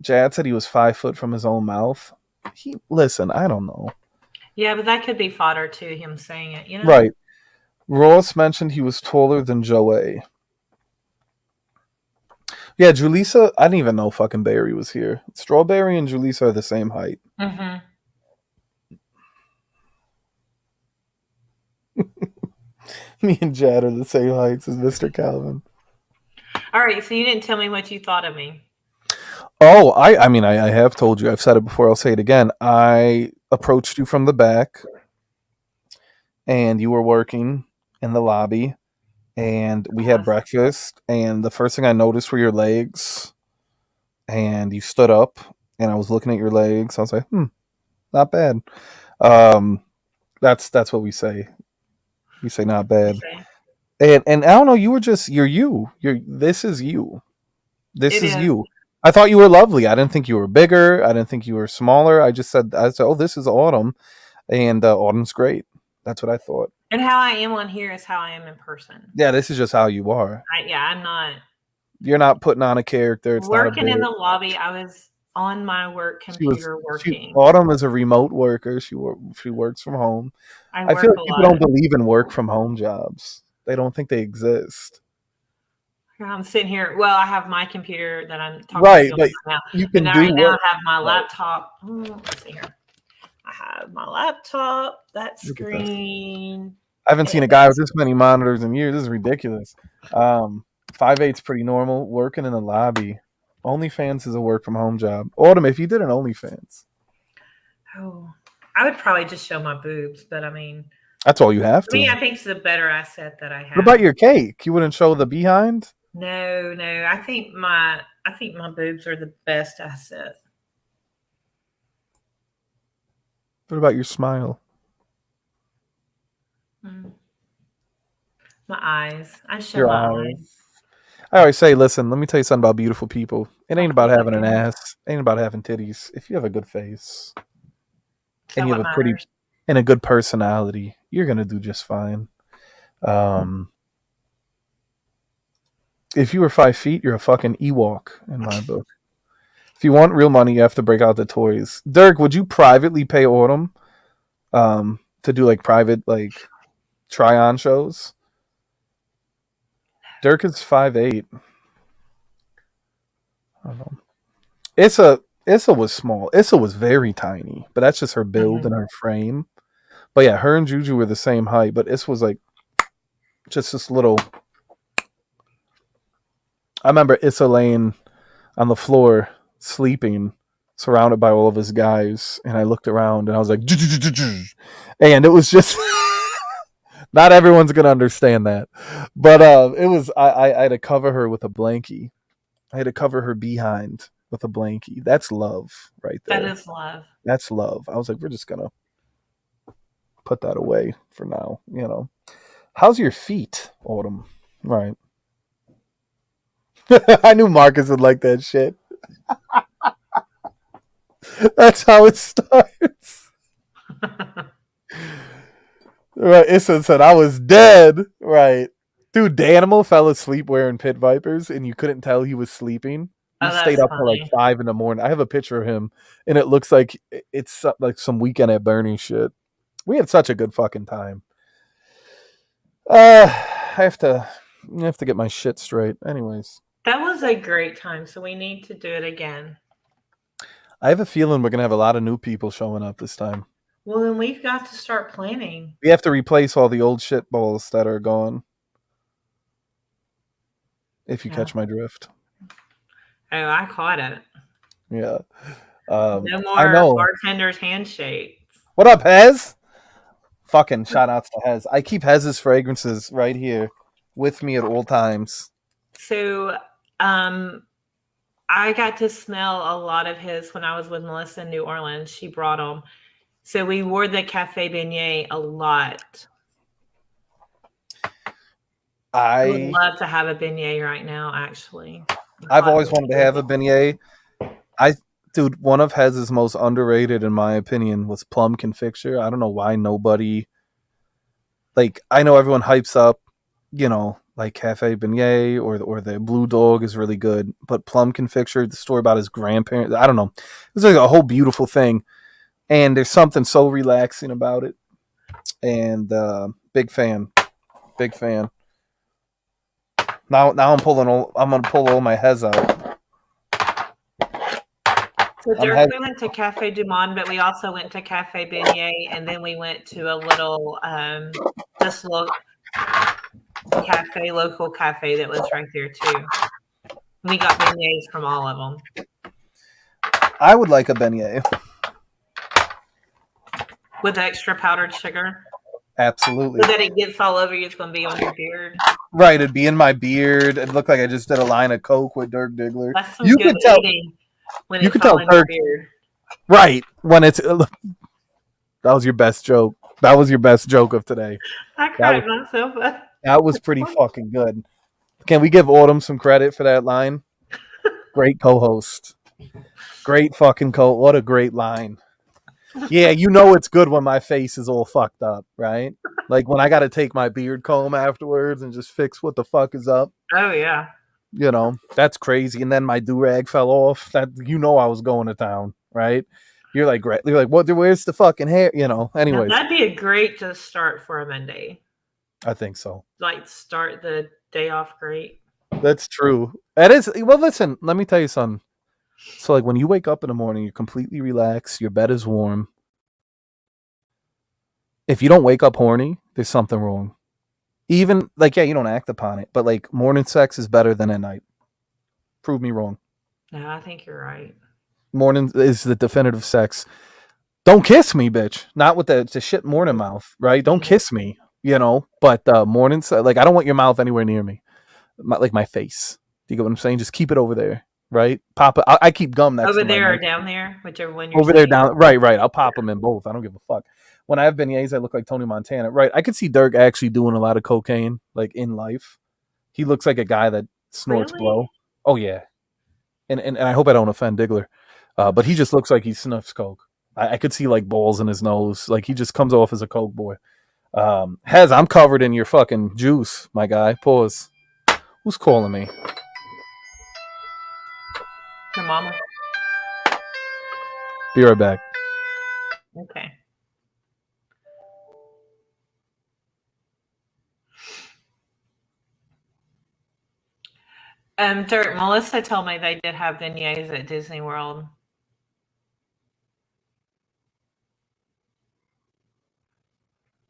Jad said he was 5 foot from his own mouth. Listen, I don't know. Yeah, but that could be fodder to him saying it, you know? Right. Ross mentioned he was taller than Joey. Yeah, Julissa, I didn't even know fucking Barry was here. Strawberry and Julissa are the same height. Mm-hmm. Me and Jad are the same heights as Mr. Calvin. All right, so you didn't tell me what you thought of me. Oh, I mean, I have told you. I've said it before. I'll say it again. I approached you from the back, and you were working in the lobby, and we had breakfast. And the first thing I noticed were your legs, and you stood up, and I was looking at your legs. I was like, not bad. Um, that's what we say. We say not bad. Okay. And I don't know. You were just you're you. This is you. This It is is. you. I thought you were lovely. I didn't think you were bigger. I didn't think you were smaller. I said, oh, this is Autumn, and Autumn's great. That's what I thought. And how I am on here is how I am in person. Yeah, this is just how you are. I'm not You're not putting on a character. It's not a working bit. in the lobby. I was on my work computer working. Autumn is a remote worker. She works from home. I I feel work like a people lot. don't believe in work from home jobs. They don't think they exist. I'm sitting here. Well, I have my computer that I'm talking Right, to but you now. you But can now, do right now, work. I have my Right. laptop. Let's see here. I have my laptop, that Look at that. screen. I haven't seen a guy with this many monitors in years. This is ridiculous. 5'8's pretty normal. Working in the lobby. OnlyFans is a work from home job. Autumn, if you did an OnlyFans, Oh, I would probably just show my boobs, but I mean, that's all you have to me, to. I think it's a better asset that I have. What about your cake? You wouldn't show the behind? No. I think my boobs are the best asset. What about your smile? My eyes. I show Your my eyes? eyes. I always say, listen, let me tell you something about beautiful people. It ain't Oh, about having an okay. ass. It ain't about having titties. If you have a good face Is and that you what have a pretty matters? and a good personality, you're gonna do just fine. If you were 5 feet, you're a fucking Ewok in my book. If you want real money, you have to break out the toys. Dirk, would you privately pay Autumn to do like private like try on shows? Dirk is 5'8". I don't know. Issa was small. Issa was very tiny, but that's just her build and her frame. But yeah, her and Juju were the same height, but Issa was like just this little. I remember Issa laying on the floor sleeping, surrounded by all of his guys, and I looked around and I was like, and it was just. Not everyone's gonna understand that, but it was. I had to cover her with a blankie. I had to cover her behind with a blankie. That's love right there. That is love. That's love. I was like, we're just gonna put that away for now. How's your feet, Autumn? Right. I knew Marcus would like that shit. That's how it starts. Right. Issa said I was dead. Right. Dude, Danimal fell asleep wearing pit vipers, and you couldn't tell he was sleeping. He stayed That's up till like funny. 5 a.m. I have a picture of him, and it looks like it's like some Weekend at Bernie shit. We had such a good fucking time. I have to get my shit straight. Anyways, That was a great time, so we need to do it again. I have a feeling we're gonna have a lot of new people showing up this time. Well, then we've got to start planning. We have to replace all the old shit balls that are gone. If you catch my drift. Oh, I caught it. Yeah. No I more know. bartender's handshakes. What up, Hez? Fucking shout outs to Hez. I keep Hez's fragrances right here with me at all times. So, I got to smell a lot of his when I was with Melissa in New Orleans. She brought them. So we wore the Cafe Beignet a lot. I would love to have a beignet right now, actually. I've always wanted to have a beignet. Dude, one of Hez's most underrated, in my opinion, was Plum Confecture. I don't know why nobody like. I know everyone hypes up, like Cafe Beignet or the Blue Dog is really good, but Plum Confecture, the story about his grandparents, I don't know. It's like a whole beautiful thing, and there's something so relaxing about it. And big fan, big fan. Now I'm gonna pull all my Hez out. So I'm Dirk, Hez. we went to Cafe Du Monde, but we also went to Cafe Beignet, and then we went to a little, this little cafe, local cafe that was right there too. We got beignets from all of them I would like a beignet. with extra powdered sugar, Absolutely. so that it gets all over you. It's going to be on your beard. Right, it'd be in my beard. It'd look like I just did a line of coke with Dirk Diggler. That's some You good could tell. eating when You it's could all tell in your Dirk. beard. Right when it's. That was your best joke. That was your best joke of today. I cracked myself up. That was pretty fucking good. Can we give Autumn some credit for that line? Great co-host. Great fucking What a great line. Yeah, you know it's good when my face is all fucked up, right? Like when I got to take my beard comb afterwards and just fix what the fuck is up. Oh yeah. That's crazy. And then my do-rag fell off. That I was going to town, right? You're like, what? Where's the fucking hair? Anyways, Now, that'd be a great to start for a Monday. I think so. Like start the day off great. That's true. That is. Well, listen. Let me tell you something. So, like, when you wake up in the morning, you're completely relaxed. Your bed is warm. If you don't wake up horny, there's something wrong. Even like, yeah, you don't act upon it, but like, morning sex is better than at night. Prove me wrong. No, I think you're right. Morning is the definitive sex. Don't kiss me, bitch. Not with the shit morning mouth, right? Don't kiss me, But morning sex, like, I don't want your mouth anywhere near me, like my face. Do you get what I'm saying? Just keep it over there, right? Pop it. I keep gum next over to there my or down there, whichever one you're over there down. Right. I'll pop them in both. I don't give a fuck. When I have beignets, I look like Tony Montana. Right. I could see Dirk actually doing a lot of cocaine, like in life. He looks like a guy that snorts blow. Oh yeah. And I hope I don't offend Diggler, but he just looks like he snuffs coke. I could see like balls in his nose. Like he just comes off as a coke boy. Hez, I'm covered in your fucking juice, my guy. Pause. Who's calling me? Your mama. Be right back. Okay. Dirk, Melissa told me they did have beignets at Disney World.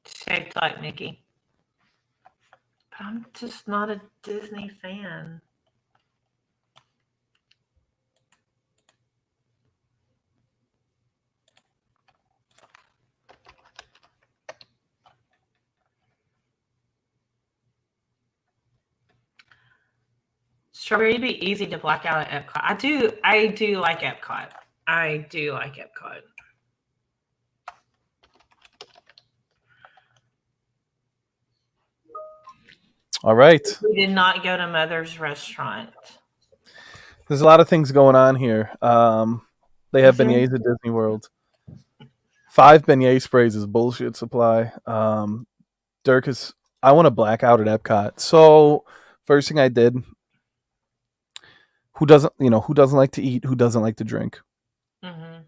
Shaped like Mickey. But I'm just not a Disney fan. Strawberry would be easy to black out at Epcot. I do like Epcot. I do like Epcot. All right. We did not go to Mother's Restaurant. There's a lot of things going on here. They have beignets at Disney World. 5 beignet sprays is bullshit supply. Dirk is. I want to black out at Epcot. So first thing I did. Who doesn't like to eat? Who doesn't like to drink? Mm-hmm.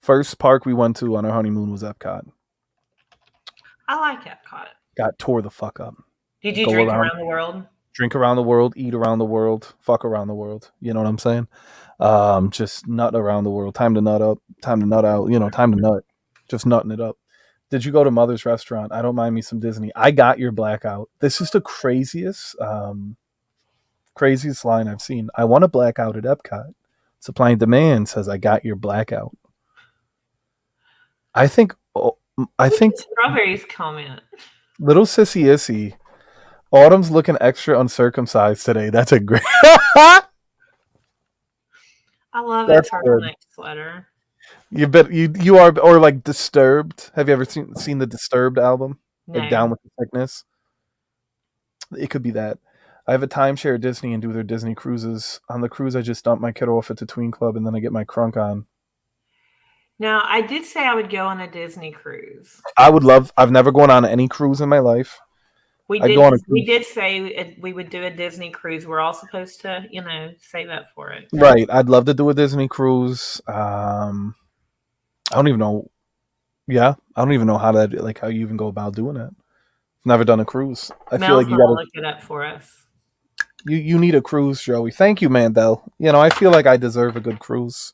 First park we went to on our honeymoon was Epcot. I like Epcot. Got tore the fuck up. Did you drink around the world? Drink around the world, eat around the world, fuck around the world. You know what I'm saying? Just nut around the world. Time to nut up. Time to nut out. Time to nut. Just nutting it up. Did you go to Mother's Restaurant? I don't mind me some Disney. I got your blackout. This is the craziest line I've seen. I want to black out at Epcot. Supply and demand says I got your blackout. I think Strawberries comment. Little Sissy Issy. Autumn's looking extra uncircumcised today. That's a great. I love a turtleneck sweater. You are, or like Disturbed. Have you ever seen the Disturbed album? No. Like Down with the Sickness. It could be that. I have a timeshare at Disney and do their Disney cruises. On the cruise, I just dump my kid off at the Tween Club and then I get my crunk on. Now, I did say I would go on a Disney cruise. I would love. I've never gone on any cruise in my life. We I'd did. go on a We cruise. did say we would do a Disney cruise. We're all supposed to, save up for it. Right. I'd love to do a Disney cruise. I don't even know. Yeah, I don't even know how how you even go about doing it. Never done a cruise. I feel Mel's like you gonna gotta. look it up for us. You need a cruise, Joey. Thank you, Mandel. I feel like I deserve a good cruise.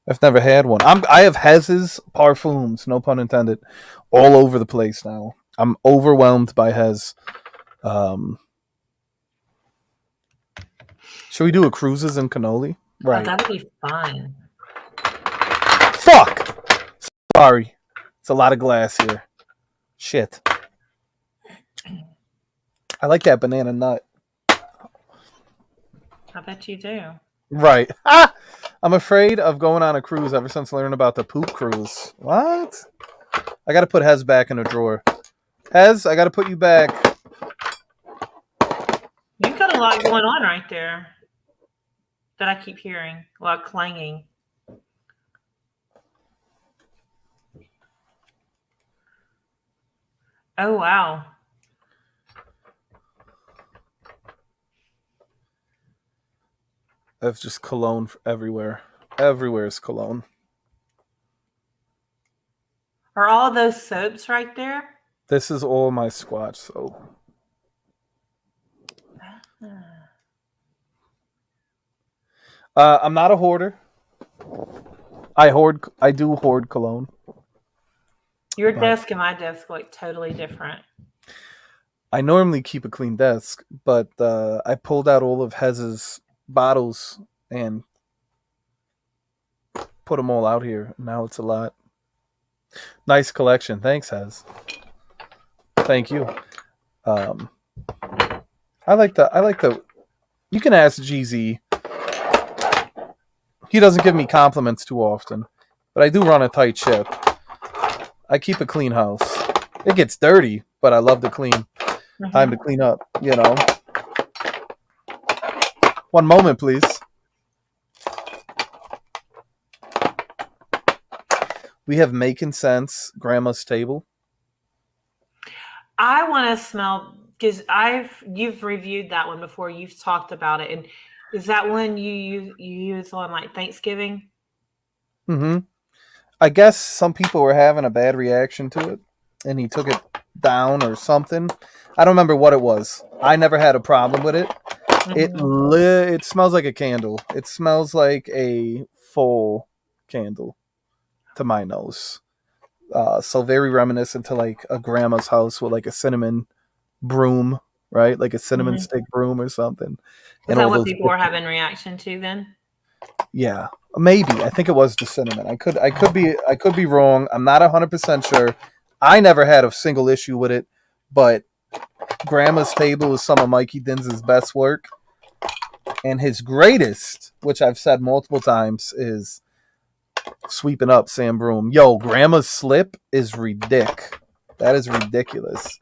I've never had one. I have Hez's parfums, no pun intended, all over the place now. I'm overwhelmed by Hez. Should we do a cruises in Cannoli? Oh, Right. that would be fun. Fuck. Sorry. It's a lot of glass here. Shit. I like that banana nut. I bet you do. Right. Ah! I'm afraid of going on a cruise ever since learning about the poop cruise. What? I gotta put Hez back in a drawer. Hez, I gotta put you back. You've got a lot going on right there that I keep hearing. A lot of clanging. Oh, wow. That's just cologne everywhere. Everywhere is cologne. Are all those soaps right there? This is all my Squatch soap. I'm not a hoarder. I do hoard cologne. Your desk and my desk look totally different. I normally keep a clean desk, but I pulled out all of Hez's bottles and put them all out here. Now it's a lot. Nice collection. Thanks, Hez. Thank you. I like the. You can ask GZ. He doesn't give me compliments too often, but I do run a tight ship. I keep a clean house. It gets dirty, but I love to clean. Mm-hmm. Time to clean up, One moment, please. We have Making Sense, Grandma's Table. I want to smell, because you've reviewed that one before. You've talked about it, and is that one you use on like Thanksgiving? Mm-hmm. I guess some people were having a bad reaction to it, and he took it down or something. I don't remember what it was. I never had a problem with it. Mm-hmm. It smells like a candle. It smells like a full candle to my nose. So very reminiscent to like a grandma's house with like a cinnamon broom, right? Like a cinnamon stick broom or something. Is that what people were having reaction to then? Yeah, maybe. I think it was the cinnamon. I could be wrong. I'm not 100% sure. I never had a single issue with it, but Grandma's Table is some of Mikey Dins's best work. And his greatest, which I've said multiple times, is Sweeping Up Sam Broom. Yo, Grandma's Slip is ridiculous. That is ridiculous.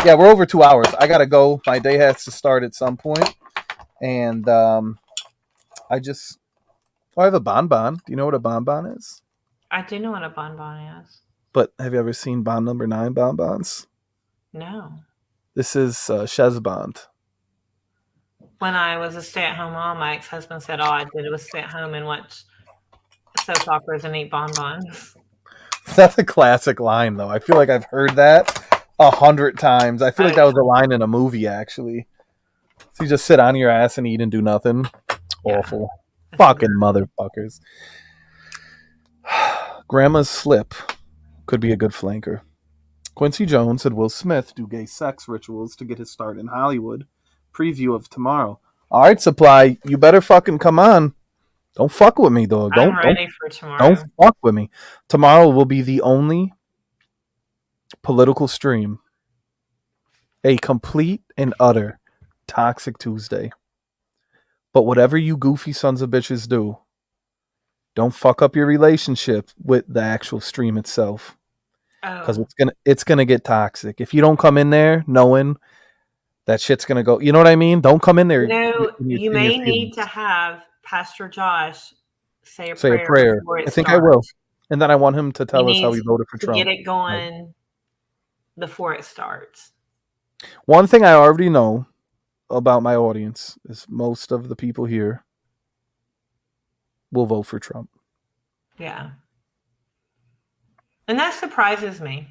Yeah, we're over 2 hours. I gotta go. My day has to start at some point. And I have a bonbon. Do you know what a bonbon is? I do know what a bonbon is. But have you ever seen Bond Number 9 bonbons? No. This is Chez Bond. When I was a stay-at-home mom, my ex-husband said all I did was sit at home and watch soap operas and eat bonbons. That's a classic line, though. I feel like I've heard that 100 times. I feel like that was a line in a movie, actually. So you just sit on your ass and eat and do nothing. Yeah. Awful. Fucking motherfuckers. Grandma's Slip could be a good flanker. Quincy Jones said Will Smith do gay sex rituals to get his start in Hollywood. Preview of tomorrow. All right, Supply, you better fucking come on. Don't fuck with me, dog. I'm ready for tomorrow. Don't fuck with me. Tomorrow will be the only political stream. A complete and utter toxic Tuesday. But whatever you goofy sons of bitches do, don't fuck up your relationship with the actual stream itself. Because it's gonna get toxic. If you don't come in there knowing that shit's gonna go. You know what I mean? Don't come in there You in your may need to feelings. have Pastor Josh say a Say a prayer prayer. before it I think I will. starts. And then I want him to He tell us how he needs voted for to get Trump. it going before it starts. One thing I already know about my audience is most of the people here will vote for Trump. Yeah. And that surprises me.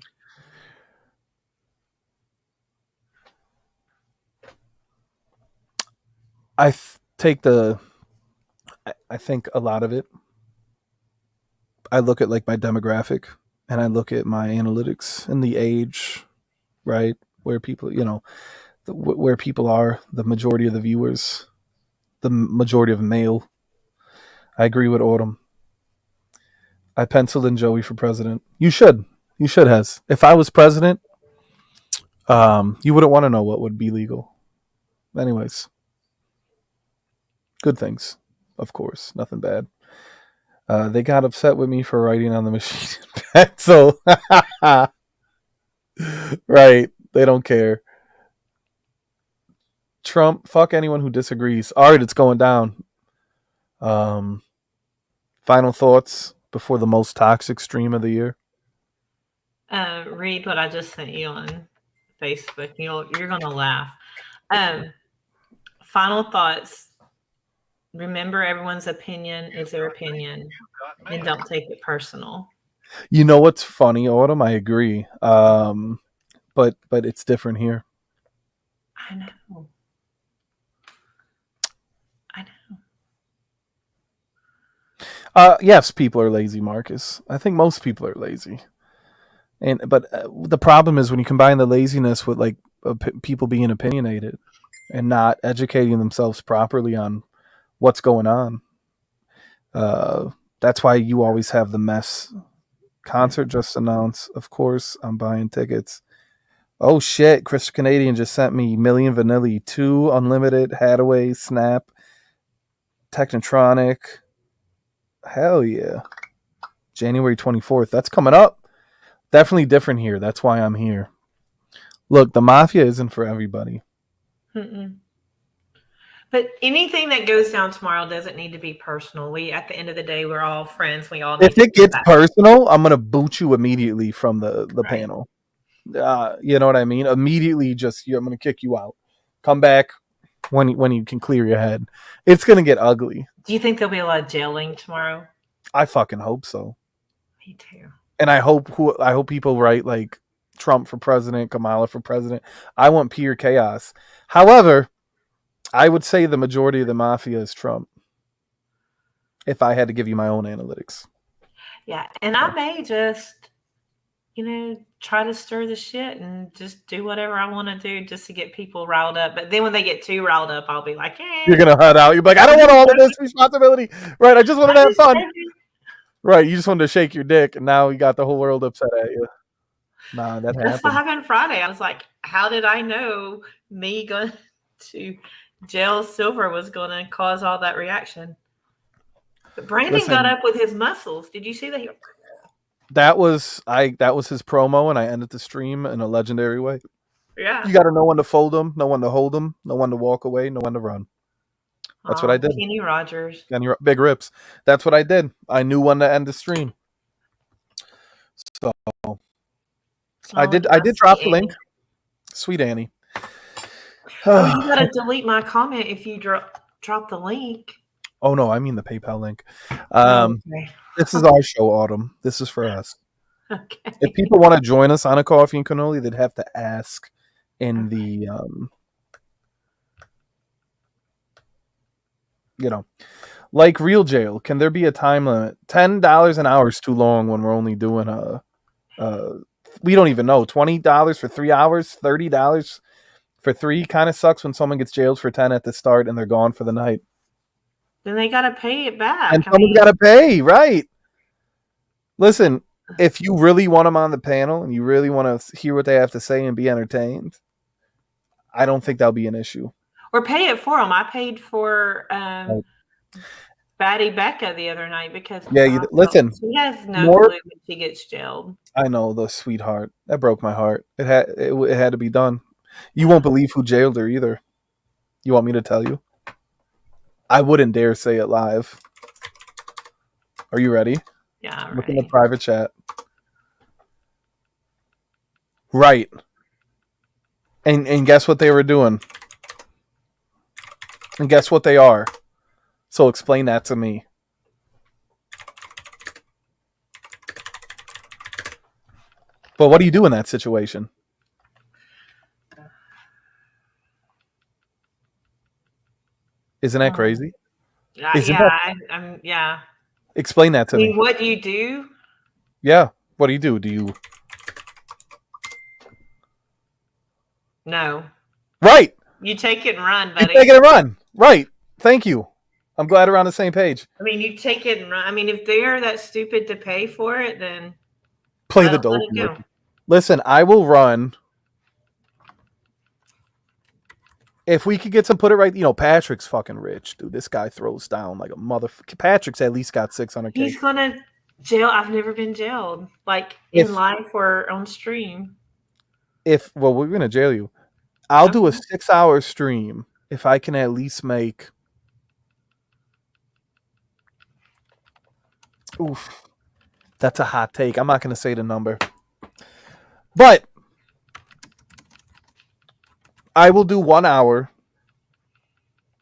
I think a lot of it. I look at like my demographic and I look at my analytics and the age, right? Where people, where people are, the majority of the viewers, the majority of male. I agree with Autumn. I penciled in Joey for president. You should. You should, Has. If I was president, you wouldn't want to know what would be legal. Anyways, good things, of course. Nothing bad. They got upset with me for writing on the machine pencil. Right. They don't care. Trump, fuck anyone who disagrees. All right, it's going down. Um, Final thoughts before the most toxic stream of the year. Read what I just sent you on Facebook. You're gonna laugh. Final thoughts. Remember, everyone's opinion is their opinion, and don't take it personal. You know what's funny, Autumn? I agree. But it's different here. I know. Yes, people are lazy, Marcus. I think most people are lazy. But the problem is when you combine the laziness with like people being opinionated and not educating themselves properly on what's going on. That's why you always have the mess. Concert just announced. Of course, I'm buying tickets. Oh shit! Chris Canadian just sent me Million Vanilli 2 Unlimited Hadaway Snap Technotronic. Hell yeah! January 24th. That's coming up. Definitely different here. That's why I'm here. Look, the mafia isn't for everybody. Mm-mm. But anything that goes down tomorrow doesn't need to be personal. At the end of the day, we're all friends. We all need If to it come gets back. personal, I'm gonna boot you immediately from the Right. panel. You know what I mean? Immediately, I'm gonna kick you out. Come back when you can clear your head. It's gonna get ugly. Do you think there'll be a lot of jailing tomorrow? I fucking hope so. Me too. And I hope people write like Trump for president, Kamala for president. I want pure chaos. However, I would say the majority of the mafia is Trump. If I had to give you my own analytics. Yeah, and I may just, try to stir the shit and just do whatever I want to do just to get people riled up. But then when they get too riled up, I'll be like, You're gonna head out. You're like, I don't want all of this responsibility. Right? I just wanted to have fun. Right? You just wanted to shake your dick, and now you got the whole world upset at you. Nah, that That's what happened. happened Friday. I was like, how did I know me going to jail Silver was going to cause all that reaction? But Brandon got up with his muscles. Did you see that? That was his promo, and I ended the stream in a legendary way. Yeah. You got to know when to fold them, know when to hold them, know when to walk away, know when to run. That's what I did. Kenny Rogers. Big rips. That's what I did. I knew when to end the stream. So I did drop the link. Sweet Annie. You gotta delete my comment if you drop the link. Oh no, I mean the PayPal link. Okay. This is our show, Autumn. This is for us. Okay. If people want to join us on a coffee and cannoli, they'd have to ask in the like real jail. Can there be a time limit? $10 an hour is too long when we're only doing we don't even know, $20 for 3 hours, $30 for 3. Kind of sucks when someone gets jailed for 10 at the start and they're gone for the night. Then they got to pay it back. And someone's got to pay, right? Listen, if you really want them on the panel and you really want to hear what they have to say and be entertained, I don't think that'll be an issue. Or pay it for them. I paid for Batty Becca the other night because listen, she has no clue when she gets jailed. I know, the sweetheart. That broke my heart. It had to be done. You won't believe who jailed her either. You want me to tell you? I wouldn't dare say it live. Are you ready? Yeah, I'm Look in the ready. private chat. Right. And guess what they were doing? And guess what they are? So explain that to me. But what do you do in that situation? Isn't that crazy? Isn't that? I'm yeah. Explain that I to mean, me. what do you do? Yeah. What do you do? Do you? No. Right. You take it and run, You buddy. take it and run. Right. Thank you. I'm glad we're on the same page. I mean, you take it and run. I mean, if they're that stupid to pay for it, then Play the let dope, it go. Murphy. Listen, I will run. If we could get some, put it right. Patrick's fucking rich, dude. This guy throws down like a motherfucker. Patrick's at least got 600K. He's gonna jail. I've never been jailed, like in If life or on stream. well, we're gonna jail you. I'll do a Okay. 6-hour stream if I can at least make. Oof, that's a hot take. I'm not gonna say the number, but I will do 1 hour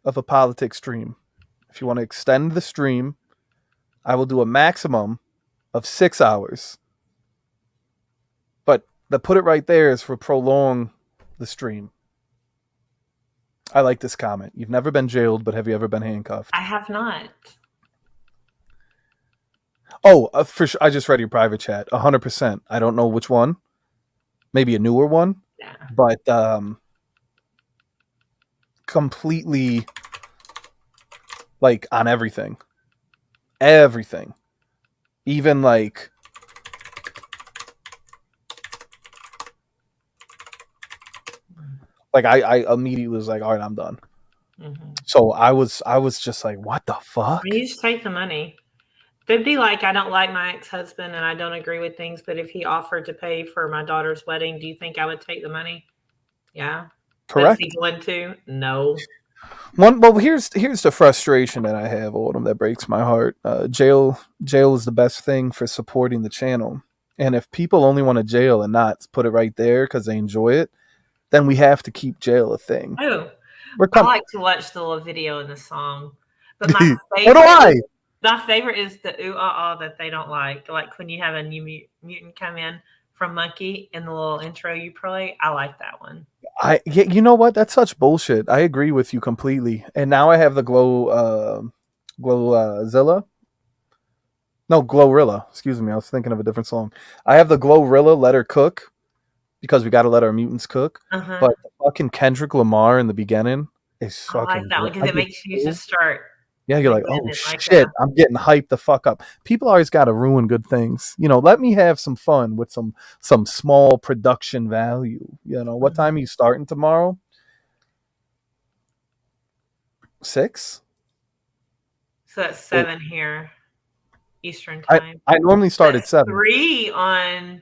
of a politics stream. If you want to extend the stream, I will do a maximum of 6 hours. But the put it right there is for prolong the stream. I like this comment. You've never been jailed, but have you ever been handcuffed? I have not. Oh, for sure. I just read your private chat. 100%. I don't know which one. Maybe a newer one. Yeah. But completely like on everything. Everything. Even like I immediately was like, all right, I'm done. Mm-hmm. So I was just like, what the fuck? I mean, you just take the money. They'd be like, I don't like my ex-husband and I don't agree with things, but if he offered to pay for my daughter's wedding, do you think I would take the money? Yeah. Correct. But is he going to? No. Well, here's the frustration that I have, Autumn, that breaks my heart. Jail is the best thing for supporting the channel. And if people only want to jail and not put it right there because they enjoy it, then we have to keep jail a thing. Oh, We're I like to watch the little video in the song, but my What do I? favorite is the ooh ah ah that they don't like. Like when you have a new mutant come in from Monkey in the little intro you play. I like that one. You know what? That's such bullshit. I agree with you completely. And now I have the Zilla. No, Glorilla. Excuse me. I was thinking of a different song. I have the Glorilla Let Her Cook because we got to let our mutants cook. Uh-huh. But the fucking Kendrick Lamar in the beginning is I like fucking. that one because it makes you just start. Yeah, you're like, oh like shit, I'm getting hyped the fuck up. People always got to ruin good things. Let me have some fun with some small production value. What time are you starting tomorrow? 6? So that's 7 here, Eastern time. I normally start at 7. 3 on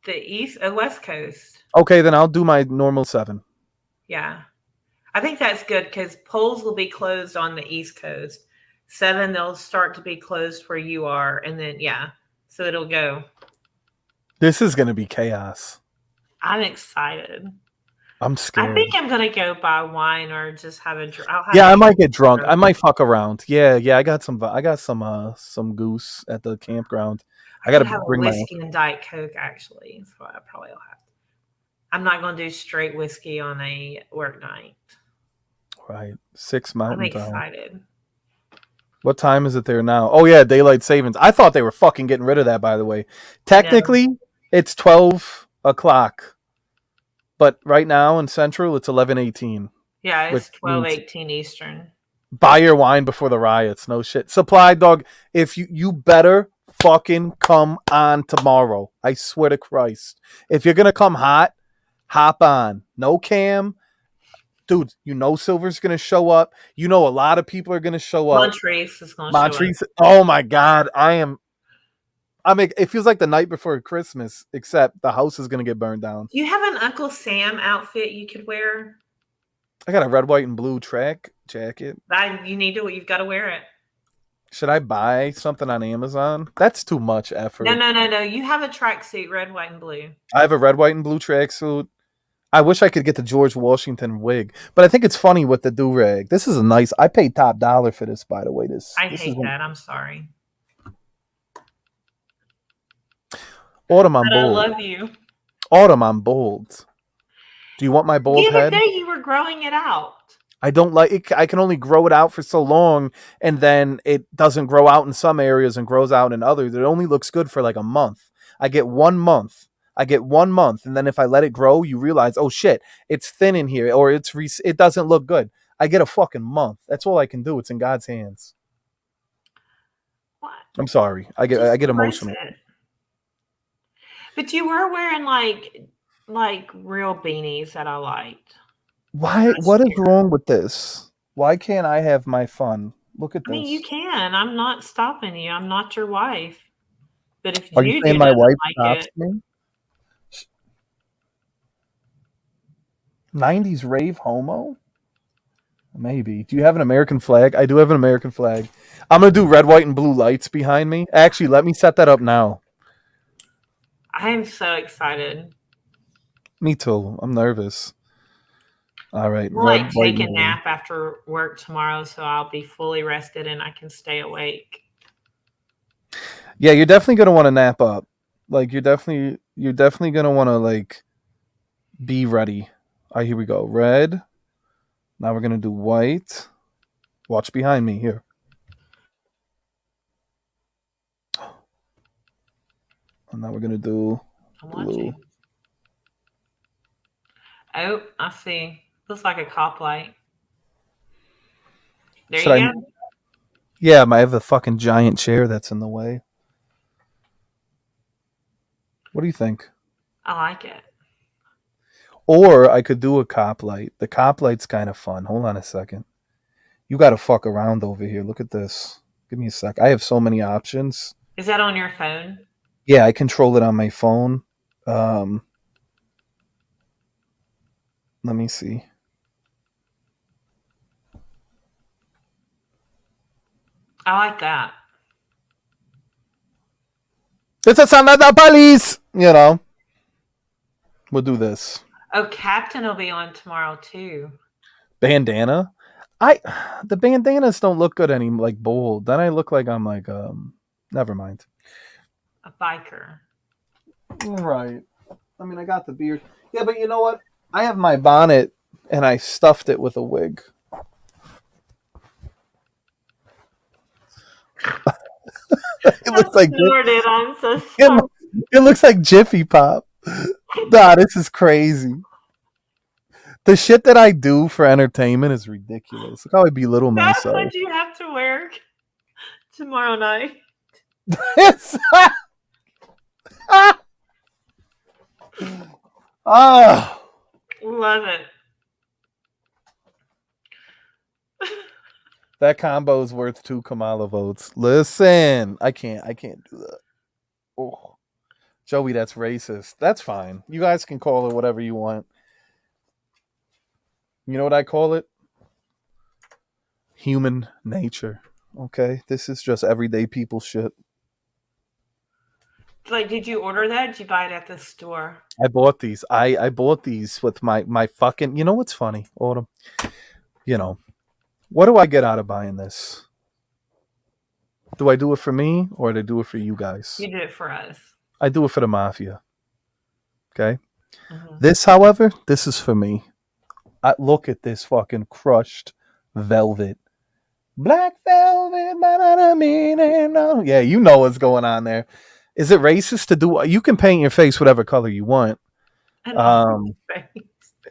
the West Coast. Okay, then I'll do my normal 7. Yeah. I think that's good because polls will be closed on the East Coast. 7, they'll start to be closed where you are. And then, yeah, so it'll go. This is going to be chaos. I'm excited. I'm scared. I think I'm going to go buy wine or just have a drink. I might get drunk. I might fuck around. Yeah, I got some goose at the campground. I got to have bring a whiskey and Diet Coke, actually. So I probably will have to. I'm not going to do straight whiskey on a work night. Right. 6 Mountain I'm Time. excited. What time is it there now? Oh, yeah, daylight savings. I thought they were fucking getting rid of that, by the way. Technically, it's 12 o'clock. But right now in Central, it's 11:18. Yeah, it's 12:18 Eastern. Buy your wine before the riots. No shit. Supply Dog, if you better fucking come on tomorrow. I swear to Christ. If you're going to come hot, hop on. No cam. Dude, Silver's going to show up. A lot of people are going to show up. Montrese is going to show up. Oh, my God. I am. I mean, it feels like the night before Christmas, except the house is gonna get burned down. Do you have an Uncle Sam outfit you could wear? I got a red, white, and blue track jacket. You've got to wear it. Should I buy something on Amazon? That's too much effort. No. You have a tracksuit, red, white, and blue. I have a red, white, and blue tracksuit. I wish I could get the George Washington wig, but I think it's funny with the do rag. This is a nice. I paid top dollar for this, by the way. I This hate is that. I'm sorry. Autumn. I'm But I bold. love you. Autumn. I'm bold. Do you want my bald The other head? day you were growing it out. I don't like it. I can only grow it out for so long, and then it doesn't grow out in some areas and grows out in others. It only looks good for like a month. I get 1 month. And then if I let it grow, you realize, oh shit, it's thin in here, or it doesn't look good. I get a fucking month. That's all I can do. It's in God's hands. What? I'm sorry. I get embrace emotional. it. But you were wearing like real beanies that I liked. Why? What is wrong with this? Why can't I have my fun? Look at I mean, you this. can. I'm not stopping you. I'm not your wife. But if Are you saying Juju my doesn't wife like stops it, me? 90s rave homo? Maybe. Do you have an American flag? I do have an American flag. I'm going to do red, white, and blue lights behind me. Actually, let me set that up now. I am so excited. Me too. I'm nervous. All right. We'll Red, white, take and a blue. nap after work tomorrow, so I'll be fully rested and I can stay awake. Yeah, you're definitely going to want to nap up. Like, you're definitely going to want to, like, be ready. All right, here we go. Red. Now we're going to do white. Watch behind me here. And now we're going to do I'm blue. watching. Oh, I see. Looks like a cop light. There Should you I? go. Yeah, I have a fucking giant chair that's in the way. What do you think? I like it. Or I could do a cop light. The cop light's kind of fun. Hold on a second. You got to fuck around over here. Look at this. Give me a sec. I have so many options. Is that on your phone? Yeah, I control it on my phone. Let me see. I like that. It's a son of the police. You know. We'll do this. Oh, Captain will be on tomorrow too. Bandana. The bandanas don't look good any like bold. Then I look like I'm like never mind. A biker. Right. I mean, I got the beard. Yeah, but you know what? I have my bonnet and I stuffed it with a wig. It looks like I'm so sorry. it looks like Jiffy Pop. Nah, this is crazy. The shit that I do for entertainment is ridiculous. Look how I belittle That's myself. what you have to wear tomorrow night. It's oh, Love it. that combo is worth 2 Kamala votes. Listen, I can't do that. Oh, Joey, that's racist. That's fine. You guys can call it whatever you want. You know what I call it? Human nature. Okay, this is just everyday people shit. Like, did you order that? Did you buy it at the store? I bought these. I bought these with my fucking. You know what's funny, Autumn? You know, what do I get out of buying this? Do I do it for me or do I do it for you guys? You did it for us. I do it for the mafia. Okay. Mm-hmm. This, however, this is for me. Look at this fucking crushed velvet. Black velvet, yeah, you know what's going on there. Is it racist to do? You can paint your face whatever color you want.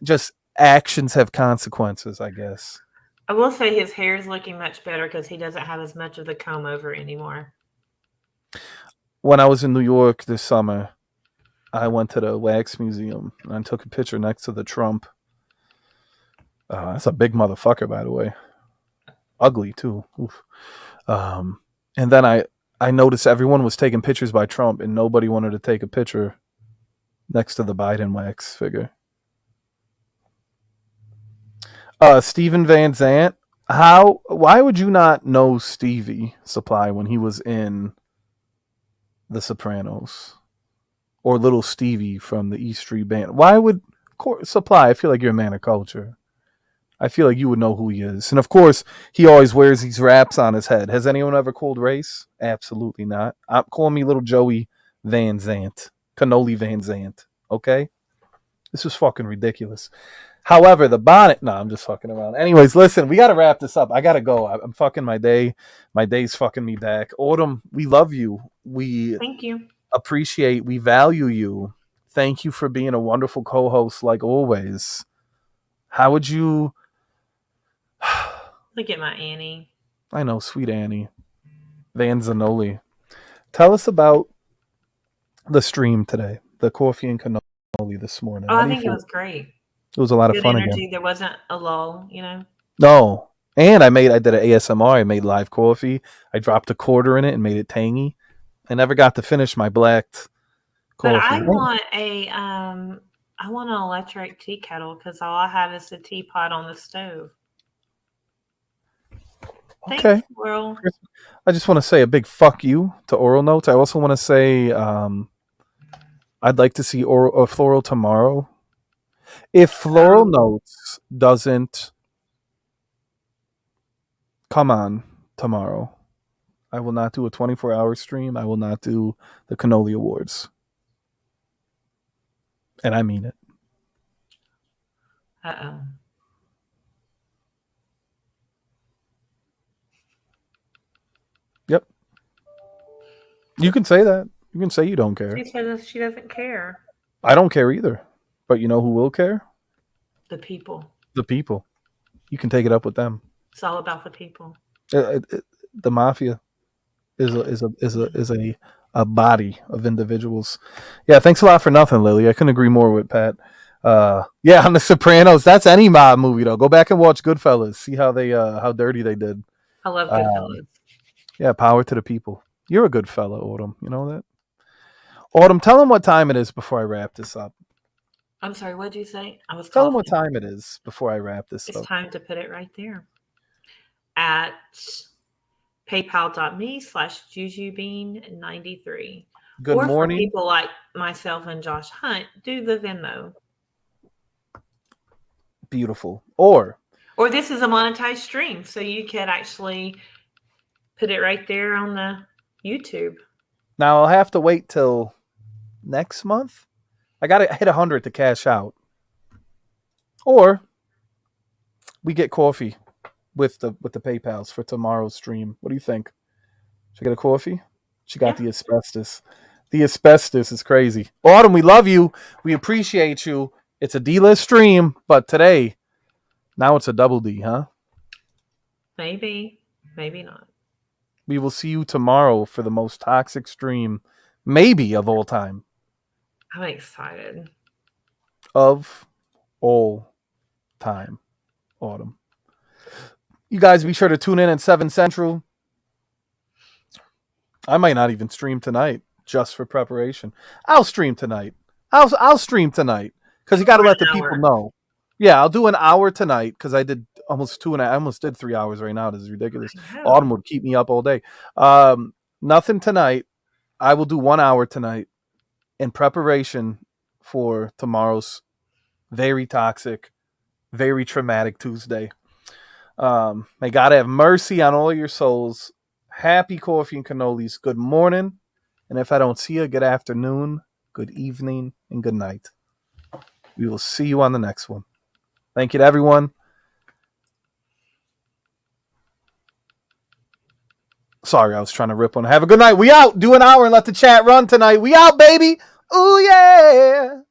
Just actions have consequences, I guess. I will say his hair is looking much better because he doesn't have as much of the comb over anymore. When I was in New York this summer, I went to the wax museum and I took a picture next to the Trump. That's a big motherfucker, by the way. Ugly too. Oof. And then I noticed everyone was taking pictures by Trump, and nobody wanted to take a picture next to the Biden wax figure. Steven Van Zant. Why would you not know Stevie Supply when he was in The Sopranos? Or little Stevie from the East Street Band? Why would Supply? I feel like you're a man of culture. I feel like you would know who he is. And of course, he always wears these wraps on his head. Has anyone ever called race? Absolutely not. Call me little Joey Van Zant. Cannoli Van Zant. Okay? This is fucking ridiculous. However, the bonnet. No, I'm just fucking around. Anyways, listen, we got to wrap this up. I got to go. I'm fucking my day. My day's fucking me back. Autumn, we love you. Thank you. Appreciate, we value you. Thank you for being a wonderful co-host like always. How would you... Look at my Annie. I know, sweet Annie. Van Zanoli. Tell us about the stream today. The coffee and cannoli this morning. Oh, I think it was great. It was a lot of Good fun energy. again. There wasn't a lull, you know? No. And I did an ASMR. I made live coffee. I dropped a quarter in it and made it tangy. I never got to finish my blacked coffee. But I want an electric tea kettle because all I have is a teapot on the stove. Okay. Thanks, Oral. I just want to say a big fuck you to Oral Notes. I also want to say I'd like to see Floral tomorrow. If Floral Notes doesn't come on tomorrow, I will not do a 24-hour stream. I will not do the Cannoli Awards. And I mean it. Uh-oh. Yep. You can say that. You can say you don't care. She says she doesn't care. I don't care either. But you know who will care? The people. The people. You can take it up with them. It's all about the people. The mafia is a body of individuals. Yeah, thanks a lot for nothing, Lily. I couldn't agree more with Pat. Yeah, on The Sopranos. That's any mob movie though. Go back and watch Goodfellas. See how they how dirty they did. I love Goodfellas. Yeah, power to the people. You're a good fella, Autumn. You know that? Autumn, tell them what time it is before I wrap this up. I'm sorry, what did you say? I was Tell coughing. them what time it is before I wrap this up. It's time to put it right there. At paypal.me/jujubean93. Good or morning. For people like myself and Josh Hunt, do the Venmo. Beautiful. Or this is a monetized stream, so you could actually put it right there on the YouTube. Now I'll have to wait till next month. I gotta hit 100 to cash out. Or we get coffee with the PayPals for tomorrow's stream. What do you think? Should I get a coffee? She got the asbestos. The asbestos is crazy. Autumn, we love you. We appreciate you. It's a D-list stream, but today, now it's a double D, huh? Maybe. Maybe not. We will see you tomorrow for the most toxic stream, maybe of all time. I'm excited. Of all time. Autumn. You guys be sure to tune in at 7 Central. I might not even stream tonight just for preparation. I'll stream tonight. I'll stream tonight because you got to let the people know. Yeah, I'll do an hour tonight because I did almost 2 and I almost did 3 hours right now. This is ridiculous. Autumn would keep me up all day. Nothing tonight. I will do 1 hour tonight in preparation for tomorrow's very toxic, very traumatic Tuesday. May God have mercy on all your souls. Happy coffee and cannolis. Good morning. And if I don't see you, good afternoon, good evening, and good night. We will see you on the next one. Thank you to everyone. Sorry, I was trying to rip one. Have a good night. We out. Do an hour and let the chat run tonight. We out, baby. Ooh, yeah.